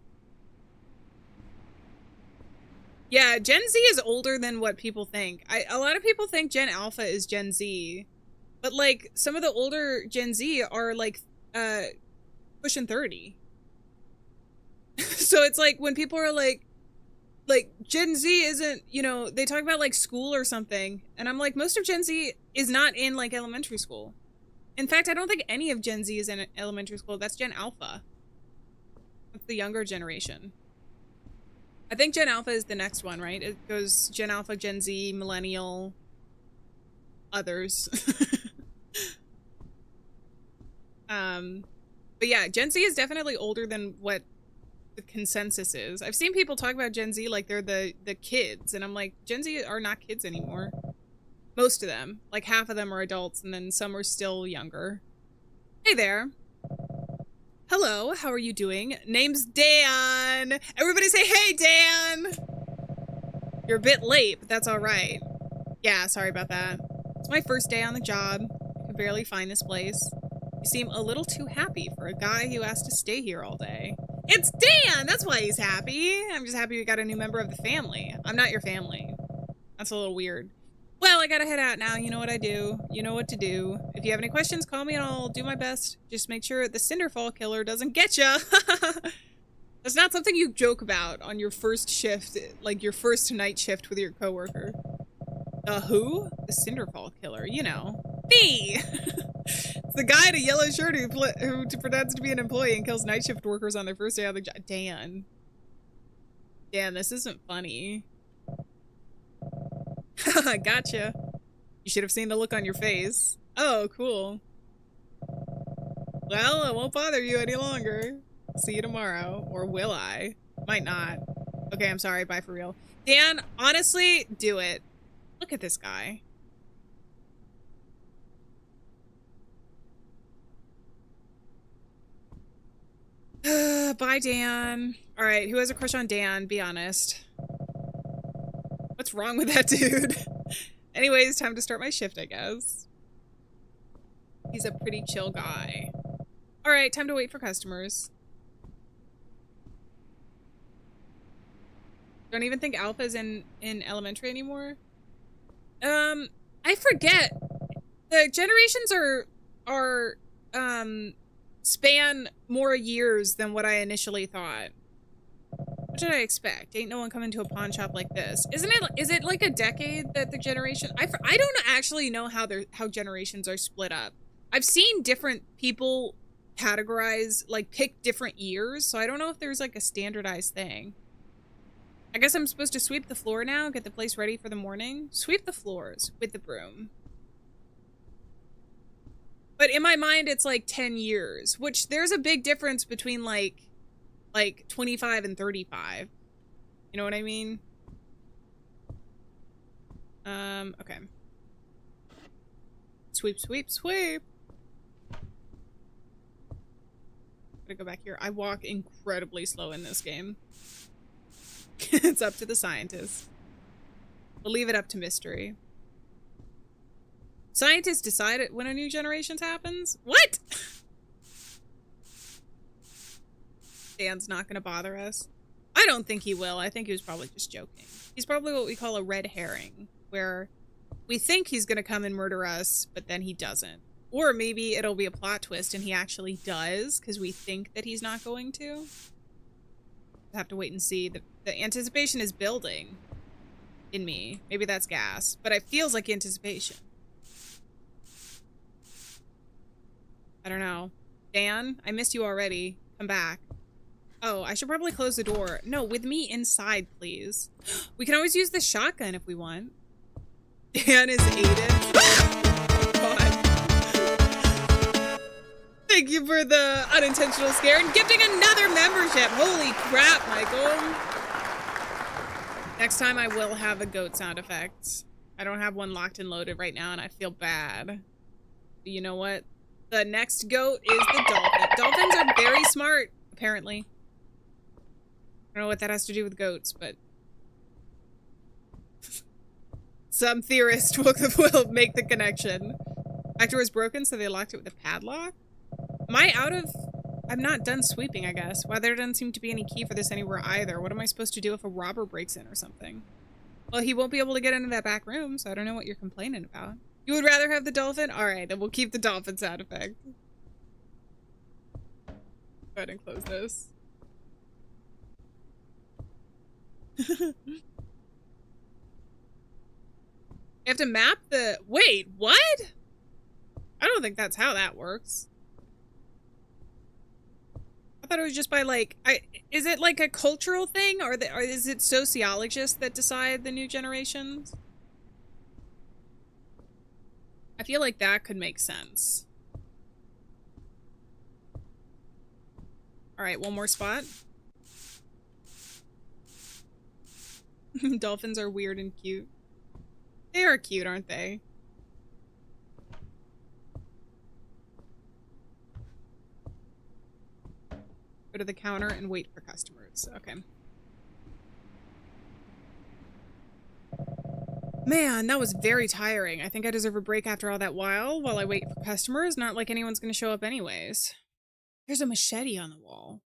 Yeah, Gen Z is older than what people think. A lot of people think Gen Alpha is Gen Z. But like some of the older Gen Z are like pushing 30. So it's like when people are like Gen Z isn't, you know, they talk about like school or something, and I'm like, most of Gen Z is not in like elementary school. In fact, I don't think any of Gen Z is in elementary school. That's Gen Alpha. That's the younger generation. I think Gen Alpha is the next one, right? It goes Gen Alpha, Gen Z, Millennial, others. But yeah, Gen Z is definitely older than what the consensus is. I've seen people talk about Gen Z like they're the kids, and I'm like, Gen Z are not kids anymore. Most of them. Like half of them are adults, and then some are still younger. Hey there. Hello, how are you doing? Name's Dan. Everybody say, hey, Dan. You're a bit late, but that's all right. Yeah, sorry about that. It's my first day on the job. I can barely find this place. You seem a little too happy for a guy who has to stay here all day. It's Dan! That's why he's happy. I'm just happy we got a new member of the family. I'm not your family. That's a little weird. Well, I gotta head out now. You know what I do. You know what to do. If you have any questions, call me and I'll do my best. Just make sure the Cinderfall killer doesn't get ya. That's not something you joke about on your first shift, like your first night shift with your coworker. Who? The Cinderfall killer, you know. Me! It's the guy in a yellow shirt who pretends to be an employee and kills night shift workers on their first day on the job. Dan. Dan, this isn't funny. Gotcha. You should have seen the look on your face. Oh, cool. Well, I won't bother you any longer. See you tomorrow. Or will I? Might not. Okay, I'm sorry. Bye for real. Dan, honestly, do it. Look at this guy. Bye, Dan. All right, who has a crush on Dan? Be honest. What's wrong with that dude? Anyways, time to start my shift, I guess. He's a pretty chill guy. All right, time to wait for customers. Don't even think Alpha's in elementary anymore. I forget. The generations are span more years than what I initially thought. What did I expect? Ain't no one coming to a pawn shop like this. Is it like a decade that the generation... I don't actually know how generations are split up. I've seen different people categorize, like pick different years, so I don't know if there's like a standardized thing. I guess I'm supposed to sweep the floor now, get the place ready for the morning. Sweep the floors with the broom. But in my mind, it's like 10 years, which there's a big difference between like 25 and 35. You know what I mean? Okay. Sweep, sweep, sweep. Gotta go back here. I walk incredibly slow in this game. It's up to the scientists. We'll leave it up to mystery. Scientists decide when a new generation happens? What? Dan's not gonna bother us. I don't think he will. I think he was probably just joking. He's probably what we call a red herring, where we think he's gonna come and murder us, but then he doesn't. Or maybe it'll be a plot twist and he actually does, because we think that he's not going to. We'll have to wait and see. The anticipation is building in me. Maybe that's gas, but it feels like anticipation. I don't know. Dan, I missed you already. Come back. Oh, I should probably close the door. No, with me inside, please. We can always use the shotgun if we want. Dan is Aiden. God. Thank you for the unintentional scare and gifting another membership. Holy crap, Michael. Next time I will have a goat sound effect. I don't have one locked and loaded right now and I feel bad. But you know what? The next goat is the dolphin. Dolphins are very smart, apparently. I don't know what that has to do with goats, but... Some theorist will make the connection. Back door is broken, so they locked it with a padlock? Am I out of... I'm not done sweeping, I guess. Well, there doesn't seem to be any key for this anywhere either. What am I supposed to do if a robber breaks in or something? Well, he won't be able to get into that back room, so I don't know what you're complaining about. You would rather have the dolphin? Alright, then we'll keep the dolphin sound effect. Go ahead and close this. You have to map the... Wait, what? I don't think that's how that works. I thought it was just by like... Is it like a cultural thing? Or is it sociologists that decide the new generations? I feel like that could make sense. Alright, one more spot. Dolphins are weird and cute. They are cute, aren't they? Go to the counter and wait for customers. Okay. Man, that was very tiring. I think I deserve a break after all that while I wait for customers. Not like anyone's gonna show up anyways. There's a machete on the wall.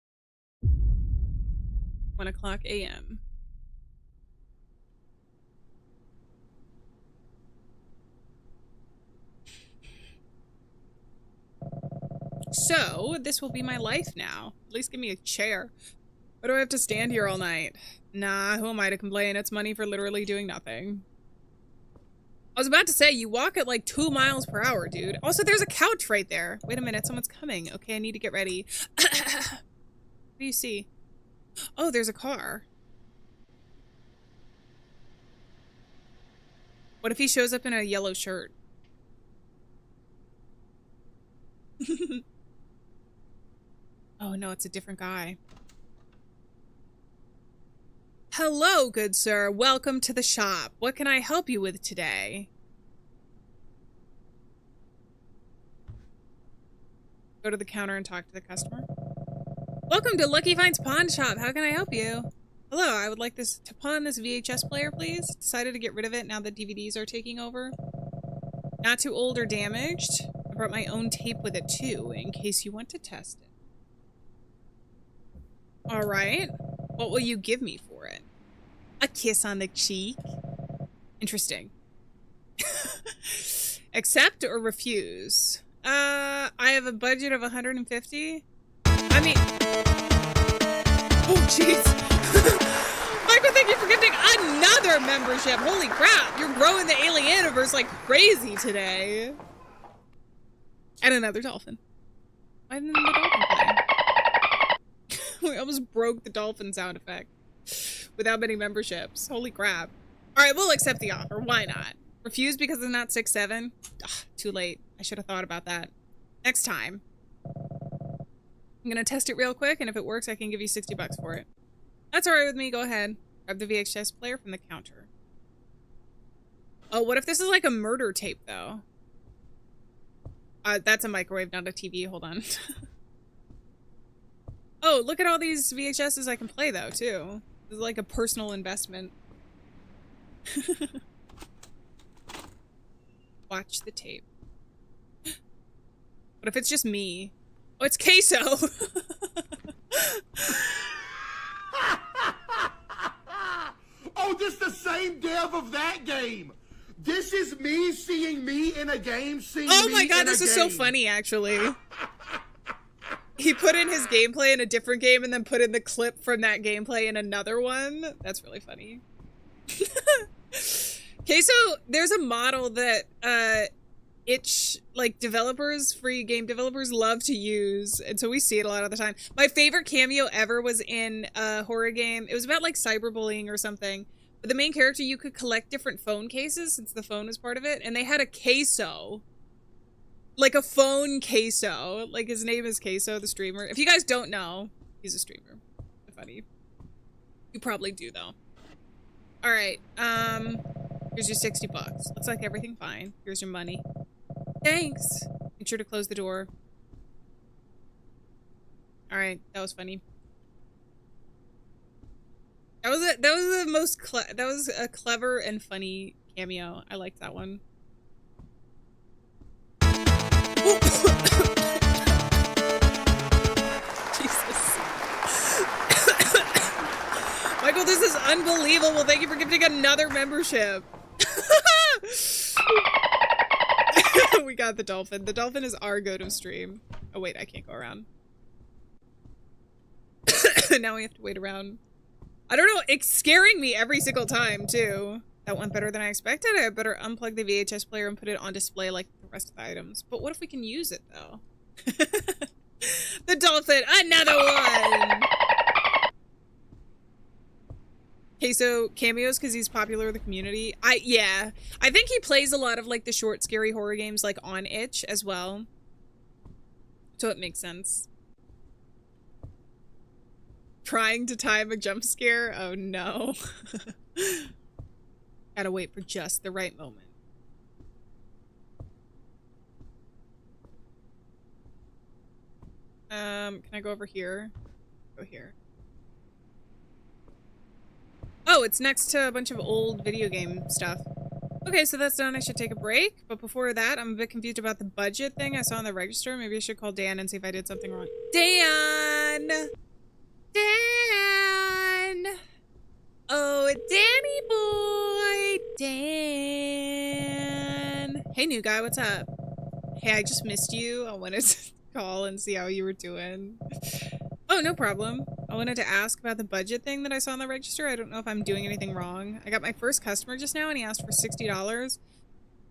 1:00 a.m. So, this will be my life now. At least give me a chair. Why do I have to stand here all night? Nah, who am I to complain? It's money for literally doing nothing. I was about to say, you walk at like 2 miles per hour, dude. Also, there's a couch right there. Wait a minute, someone's coming. Okay, I need to get ready. What do you see? Oh, there's a car. What if he shows up in a yellow shirt? Oh no, it's a different guy. Hello, good sir. Welcome to the shop. What can I help you with today? Go to the counter and talk to the customer. Welcome to Lucky Finds Pawn Shop. How can I help you? Hello, I would like to pawn this VHS player, please. Decided to get rid of it now that DVDs are taking over. Not too old or damaged. I brought my own tape with it too, in case you want to test it. Alright. What will you give me for it? A kiss on the cheek? Interesting. Accept or refuse? I have a budget of 150. I mean... Oh, jeez. Michael, thank you for gifting another membership. Holy crap. You're growing the Alieanniverse like crazy today. And another dolphin. Why didn't the dolphin play? We almost broke the dolphin sound effect without many memberships. Holy crap. Alright, we'll accept the offer. Why not? Refuse because it's not 6'7"? Ugh, too late. I should have thought about that. Next time. I'm gonna test it real quick, and if it works, I can give you 60 bucks for it. That's alright with me. Go ahead. Grab the VHS player from the counter. Oh, what if this is like a murder tape, though? That's a microwave, not a TV. Hold on. Oh, look at all these VHSs I can play, though, too. This is like a personal investment. Watch the tape. What if it's just me? Oh, it's Queso! Oh, this the same dev of that game! This is me seeing me in a game, seeing Oh me my god, in a this is so game. funny, actually. He put in his gameplay in a different game and then put in the clip from that gameplay in another one. That's really funny. Queso, there's a model that like developers, free game developers love to use, and so we see it a lot of the time. My favorite cameo ever was in a horror game. It was about like cyberbullying or something. But the main character, you could collect different phone cases since the phone was part of it, and they had a Queso. Like a phone Queso. Like his name is Queso, the streamer. If you guys don't know, he's a streamer. Funny. You probably do though. Alright, here's your 60 bucks. Looks like everything fine. Here's your money. Thanks. Make sure to close the door. Alright, that was funny. That was a clever and funny cameo. I liked that one. Jesus. Michael, this is unbelievable. Thank you for gifting another membership. We got the dolphin. The dolphin is our go-to stream. Oh wait, I can't go around. Now we have to wait around. I don't know, it's scaring me every single time too. That went better than I expected. I better unplug the VHS player and put it on display like the rest of the items. But what if we can use it though? The dolphin, another one! Queso cameos because he's popular with the community. Yeah. I think he plays a lot of like the short scary horror games like on itch as well. So it makes sense. Trying to time a jump scare? Oh no. Gotta wait for just the right moment. Can I go over here? Go here. Oh, it's next to a bunch of old video game stuff. Okay, so that's done. I should take a break. But before that, I'm a bit confused about the budget thing I saw on the register. Maybe I should call Dan and see if I did something wrong. Dan! Dan! Oh, Danny boy! Dan! Hey, new guy, what's up? Hey, I just missed you. I wanted to call and see how you were doing. Oh, no problem. I wanted to ask about the budget thing that I saw on the register. I don't know if I'm doing anything wrong. I got my first customer just now and he asked for $60.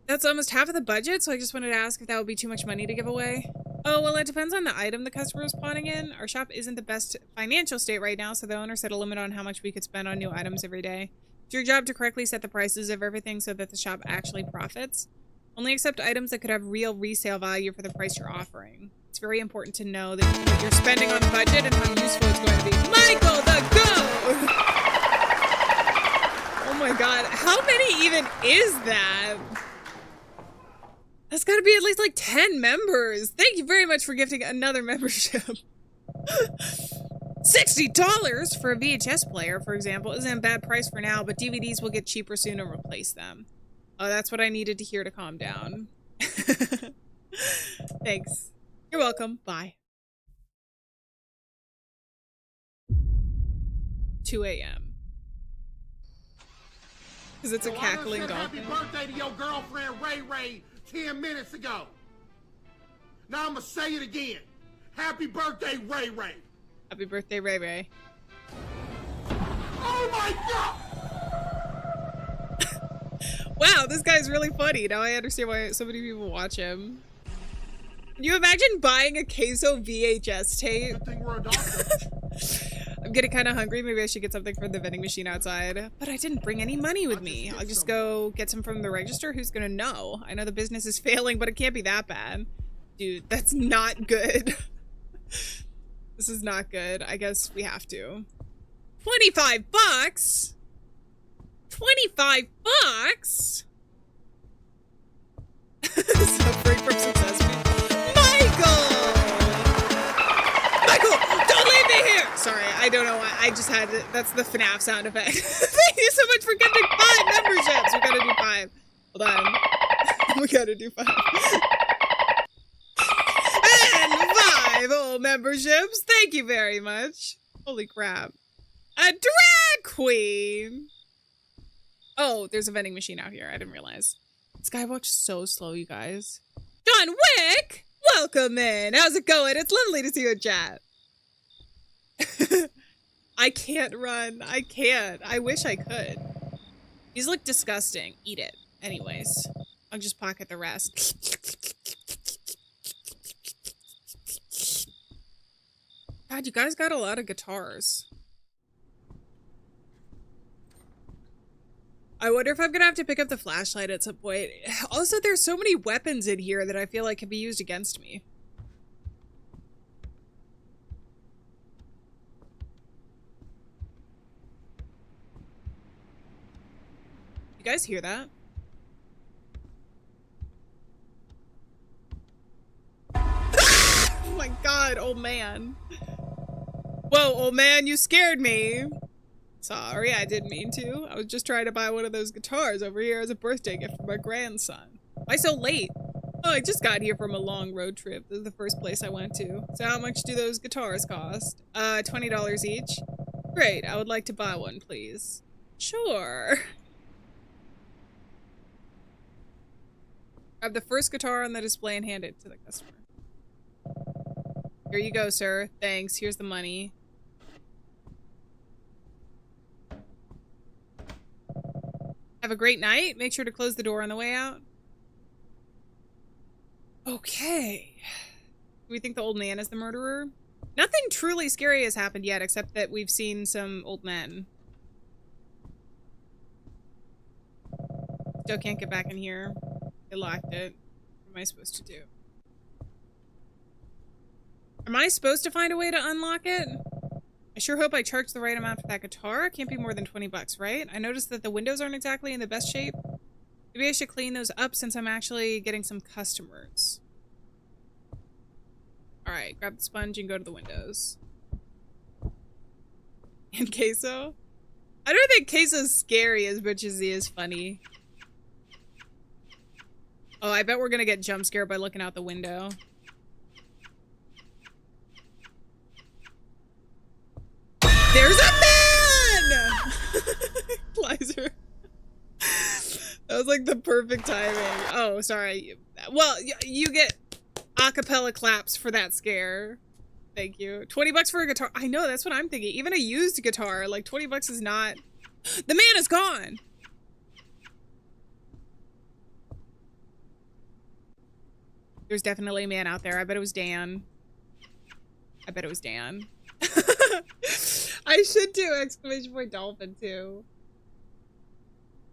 That's almost half of the budget, so I just wanted to ask if that would be too much money to give away. Oh, well, it depends on the item the customer is pawning in. Our shop isn't the best financial state right now, so the owner set a limit on how much we could spend on new items every day. It's your job to correctly set the prices of everything so that the shop actually profits. Only accept items that could have real resale value for the price you're offering. It's very important to know that what you're spending on the budget and how useful it's going to be. Michael the Goat! Oh my god, how many even is that? That's gotta be at least like 10 members. Thank you very much for gifting another membership. $60 for a VHS player, for example, isn't a bad price for now, but DVDs will get cheaper soon and replace them. Oh, that's what I needed to hear to calm down. Thanks. You're welcome. Bye. 2 a.m. Because it's a cackling dolphin. Happy birthday to your girlfriend Ray Ray 10 minutes ago. Now I'm gonna say it again. Happy birthday, Ray Ray. Happy birthday, Ray Ray. Oh my god! Wow, this guy's really funny. Now I understand why so many people watch him. Can you imagine buying a queso VHS tape? Good thing we're a doctor. I'm getting kind of hungry. Maybe I should get something from the vending machine outside. But I didn't bring any money with me. I'll just go get some from the register. Who's gonna know? I know the business is failing, but it can't be that bad. Dude, that's not good. This is not good. I guess we have to. 25 bucks? 25 bucks? Suffering from success. Michael, don't leave me here! Sorry, I don't know why. I just had to, that's the FNAF sound effect. Thank you so much for getting 5 memberships. We gotta do 5. Hold on. We gotta do 5. And 5 old memberships. Thank you very much. Holy crap. A drag queen! Oh, there's a vending machine out here. I didn't realize. Skywatch so slow, you guys. John Wick! Welcome in. How's it going? It's lovely to see you in chat. I can't run. I can't. I wish I could. These look disgusting. Eat it. Anyways, I'll just pocket the rest. God, you guys got a lot of guitars. I wonder if I'm gonna have to pick up the flashlight at some point. Also, there's so many weapons in here that I feel like can be used against me. You guys hear that? Oh my god, old man. Whoa, old man, you scared me. Sorry, I didn't mean to. I was just trying to buy one of those guitars over here as a birthday gift for my grandson. Why so late? Oh, I just got here from a long road trip. This is the first place I went to. So how much do those guitars cost? $20 each. Great, I would like to buy one, please. Sure. Grab the first guitar on the display and hand it to the customer. Here you go, sir. Thanks. Here's the money. Have a great night. Make sure to close the door on the way out. Okay. Do we think the old man is the murderer? Nothing truly scary has happened yet, except that we've seen some old men. Still can't get back in here. They locked it. What am I supposed to do? Am I supposed to find a way to unlock it? I sure hope I charged the right amount for that guitar. It can't be more than 20 bucks, right? I noticed that the windows aren't exactly in the best shape. Maybe I should clean those up since I'm actually getting some customers. Alright, grab the sponge and go to the windows. And queso? I don't think queso's scary as much as he is funny. Oh, I bet we're gonna get jump scared by looking out the window. There's a man! Lizer. That was like the perfect timing. Oh, sorry. Well, you get acapella claps for that scare. Thank you. 20 bucks for a guitar. I know, that's what I'm thinking. Even a used guitar, like 20 bucks is not... The man is gone! There's definitely a man out there. I bet it was Dan. I bet it was Dan. I should do exclamation point dolphin too.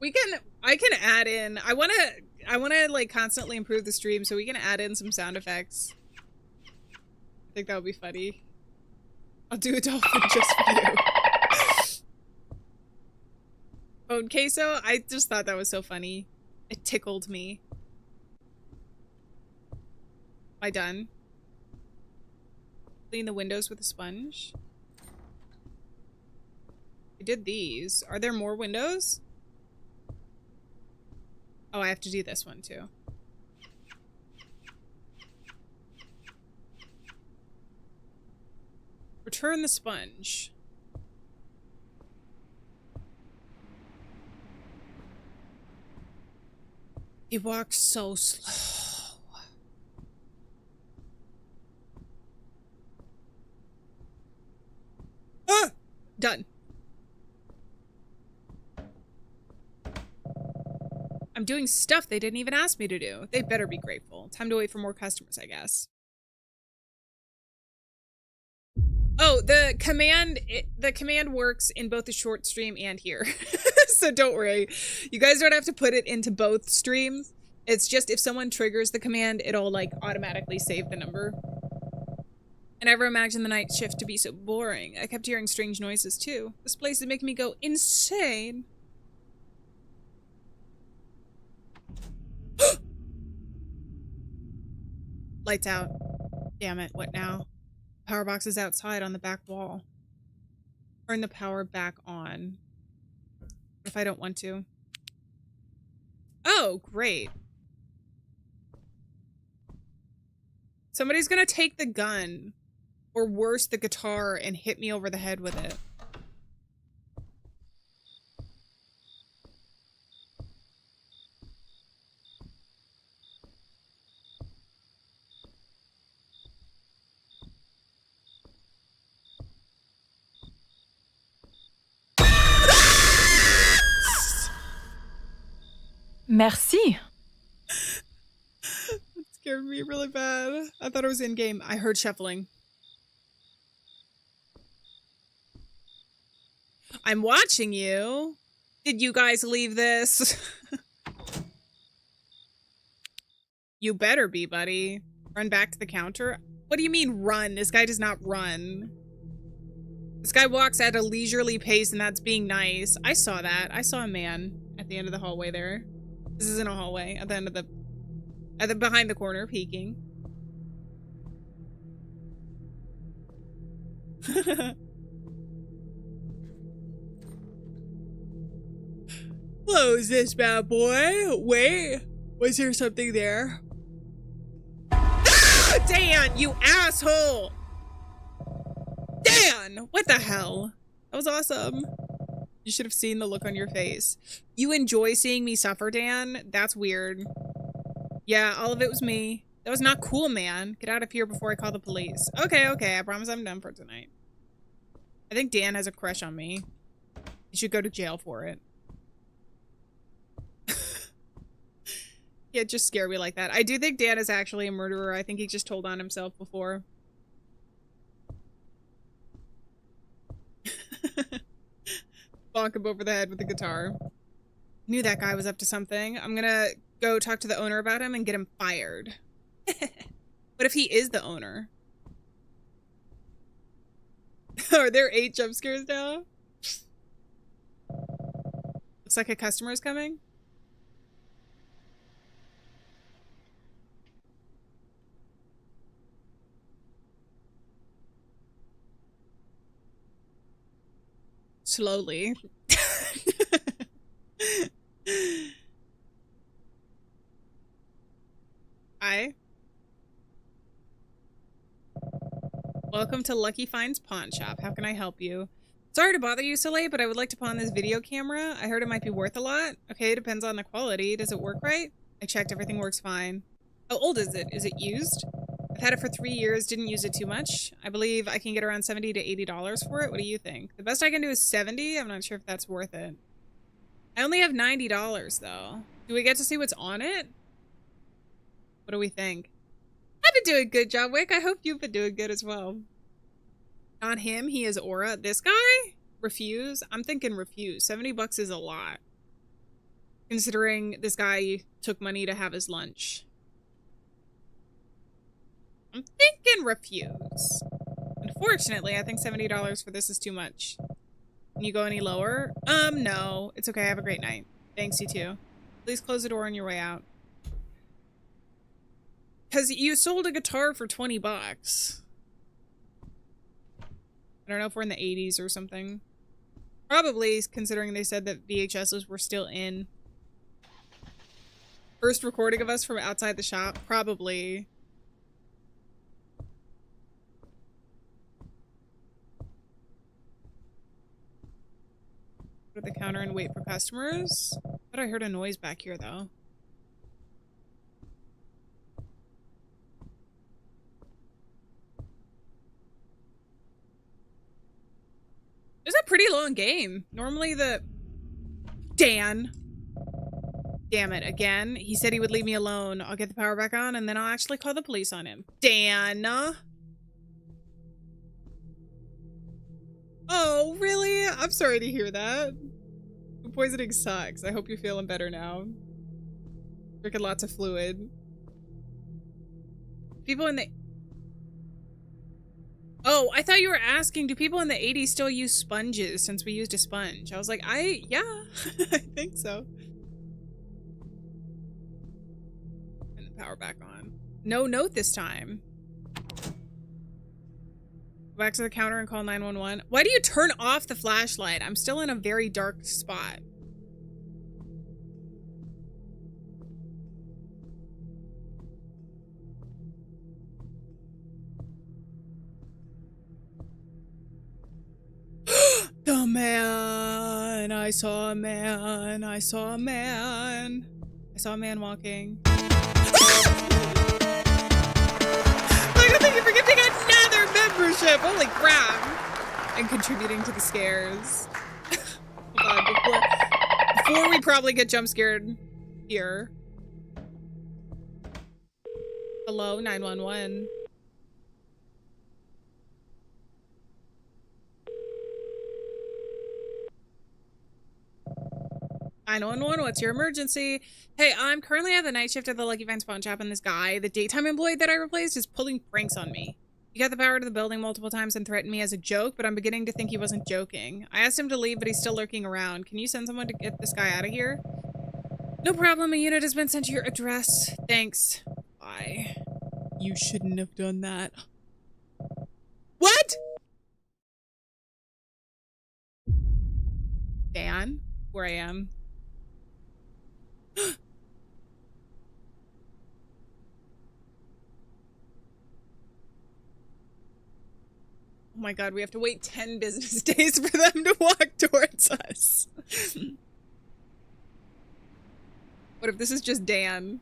I can add in. I want to like constantly improve the stream so we can add in some sound effects. I think that would be funny. I'll do a dolphin just for you. Phone queso? I just thought that was so funny. It tickled me. Am I done? Clean the windows with a sponge. I did these. Are there more windows? Oh, I have to do this one too. Return the sponge. He walks so slow. Ah! Done. I'm doing stuff they didn't even ask me to do. They better be grateful. Time to wait for more customers, I guess. Oh, the command works in both the short stream and here. So don't worry. You guys don't have to put it into both streams. It's just if someone triggers the command, it'll like automatically save the number. I never imagined the night shift to be so boring. I kept hearing strange noises too. This place is making me go insane. Lights out. Damn it, what now? Power box is outside on the back wall. Turn the power back on. If I don't want to. Oh, great. Somebody's gonna take the gun, or worse, the guitar, and hit me over the head with it. Merci. That scared me really bad. I thought it was in game. I heard shuffling. I'm watching you. Did you guys leave this? You better be, buddy. Run back to the counter? What do you mean run? This guy does not run. This guy walks at a leisurely pace and that's being nice. I saw that. I saw a man at the end of the hallway there. This isn't a hallway. At the end of the behind the corner, peeking. Close this bad boy. Wait, was there something there? Ah, Dan, you asshole! Dan, what the hell? That was awesome. You should have seen the look on your face. You enjoy seeing me suffer, Dan? That's weird. Yeah, all of it was me. That was not cool, man. Get out of here before I call the police. Okay, okay, I promise I'm done for tonight. I think Dan has a crush on me. He should go to jail for it. Yeah, just scare me like that. I do think Dan is actually a murderer. I think he just told on himself before. Bonk him over the head with the guitar. Knew that guy was up to something. I'm gonna go talk to the owner about him and get him fired. What if he is the owner? Are there 8 jump scares now? Looks like a customer is coming. Slowly. Hi. Welcome to Lucky Finds Pawn Shop. How can I help you? Sorry to bother you so late, but I would like to pawn this video camera. I heard it might be worth a lot. Okay, depends on the quality. Does it work right? I checked, everything works fine. How old is it? Is it used? I've had it for 3 years, didn't use it too much. I believe I can get around $70 to $80 for it. What do you think? The best I can do is 70. I'm not sure if that's worth it. I only have $90 though. Do we get to see what's on it? What do we think? I've been doing good, John Wick. I hope you've been doing good as well. Not him, he is Aura. This guy? Refuse? I'm thinking refuse. $70 is a lot. considering this guy took money to have his lunch. I'm thinking refuse. Unfortunately, I think $70 for this is too much. Can you go any lower? No. It's okay. Have a great night. Thanks, you too. Please close the door on your way out. Because you sold a guitar for 20 bucks. I don't know if we're in the 80s or something. Probably, considering they said that VHSs were still in. First recording of us from outside the shop? Probably. Go to the counter and wait for customers. But I heard a noise back here, though. It was a pretty long game. Normally the... Dan. Damn it, again. He said he would leave me alone. I'll get the power back on and then I'll actually call the police on him. Dan. Oh, really? I'm sorry to hear that. Food poisoning sucks. I hope you're feeling better now. Drinking lots of fluid. People in the... Oh, I thought you were asking, do people in the 80s still use sponges since we used a sponge? I was like, yeah, I think so. And the power back on. No note this time. Go back to the counter and call 911. Why do you turn off the flashlight? I'm still in a very dark spot. The man, I saw a man, I saw a man. I saw a man walking. Like, thank you for giving another membership. Holy crap. And contributing to the scares. Hold on, before we probably get jump scared here. Hello, 911. 911, what's your emergency? Hey, I'm currently at the night shift at the Lucky Finds pawn shop, and this guy, the daytime employee that I replaced, is pulling pranks on me. He got the power to the building multiple times and threatened me as a joke, but I'm beginning to think he wasn't joking. I asked him to leave, but he's still lurking around. Can you send someone to get this guy out of here? No problem, a unit has been sent to your address. Thanks. Bye. You shouldn't have done that. What? Dan, where I am. Oh my god, we have to wait 10 business days for them to walk towards us. What if this is just Dan?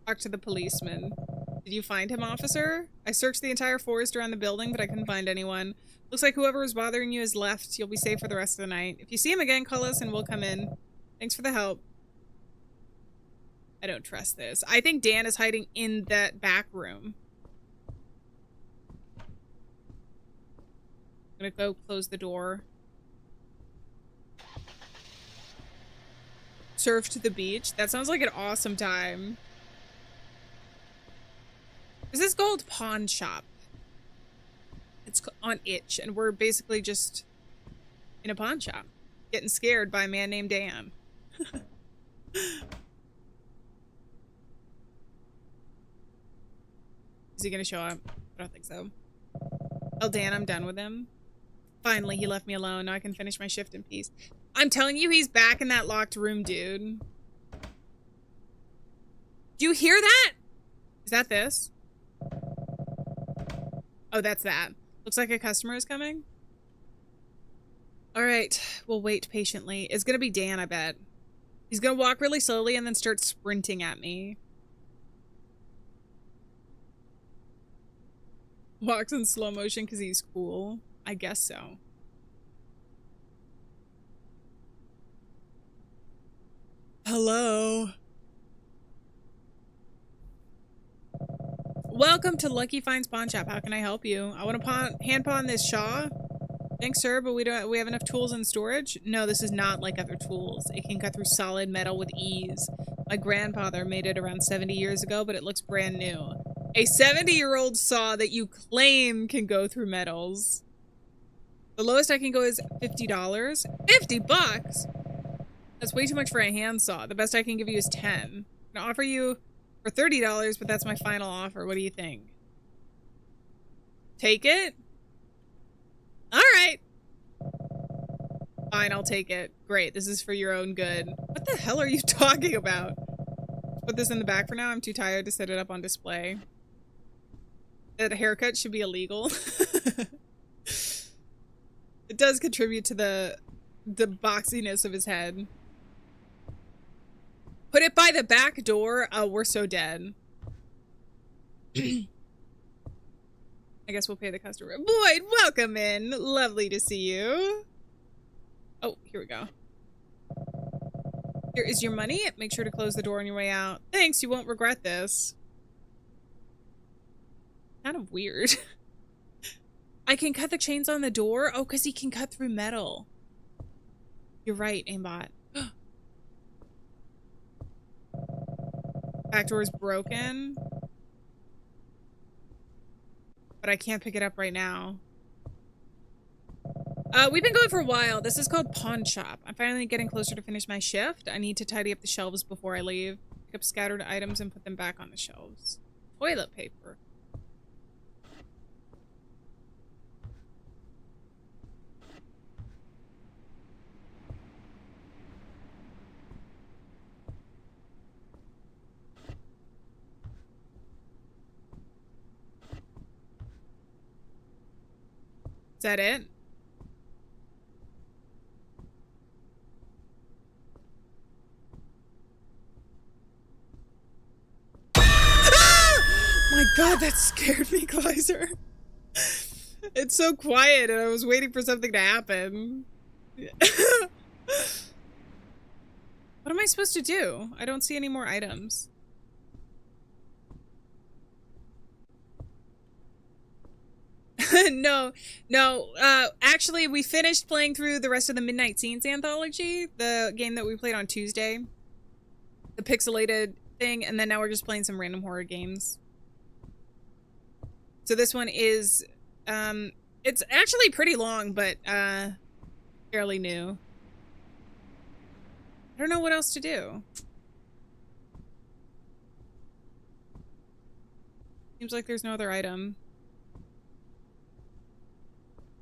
Talk to the policeman. Did you find him, officer? I searched the entire forest around the building, but I couldn't find anyone. Looks like whoever was bothering you has left. You'll be safe for the rest of the night. If you see him again, call us and we'll come in. Thanks for the help. I don't trust this. I think Dan is hiding in that back room. I'm gonna go close the door. Surf to the beach. That sounds like an awesome time. This is called Pawn Shop. It's on Itch, and we're basically just in a pawn shop, getting scared by a man named Dan. Is he gonna show up? I don't think so. Oh, Dan, I'm done with him. Finally, he left me alone. Now I can finish my shift in peace. I'm telling you, he's back in that locked room, dude. Do you hear that? Is that this? Oh, that's that. Looks like a customer is coming. All right, we'll wait patiently. It's gonna be Dan, I bet. He's gonna walk really slowly and then start sprinting at me. Walks in slow motion because he's cool. I guess so. Hello. Welcome to Lucky Finds Pawn Shop. How can I help you? I want to hand pawn this Shaw. Thanks, sir, but we have enough tools in storage. No, this is not like other tools. It can cut through solid metal with ease. My grandfather made it around 70 years ago, but it looks brand new. A 70-year-old saw that you claim can go through metals. The lowest I can go is $50. 50 bucks? That's way too much for a handsaw. The best I can give you is 10. I'm gonna offer you for $30, but that's my final offer. What do you think? Take it? All right. Fine, I'll take it. Great, this is for your own good. What the hell are you talking about? Put this in the back for now. I'm too tired to set it up on display. That a haircut should be illegal. It does contribute to the boxiness of his head. Put it by the back door. Oh, we're so dead. I guess we'll pay the customer. Boyd, welcome in. Lovely to see you. Oh, here we go. Here is your money. Make sure to close the door on your way out. Thanks, you won't regret this. Kind of weird. I can cut the chains on the door? Oh, because he can cut through metal. You're right, aimbot. Back door is broken. But I can't pick it up right now. We've been going for a while. This is called Pawn Shop. I'm finally getting closer to finish my shift. I need to tidy up the shelves before I leave. Pick up scattered items and put them back on the shelves. Toilet paper. Is that it? My god, that scared me, Gleiser. It's so quiet and I was waiting for something to happen. What am I supposed to do? I don't see any more items. No. Actually, we finished playing through the rest of the Midnight Scenes anthology, the game that we played on Tuesday. The pixelated thing, and then now we're just playing some random horror games. So this one is, it's actually pretty long, but, fairly new. I don't know what else to do. Seems like there's no other item.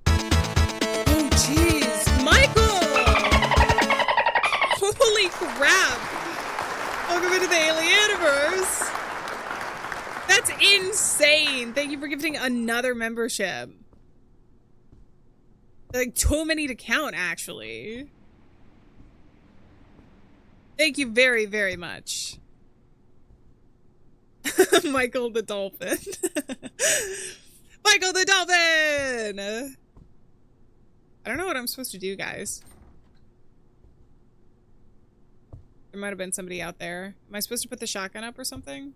Oh, jeez. Michael! Holy crap! Welcome into the Alieanniverse! That's insane! Thank you for gifting another membership. Like, too many to count, actually. Thank you very, very much. Michael the Dolphin. Michael the Dolphin! I don't know what I'm supposed to do, guys. There might have been somebody out there. Am I supposed to put the shotgun up or something?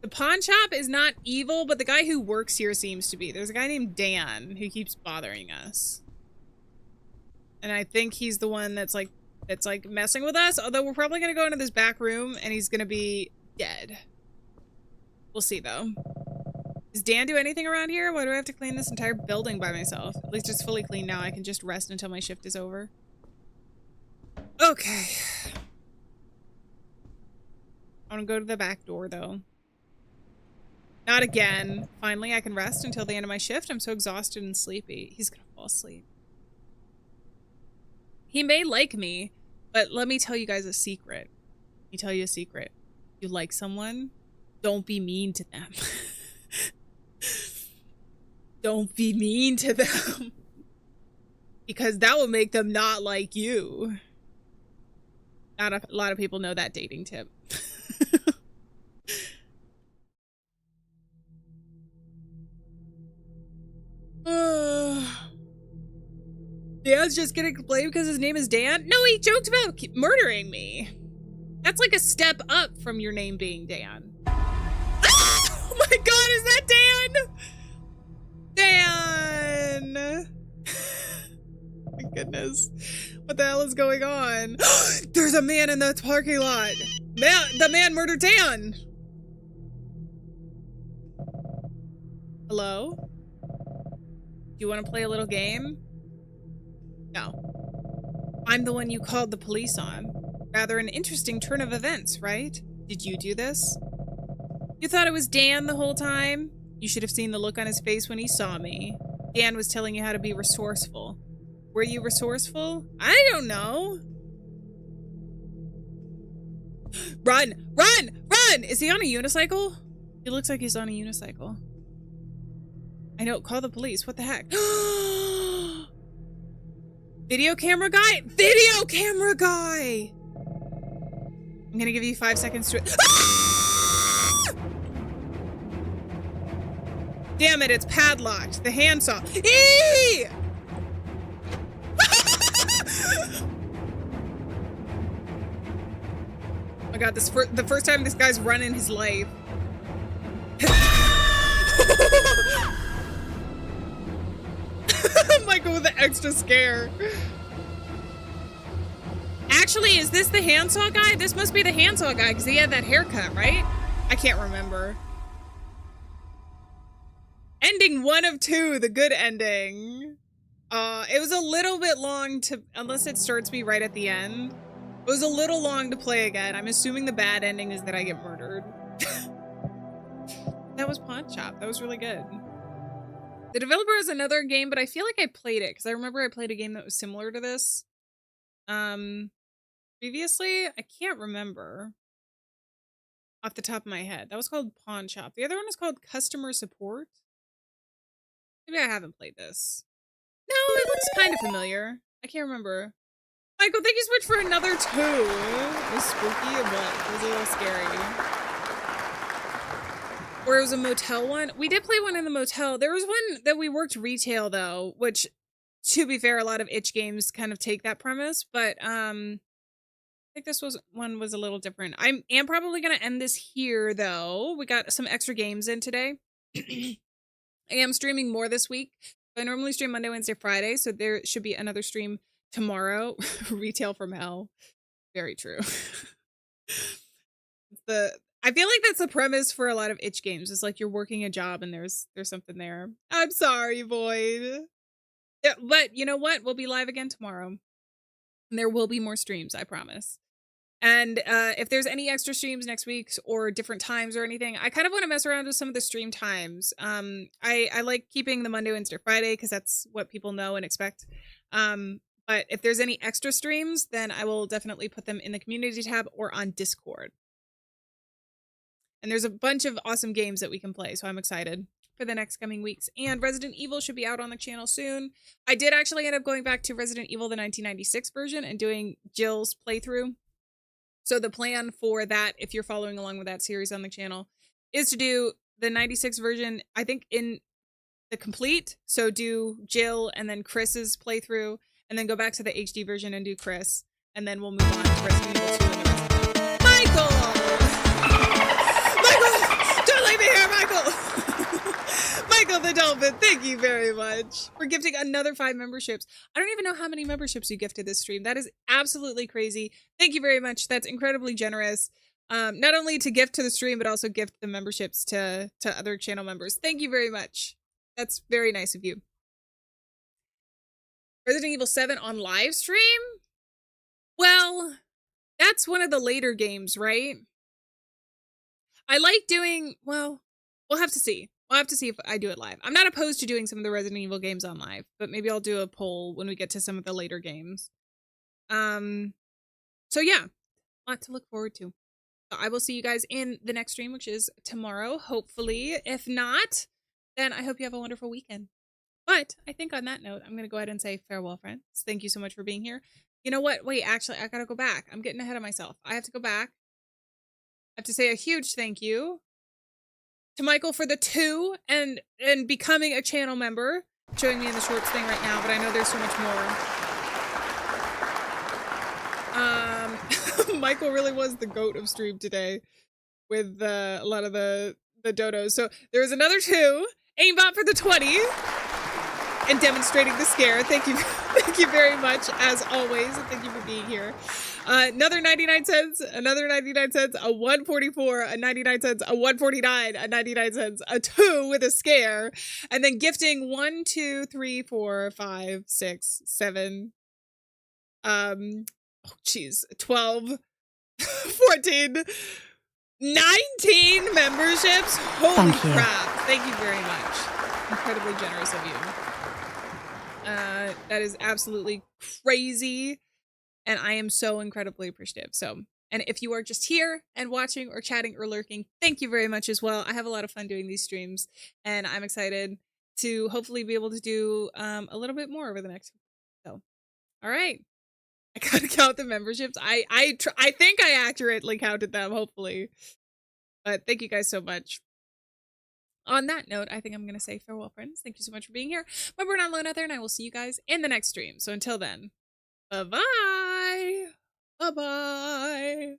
The pawn shop is not evil, but the guy who works here seems to be. There's a guy named Dan who keeps bothering us. And I think he's the one that's like messing with us. Although we're probably gonna go into this back room and he's gonna be dead. We'll see though. Does Dan do anything around here? Why do I have to clean this entire building by myself? At least it's fully clean now. I can just rest until my shift is over. Okay. I want to go to the back door though. Not again. Finally, I can rest until the end of my shift. I'm so exhausted and sleepy. He's gonna fall asleep. He may like me, but let me tell you guys a secret. Let me tell you a secret. You like someone? Don't be mean to them. Don't be mean to them. Because that will make them not like you. Not a lot of people know that dating tip. Dan's just getting blamed because his name is Dan? No, he joked about murdering me. That's like a step up from your name being Dan. Oh my god, is that Dan? Dan! My goodness. What the hell is going on? There's a man in the parking lot. The man murdered Dan. Hello? Do you want to play a little game? No. I'm the one you called the police on. Rather an interesting turn of events, right? Did you do this? You thought it was Dan the whole time? You should have seen the look on his face when he saw me. Dan was telling you how to be resourceful. Were you resourceful? I don't know. Run! Run! Run! Is he on a unicycle? He looks like he's on a unicycle. I know, call the police. What the heck? Video camera guy? Video camera guy! I'm gonna give you 5 seconds to... Damn it, it's padlocked. The handsaw. Eee! Oh my god, the first time this guy's run in his life. Michael with the extra scare. Actually, is this the handsaw guy? This must be the handsaw guy because he had that haircut, right? I can't remember. Ending 1 of 2, the good ending. It was a little bit long to, unless it starts me right at the end. It was a little long to play again. I'm assuming the bad ending is that I get murdered. That was Pawn Shop. That was really good. The developer has another game, but I feel like I played it because I remember I played a game that was similar to this. Previously, I can't remember off the top of my head. That was called Pawn Shop. The other one is called Customer Support. Maybe I haven't played this. No, it looks kind of familiar. I can't remember. Michael, thank you so much for another 2. It was spooky and what? It was a little scary. Or it was a motel one. We did play one in the motel. There was one that we worked retail though, which, to be fair, a lot of itch games kind of take that premise, but I think this one was a little different. I am probably gonna end this here though. We got some extra games in today. I am streaming more this week. I normally stream Monday, Wednesday, Friday, so there should be another stream tomorrow. Retail from hell. Very true. I feel like that's the premise for a lot of itch games. It's like you're working a job and there's something there. I'm sorry, Void. Yeah, but you know what? We'll be live again tomorrow. And there will be more streams, I promise. And if there's any extra streams next week or different times or anything, I kind of want to mess around with some of the stream times. I like keeping the Monday, Wednesday, Friday because that's what people know and expect. But if there's any extra streams, then I will definitely put them in the community tab or on Discord. And there's a bunch of awesome games that we can play, so I'm excited for the next coming weeks. And Resident Evil should be out on the channel soon. I did actually end up going back to Resident Evil, the 1996 version, and doing Jill's playthrough. So the plan for that, if you're following along with that series on the channel, is to do the 96 version, I think, in the complete. So do Jill and then Chris's playthrough, and then go back to the HD version and do Chris. And then we'll move on to Resident Evil 2 and the rest of them. Michael! Don't leave me here, Michael! Michael the Dolphin, thank you very much for gifting another 5 memberships. I don't even know how many memberships you gifted this stream. That is absolutely crazy. Thank you very much. That's incredibly generous. Not only to gift to the stream, but also gift the memberships to other channel members. Thank you very much. That's very nice of you. Resident Evil 7 on live stream? Well, that's one of the later games, right? I like doing, well, we'll have to see. We'll have to see if I do it live. I'm not opposed to doing some of the Resident Evil games on live, but maybe I'll do a poll when we get to some of the later games. So yeah, a lot to look forward to. So I will see you guys in the next stream, which is tomorrow, hopefully. If not, then I hope you have a wonderful weekend. But I think on that note, I'm going to go ahead and say farewell, friends. Thank you so much for being here. You know what? Wait, actually, I got to go back. I'm getting ahead of myself. I have to go back. I have to say a huge thank you to Michael for the 2 and becoming a channel member. Showing me in the shorts thing right now, but I know there's so much more. Michael really was the goat of stream today with a lot of the dodos. So there was another 2. Aimbot for the 20. And demonstrating the scare. Thank you. Thank you very much, as always. And thank you for being here. Another 99 cents, another 99 cents, a 144, a 99 cents, a 149, a 99 cents, a 2 with a scare. And then gifting 1, 2, 3, 4, 5, 6, 7. 12, 14, 19 memberships. Holy crap. Thank you very much. Incredibly generous of you. That is absolutely crazy. And I am so incredibly appreciative. So, and if you are just here and watching or chatting or lurking, thank you very much as well. I have a lot of fun doing these streams, and I'm excited to hopefully be able to do a little bit more over the next. So, all right. I gotta count the memberships. I think I accurately counted them, hopefully. But thank you guys so much. On that note, I think I'm going to say farewell, friends. Thank you so much for being here. Remember, we're not alone out there, and I will see you guys in the next stream. So until then, bye-bye. Bye-bye.